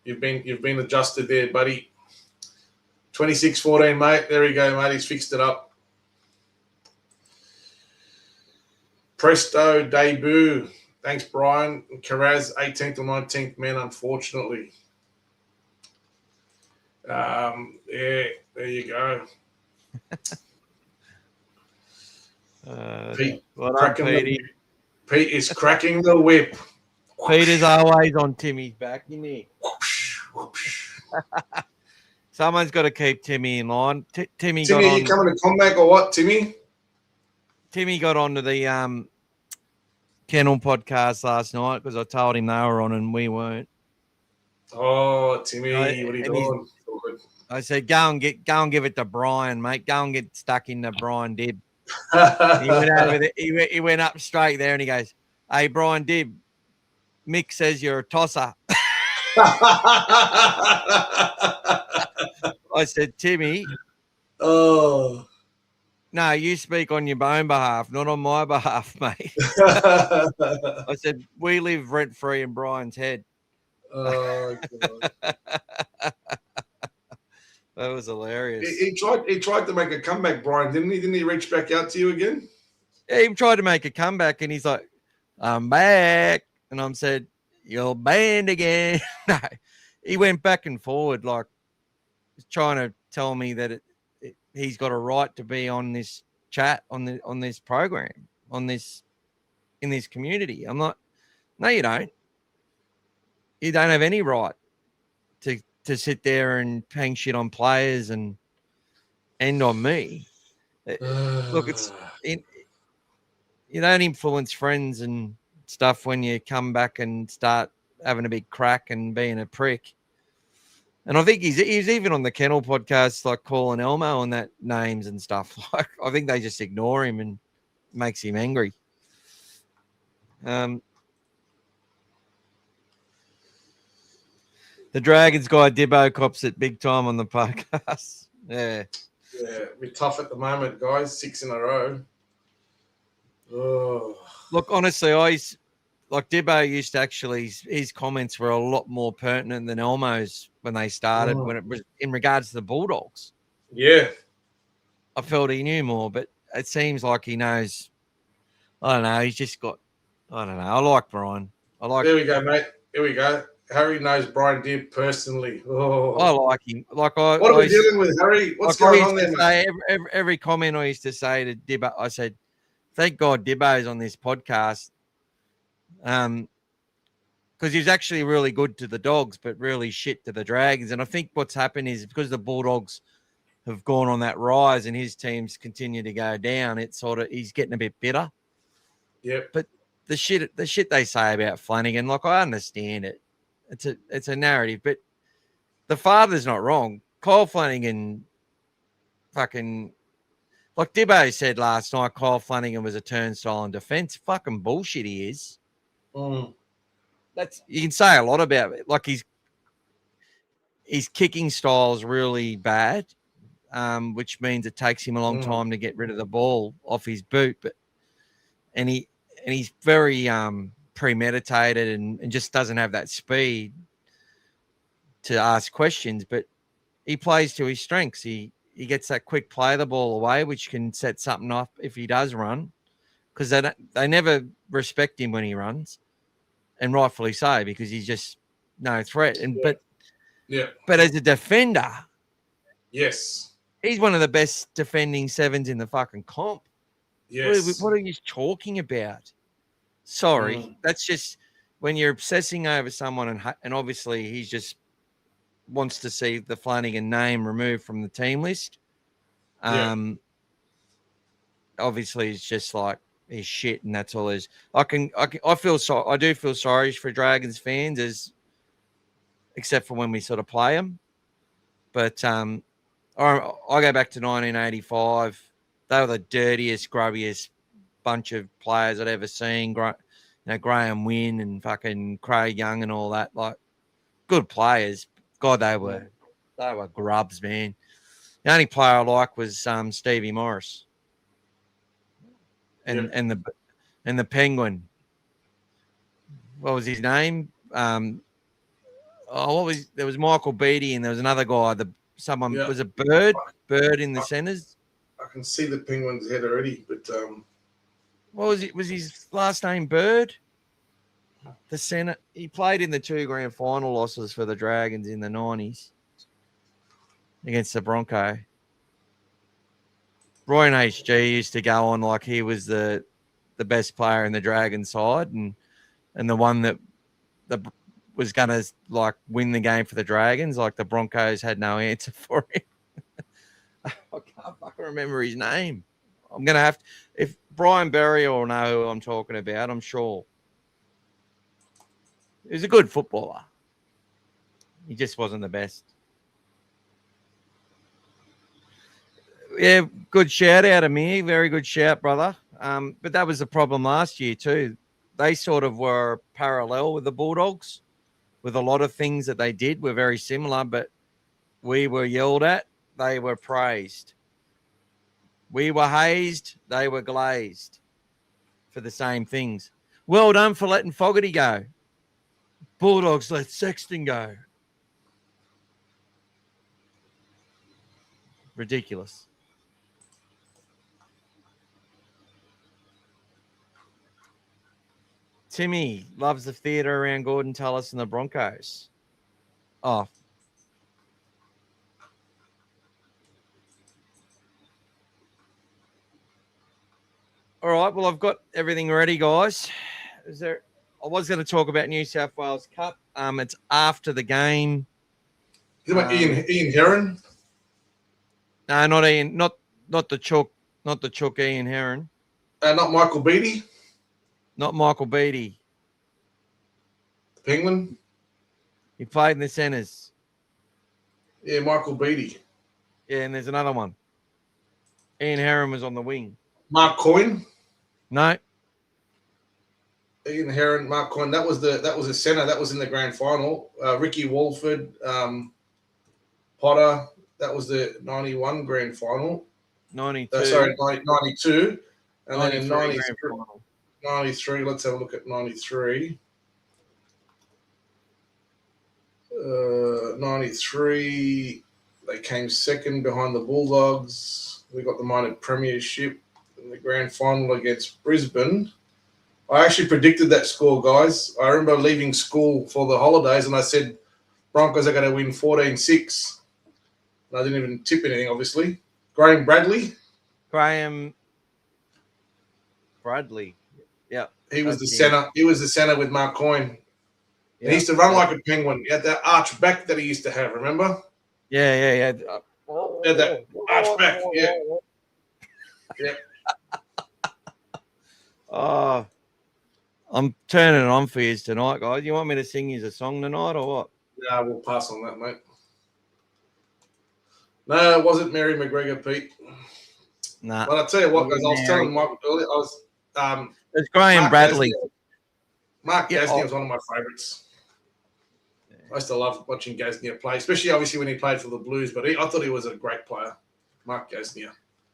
You've been adjusted there, buddy. 26-14, mate. There you go, mate. He's fixed it up. Presto debut. Thanks, Brian. Carraz, 18th or 19th man, unfortunately. Yeah, there you go. Pete, Pete is cracking the whip. Pete is always on Timmy's back, isn't he? Someone's got to keep Timmy in line. Timmy, are you coming to comeback or what, Timmy? Timmy got onto the Kennel podcast last night because I told him they were on and we weren't. Oh, Timmy, what are you doing? I said, go and give it to Brian, mate. Go and get stuck in the Brian Dib. He went over there. He went up straight there and he goes, "Hey, Brian Dib, Mick says you're a tosser." I said, Timmy. Oh. No, you speak on your own behalf, not on my behalf, mate. I said, we live rent-free in Brian's head. Oh, God. That was hilarious. He tried to make a comeback, Brian, didn't he? Didn't he reach back out to you again? Yeah, he tried to make a comeback, and he's like, I'm back. And I said, you're banned again. No, he went back and forward, like trying to tell me that he's got a right to be on this chat, on this program, in this community. I'm like, no, you don't. You don't have any right to sit there and hang shit on players and on me. Look, you don't influence friends and stuff when you come back and start having a big crack and being a prick. And I think he's even on the Kennel podcast, like calling Elmo on that names and stuff. Like, I think they just ignore him and makes him angry. The Dragons guy Dibbo cops it big time on the podcast. Yeah. Yeah, we're tough at the moment, guys. 6 in a row. Oh. Look, honestly, Dibbo used to actually, his comments were a lot more pertinent than Elmo's when they started, when it was in regards to the Bulldogs. Yeah. I felt he knew more, but it seems like he knows. I don't know. He's just got, I don't know. I like Brian. There we go, mate. Here we go. Harry knows Brian Dibb personally. Oh. I like him. What are we dealing with, Harry? What's going on there, mate? Every comment I used to say to Dibbo, I said, thank God Dibbo's on this podcast. Because he was actually really good to the Dogs, but really shit to the Dragons. And I think what's happened is because the Bulldogs have gone on that rise and his teams continue to go down, it's sort of, he's getting a bit bitter. Yep. But the shit they say about Flanagan, like, I understand it. It's a narrative, but the father's not wrong. Kyle Flanagan fucking, like Dibbo said last night, Kyle Flanagan was a turnstile in defense. Fucking bullshit he is. You can say a lot about it. Like his kicking style is really bad, which means it takes him a long time to get rid of the ball off his boot. And he's very premeditated and just doesn't have that speed to ask questions. But he plays to his strengths. He he gets that quick play the ball away, which can set something up if he does run, because they never respect him when he runs, and rightfully so, because he's just no threat. And but as a defender, yes, he's one of the best defending sevens in the fucking comp. yes. What are you talking about? Sorry, that's just when you're obsessing over someone, and obviously he's just wants to see the Flanagan name removed from the team list. Obviously, it's just like he's shit, and that's all. I do feel sorry for Dragons fans, except for when we sort of play them. But I go back to 1985. They were the dirtiest, grubbiest bunch of players I'd ever seen. Graham Wynn and fucking Craig Young and all that. Like, good players. God, they were grubs, man. The only player I like was Stevie Morris, and the Penguin. What was his name? There was Michael Beattie, and there was another guy. Was a Bird in the centers. I can see the Penguins' head already, but what was it? Was his last name Bird? The center. He played in the 2 grand final losses for the Dragons in the 90s against the Bronco. Roy and HG used to go on like he was the best player in the Dragon side, and the one that was going to like win the game for the Dragons. Like the Broncos had no answer for him. I can't fucking remember his name. I'm going to have to, if Brian Berry will know who I'm talking about, I'm sure. He was a good footballer. He just wasn't the best. Yeah, good shout out of me. Very good shout, brother. But that was the problem last year too. They sort of were parallel with the Bulldogs, with a lot of things that they did were very similar, but we were yelled at, they were praised. We were hazed, they were glazed for the same things. Well done for letting Fogarty go. Bulldogs let Sexton go. Ridiculous. Timmy loves the theatre around Gordon Tullis and the Broncos. Oh. All right, well, I've got everything ready, guys. I was going to talk about New South Wales Cup. It's after the game. Is it about Ian Heron? No, not Ian. Not the Chook. Not the Chook. Ian Heron. Not Michael Beattie. Not Michael Beattie. The Penguin. He played in the centres. Yeah, Michael Beattie. Yeah, and there's another one. Ian Heron was on the wing. Mark Coyne. No. Ian Heron, Mark Coyne. That was a centre. That was in the grand final. Ricky Walford, Potter. That was the 91 grand final. 92. 92. And then in 93, 93, let's have a look at 93. 93, they came second behind the Bulldogs. We got the minor premiership in the grand final against Brisbane. I actually predicted that score, guys. I remember leaving school for the holidays and I said Broncos are going to win 14-6. And I didn't even tip anything, obviously. Graham Bradley. Yeah. He was the centre. He was the centre with Mark Coyne. Yeah. He used to run like a penguin. He had that arch back that he used to have, remember? Yeah. He had that arch back, yeah. Yeah. Oh, I'm turning it on for you tonight, guys. You want me to sing you a song tonight or what? Yeah, we'll pass on that, mate. No, it wasn't Mary McGregor, Pete. Nah. But I'll tell you what, guys, I was telling Mike earlier, it's Graham Mark Bradley. Mark Gasnier was one of my favourites. I used to love watching Gasnier play, especially obviously when he played for the Blues, but I thought he was a great player, Mark Gasnier.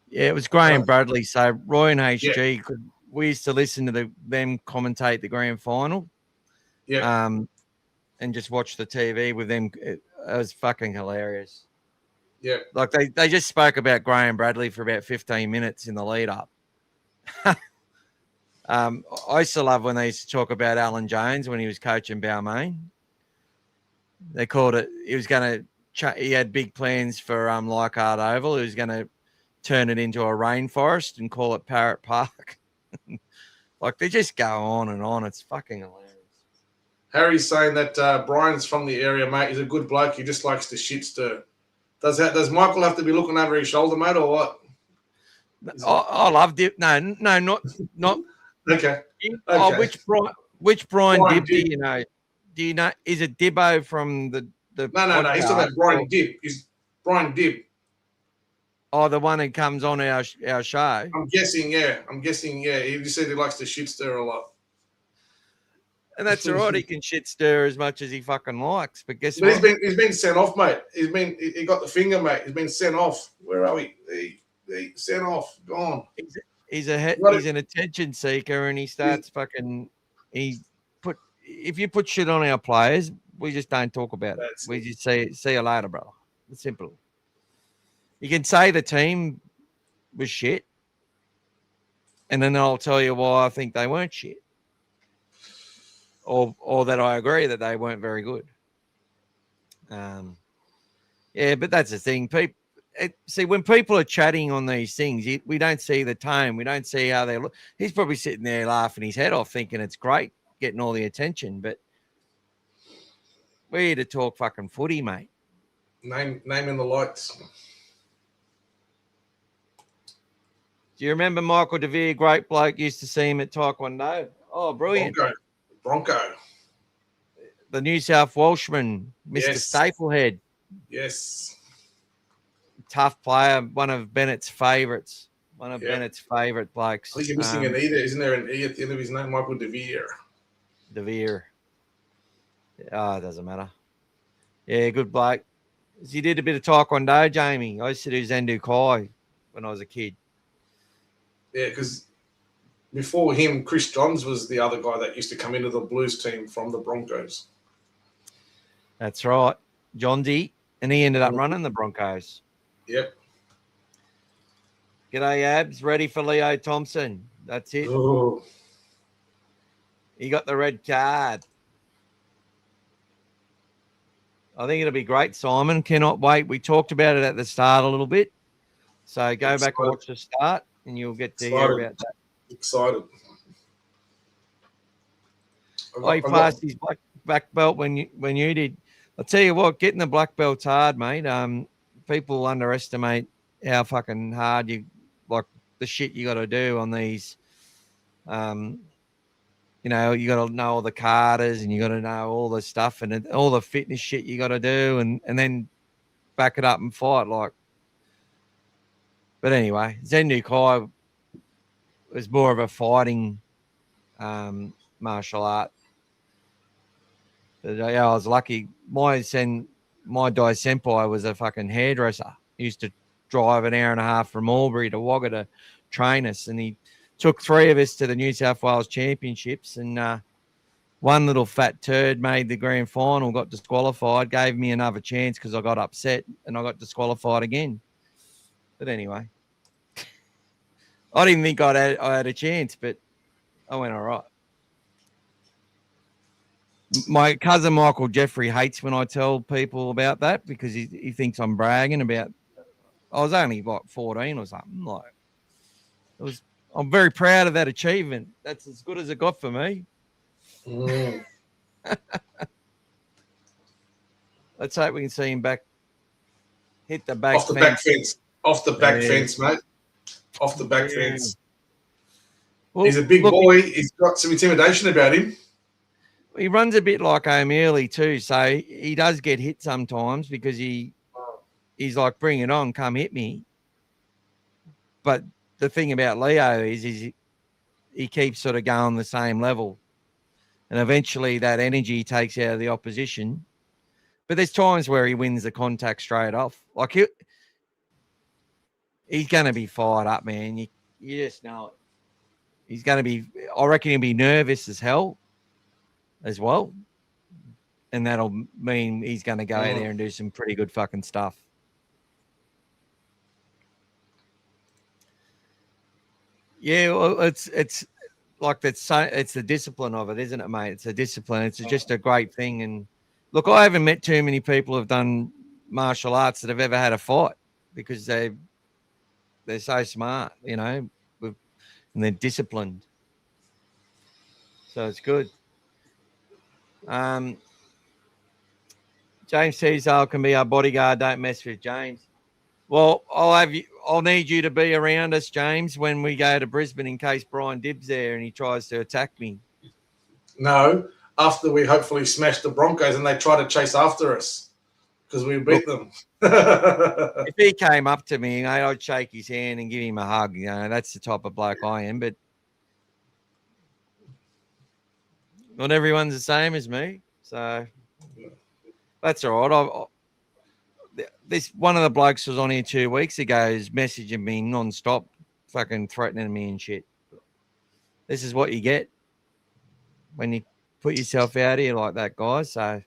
Yeah, it was Graham Bradley. So Roy and HG, we used to listen to them commentate the grand final. Yeah. And just watch the TV with them. It was fucking hilarious. Yeah. Like they just spoke about Graham Bradley for about 15 minutes in the lead up. I used to love when they used to talk about Alan Jones when he was coaching Balmain. They called it, he was going to, he had big plans for Leichhardt Oval. He was going to turn it into a rainforest and call it Parrot Park. Like they just go on and on. It's fucking hilarious. Harry's saying that Brian's from the area, mate. He's a good bloke. He just likes to shit stir. Does Michael have to be looking over his shoulder, mate, or what? I loved it. No, not. Okay. Oh, which Brian Brian Dibb do you know? Do you know? Is it Dibbo from the? No. He's talking about Brian Dibb. He's Brian Dibb. Oh, the one who comes on our show. I'm guessing, yeah. He just said he likes to shit stir a lot. And that's all right. He can shit stir as much as he fucking likes. But guess what? He's been sent off, mate. He got the finger, mate. He's been sent off. Where are we? He sent off. Gone. He's an attention seeker, and he starts fucking. If you put shit on our players, we just don't talk about it. We just say, see you later, brother. It's simple. You can say the team was shit, and then I'll tell you why I think they weren't shit, or that I agree that they weren't very good. Yeah, but that's the thing. People see when people are chatting on these things, we don't see the tone. We don't see how they look. He's probably sitting there laughing his head off, thinking it's great, getting all the attention. But we're here to talk fucking footy, mate. Name in the lights. Do you remember Michael DeVere, great bloke, used to see him at Taekwondo? Oh, brilliant. Bronco. The New South Welshman, Mr. Yes. Staplehead. Yes. Tough player, one of Bennett's favourites. Bennett's favourite blokes. I think you're missing an E there. Isn't there an E at the end of his name? Michael DeVere. DeVere. Oh, it doesn't matter. Yeah, good bloke. He did a bit of Taekwondo, Jamie. I used to do Zendu Kai when I was a kid. Yeah, because before him, Chris Johns was the other guy that used to come into the Blues team from the Broncos. That's right. John D. And he ended up running the Broncos. Yep. G'day, Abs. Ready for Leo Thompson. That's it. Oh. He got the red card. I think it'll be great, Simon. Cannot wait. We talked about it at the start a little bit. So go back and watch the start, and you'll get to hear about that. Excited. He passed his black belt when you did. I'll tell you what, getting the black belt's hard, mate. People underestimate how fucking hard the shit you got to do on these. You got to know all the katas, and you got to know all the stuff and all the fitness shit you got to do, and then back it up and fight. But anyway, Zendu Kai was more of a fighting martial art. But, I was lucky. My Dai Senpai was a fucking hairdresser. He used to drive an hour and a half from Albury to Wagga to train us, and he took 3 of us to the New South Wales Championships, and one little fat turd made the grand final, got disqualified, gave me another chance because I got upset, and I got disqualified again. But anyway, I didn't think I had a chance, but I went all right. My cousin Michael Jeffrey hates when I tell people about that because he thinks I'm bragging about. I was only 14 or something. I'm very proud of that achievement. That's as good as it got for me. Mm. Let's hope we can see him back. Hit the back Off the back fence. Off the back fence, mate. Off the back fence. Well, he's a big boy. He's got some intimidation about him. He runs a bit like O'Mealy too, so he does get hit sometimes because he's like, bring it on, come hit me. But the thing about Leo is he keeps sort of going the same level. And eventually that energy takes out of the opposition. But there's times where he wins the contact straight off. Like he's going to be fired up, man. You just know it. He's going to be, I reckon he'll be nervous as hell as well. And that'll mean he's going to go out there and do some pretty good fucking stuff. Yeah, well, it's like that's so it's the discipline of it, isn't it, mate? It's a discipline. It's just a great thing. And look, I haven't met too many people who've done martial arts that have ever had a fight because they're so smart, and they're disciplined. So it's good. James Teasdale can be our bodyguard. Don't mess with James. Well, I'll need you to be around us, James, when we go to Brisbane in case Brian Dibb's there and he tries to attack me. No, after we hopefully smash the Broncos and they try to chase after us because we beat them. If he came up to me, I'd shake his hand and give him a hug. That's the type of bloke I am. But not everyone's the same as me, so that's all right. This one of the blokes was on here 2 weeks ago is messaging me non-stop, fucking threatening me and shit. This is what you get when you put yourself out here like that, guys. So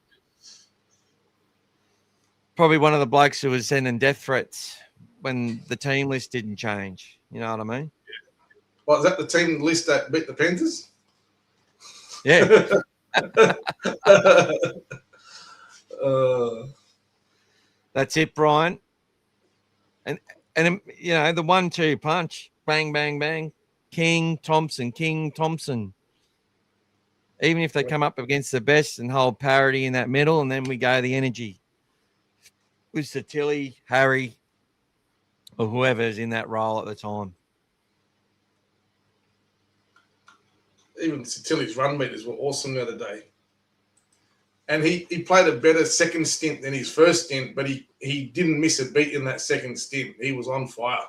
probably one of the blokes who was sending death threats when the team list didn't change. You know what I mean? Well, is that the team list that beat the Panthers? Yeah. That's it, Brian. And the 1-2 punch, bang, bang, bang. King Thompson. Even if they come up against the best and hold parity in that middle, and then we go the energy with Satilli, Harry, or whoever's in that role at the time. Even Satilli's run meters were awesome the other day. And he played a better second stint than his first stint, but he didn't miss a beat in that second stint. He was on fire.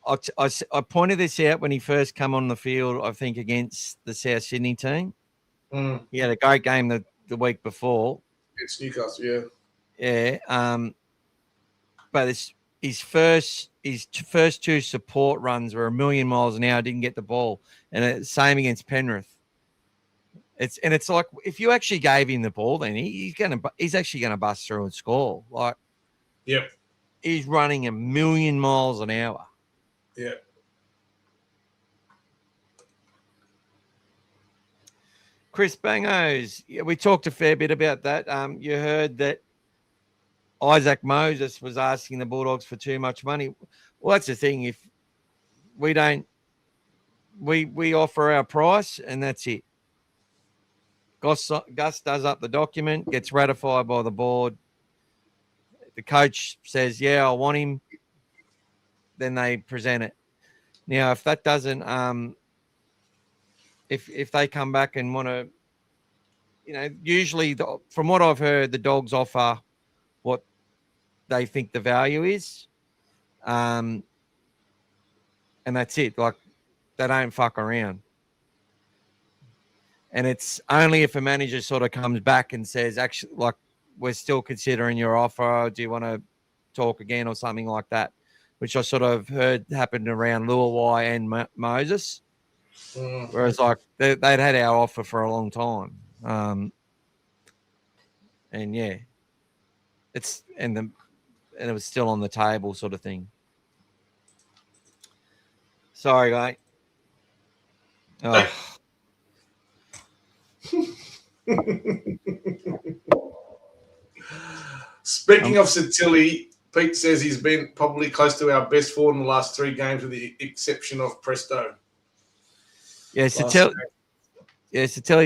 I pointed this out when he first come on the field, I think, against the South Sydney team. He had a great game the week before. It's Newcastle, yeah. Yeah. But his first 2 support runs were 1,000,000 miles an hour, didn't get the ball. And it's same against Penrith. It's like if you actually gave him the ball, then he's actually gonna bust through and score. Like, yep, he's running 1,000,000 miles an hour. Yeah. Chris Bangos, we talked a fair bit about that. You heard that Isaac Moses was asking the Bulldogs for too much money. Well, that's the thing. If we don't, we offer our price and that's it. Gus does up the document, gets ratified by the board. The coach says, yeah, I want him. Then they present it. Now, if that doesn't, if they come back and want to, usually from what I've heard, the Dogs offer what they think the value is. And that's it. Like, they don't fuck around. And it's only if a manager sort of comes back and says, actually, like, we're still considering your offer. Do you want to talk again or something like that? Which I sort of heard happened around Luawai and Moses. Whereas, like, they'd had our offer for a long time. And, yeah, and it was still on the table sort of thing. Sorry, mate. Oh. Speaking of Satilli, Pete says he's been probably close to our best forward in the last 3 games with the exception of Presto. Yeah, Satilli's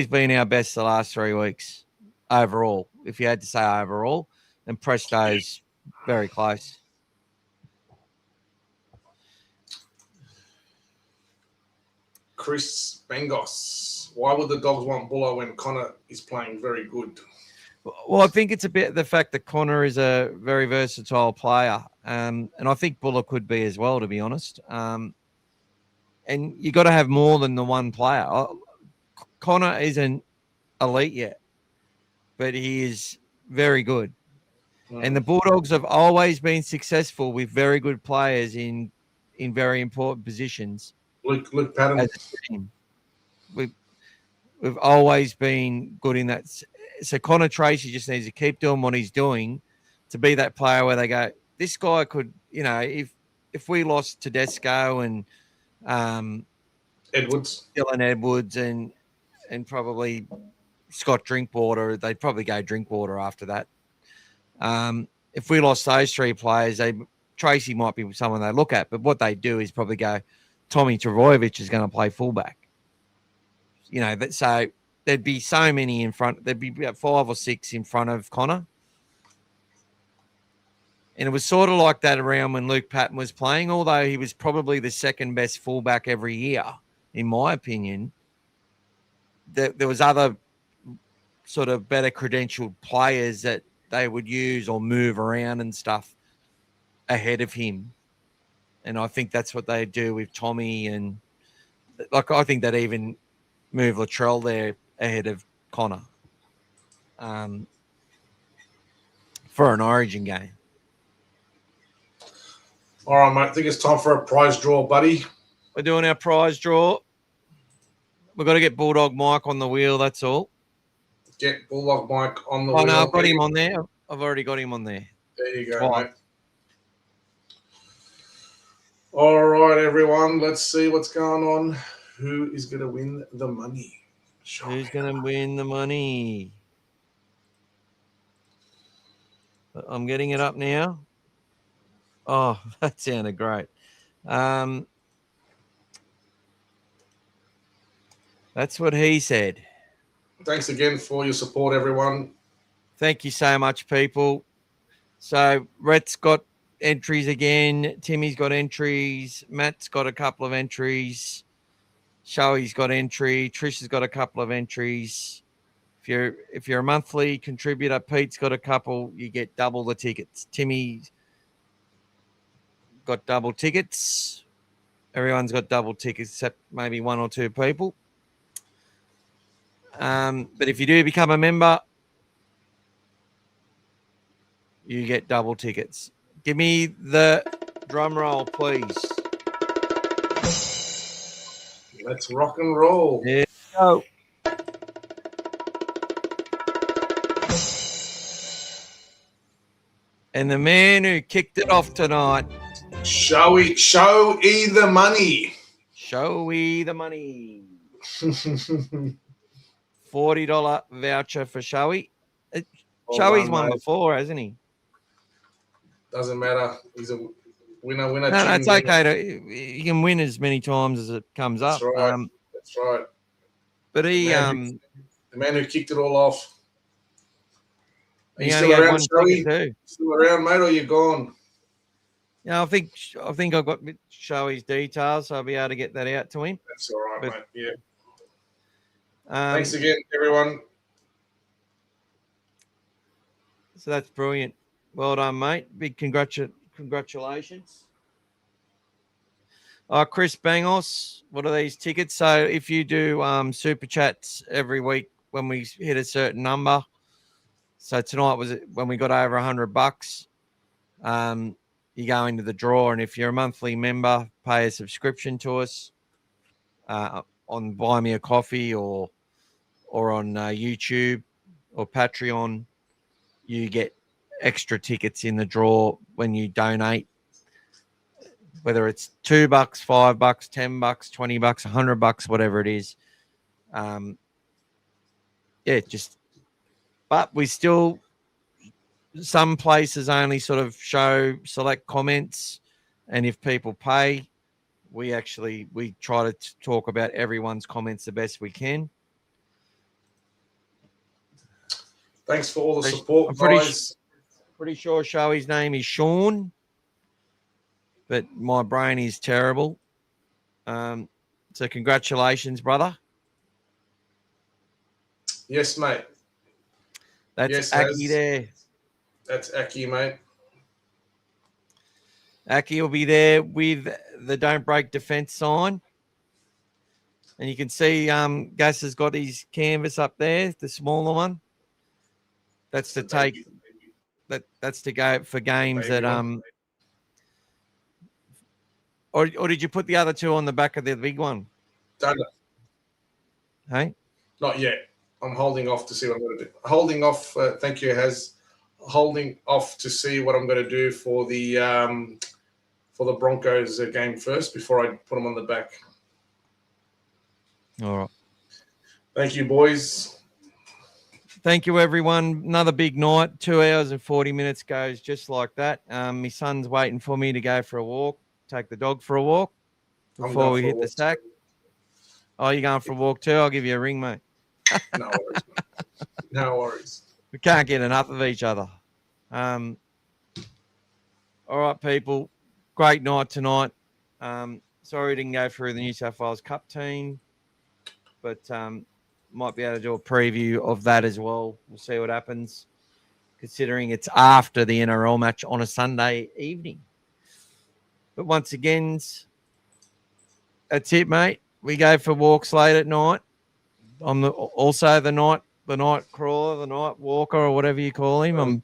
been our best the last 3 weeks overall, if you had to say overall, and Presto's very close. Chris Bangos, why would the Dogs want Buller when Connor is playing very good? Well, I think it's a bit the fact that Connor is a very versatile player, and I think Buller could be as well, to be honest. And you got to have more than the one player. Connor isn't elite yet, but he is very good. And the Bulldogs have always been successful with very good players in very important positions. Luke Patton. As a team. We've always been good in that. So Connor Tracy just needs to keep doing what he's doing to be that player where they go, this guy could, if we lost Tedesco and Edwards. Dylan Edwards and probably Scott Drinkwater. They'd probably go Drinkwater after that. If we lost those three players, Tracy might be someone they look at, but what they do is probably go, Tommy Travojevic is going to play fullback. You know, so there'd be so many in front. There'd be about 5 or 6 in front of Connor. And it was sort of like that around when Luke Patton was playing, although he was probably the second best fullback every year, in my opinion. There was other sort of better credentialed players that they would use or move around and stuff ahead of him. And I think that's what they do with Tommy. And like, I think they'd even move Latrell there ahead of Connor for an Origin game. All right, mate. I think it's time for a prize draw, buddy. We're doing our prize draw. We've got to get Bulldog Mike on the wheel. That's all. Get Bulldog Mike on the wheel. Oh, no, I've got him on there. I've already got him on there. There you go, mate. All right, everyone. Let's see what's going on. Who is going to win the money? Who's going to win the money? I'm getting it up now. Oh, that sounded great. That's what he said. Thanks again for your support, everyone. Thank you so much, people. So Rhett's got entries again. Timmy's got entries. Matt's got a couple of entries. Shoey's got entry. Trish has got a couple of entries. If you're a monthly contributor, Pete's got a couple. You get double the tickets. Timmy's got double tickets. Everyone's got double tickets except maybe 1 or 2 people. But if you do become a member, you get double tickets. Give me the drum roll, please. Let's rock and roll. There you go. And the man who kicked it off tonight. Show E the money. Showy the money. $40 voucher for Showy. Showy's won before, hasn't he? Doesn't matter. He's a winner. No, it's okay. You can win as many times as it comes up. That's right. That's right. But he, the man who kicked it all off. Are you he still only had around, one Showy? ticket too. Still around, mate, or you gone? Yeah, I think I've got Showy's details, so I'll be able to get that out to him. That's all right, mate. Yeah. Thanks again, everyone. So that's brilliant. Well done, mate. Big congratulations. Chris Bangos, what are these tickets? So if you do super chats every week when we hit a certain number, so tonight was when we got over $100, you go into the draw. And if you're a monthly member, pay a subscription to us on Buy Me a Coffee or on YouTube or Patreon, you get extra tickets in the draw when you donate, whether it's $2, $5, $10, $20, $100, whatever it is. But we still, some places only sort of show select comments, and if people pay, we try to talk about everyone's comments the best we can. Thanks for all the support, guys. Pretty sure Showy's name is Sean, but my brain is terrible. So congratulations, brother. Yes, mate. That's Aki there. That's Aki, mate. Aki will be there with the Don't Break Defence sign. And you can see Gaz has got his canvas up there, the smaller one. That's to take that's to go for games that or did you put the other two on the back of the big one? Don't. Hey? Not yet. I'm holding off to see what I'm going to do. Holding off. Thank you, Has. Holding off to see what I'm going to do for the Broncos game first before I put them on the back. All right. Thank you, boys. Thank you, everyone. Another big night. 2 hours and 40 minutes goes just like that. My son's waiting for me to go for a walk, take the dog for a walk before we hit the stack. Oh, you're going for a walk too? I'll give you a ring, mate. No worries. No worries. We can't get enough of each other. All right, people. Great night tonight. Sorry we didn't go through the New South Wales Cup team, but might be able to do a preview of that as well. We'll see what happens, considering it's after the NRL match on a Sunday evening. But once again, that's it, mate. We go for walks late at night. I'm also the night crawler, the night walker, or whatever you call him. I'm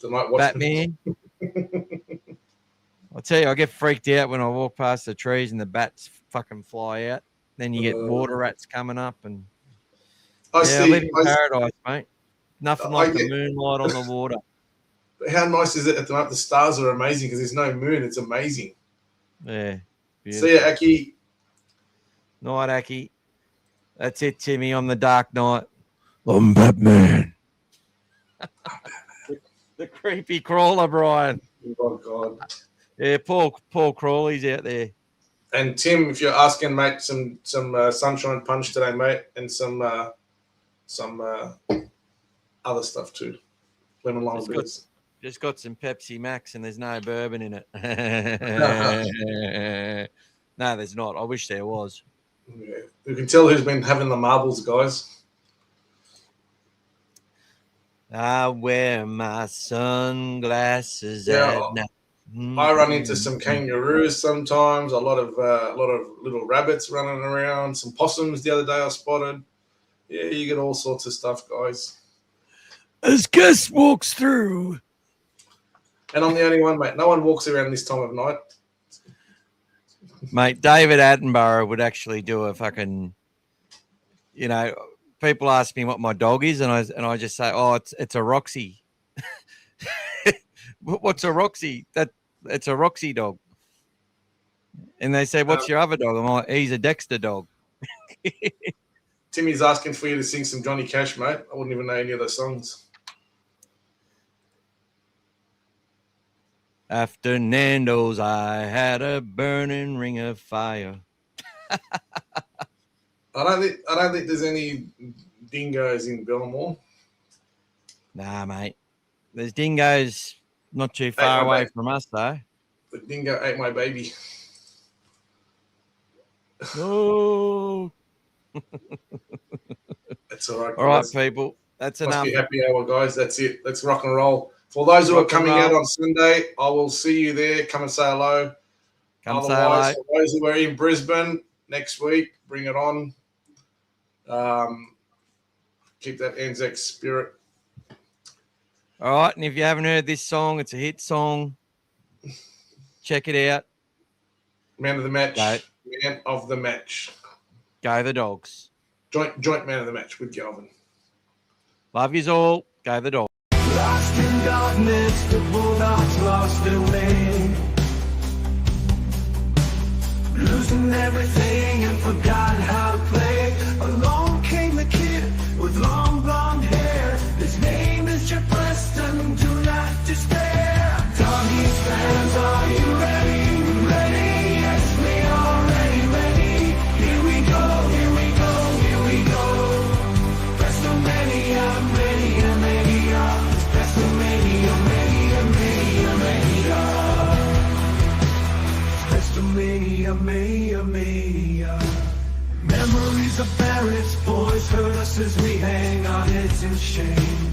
The night Batman. I'll tell you, I get freaked out when I walk past the trees and the bats fucking fly out. Then you get water rats coming up, and I live in paradise, mate. Nothing like the moonlight on the water. How nice is it at the moment? The stars are amazing because there's no moon. It's amazing. Yeah. Beautiful. See ya, Aki. Night, Aki. That's it, Timmy. On the dark night. I'm Batman. The creepy crawler, Brian. Oh, God. Yeah, Paul Crawley's out there. And Tim, if you're asking, mate, some sunshine punch today, mate, and some other stuff too. Lemon lime beers. Just got some Pepsi Max and there's no bourbon in it. No, there's not. I wish there was. Yeah. You can tell who's been having the marbles, guys. I wear my sunglasses at night. I run into some kangaroos sometimes. A lot of little rabbits running around. Some possums the other day I spotted. Yeah, you get all sorts of stuff, guys. As Gus walks through. And I'm the only one, mate. No one walks around this time of night. Mate, David Attenborough would actually do a fucking, people ask me what my dog is, and I just say, oh, it's a Roxy. What's a Roxy? It's a Roxy dog. And they say, what's your other dog? I'm like, he's a Dexter dog. Timmy's asking for you to sing some Johnny Cash, mate. I wouldn't even know any of those songs. After Nando's, I had a burning ring of fire. I don't think there's any dingoes in Belmore. Nah, mate. There's dingoes not too far away from us, though. The dingo ate my baby. Oh. That's all right. All right, people. That's enough. Must be happy hour, guys. That's it. Let's rock and roll. For those who are coming out on Sunday, I will see you there. Come and say hello. Come say hello. For those who are in Brisbane next week, bring it on. Keep that Anzac spirit. All right, and if you haven't heard this song, it's a hit song. Check it out. Man of the match. Go. Man of the match. Go the Dogs. Joint man of the match with Galvin. Love yous all. Go the Dogs. Lost in darkness, the Bulldogs lost their way. Losing everything and forgot how to play. Along came the kid with long blonde hair. His name is Jeff Preston, do not despair. Doggies fans, are you ready? Ready? Yes, we are ready. Here we go, here we go, here we go. WrestleMania, mania, mania. WrestleMania, mania, mania, mania. WrestleMania, mania, mania. Memories of Barrett's boys hurt us as we hang our heads in shame.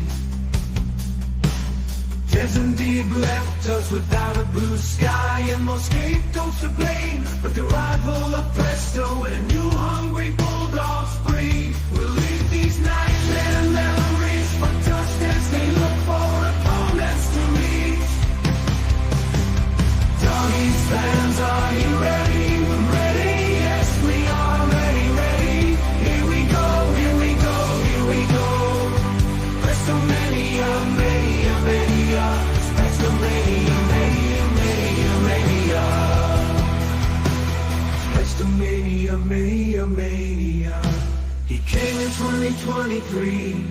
Des indeed left us without a blue sky and more scapegoats to blame. But the rival of Presto and a new hungry Bulldogs breed will leave these nightmare memories for dust as they look for opponents to reach. Doggies fans, are you ready? Ready? Yes, we are ready. Here we go, here we go, here we go. WrestleMania, mania, mania. WrestleMania, mania, mania, mania. WrestleMania, mania, mania. in 2023.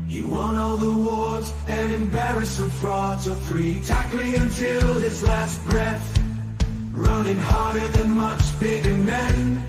He won all the awards and embarrassed some frauds or three. Tackling until his last breath, running harder than much bigger men.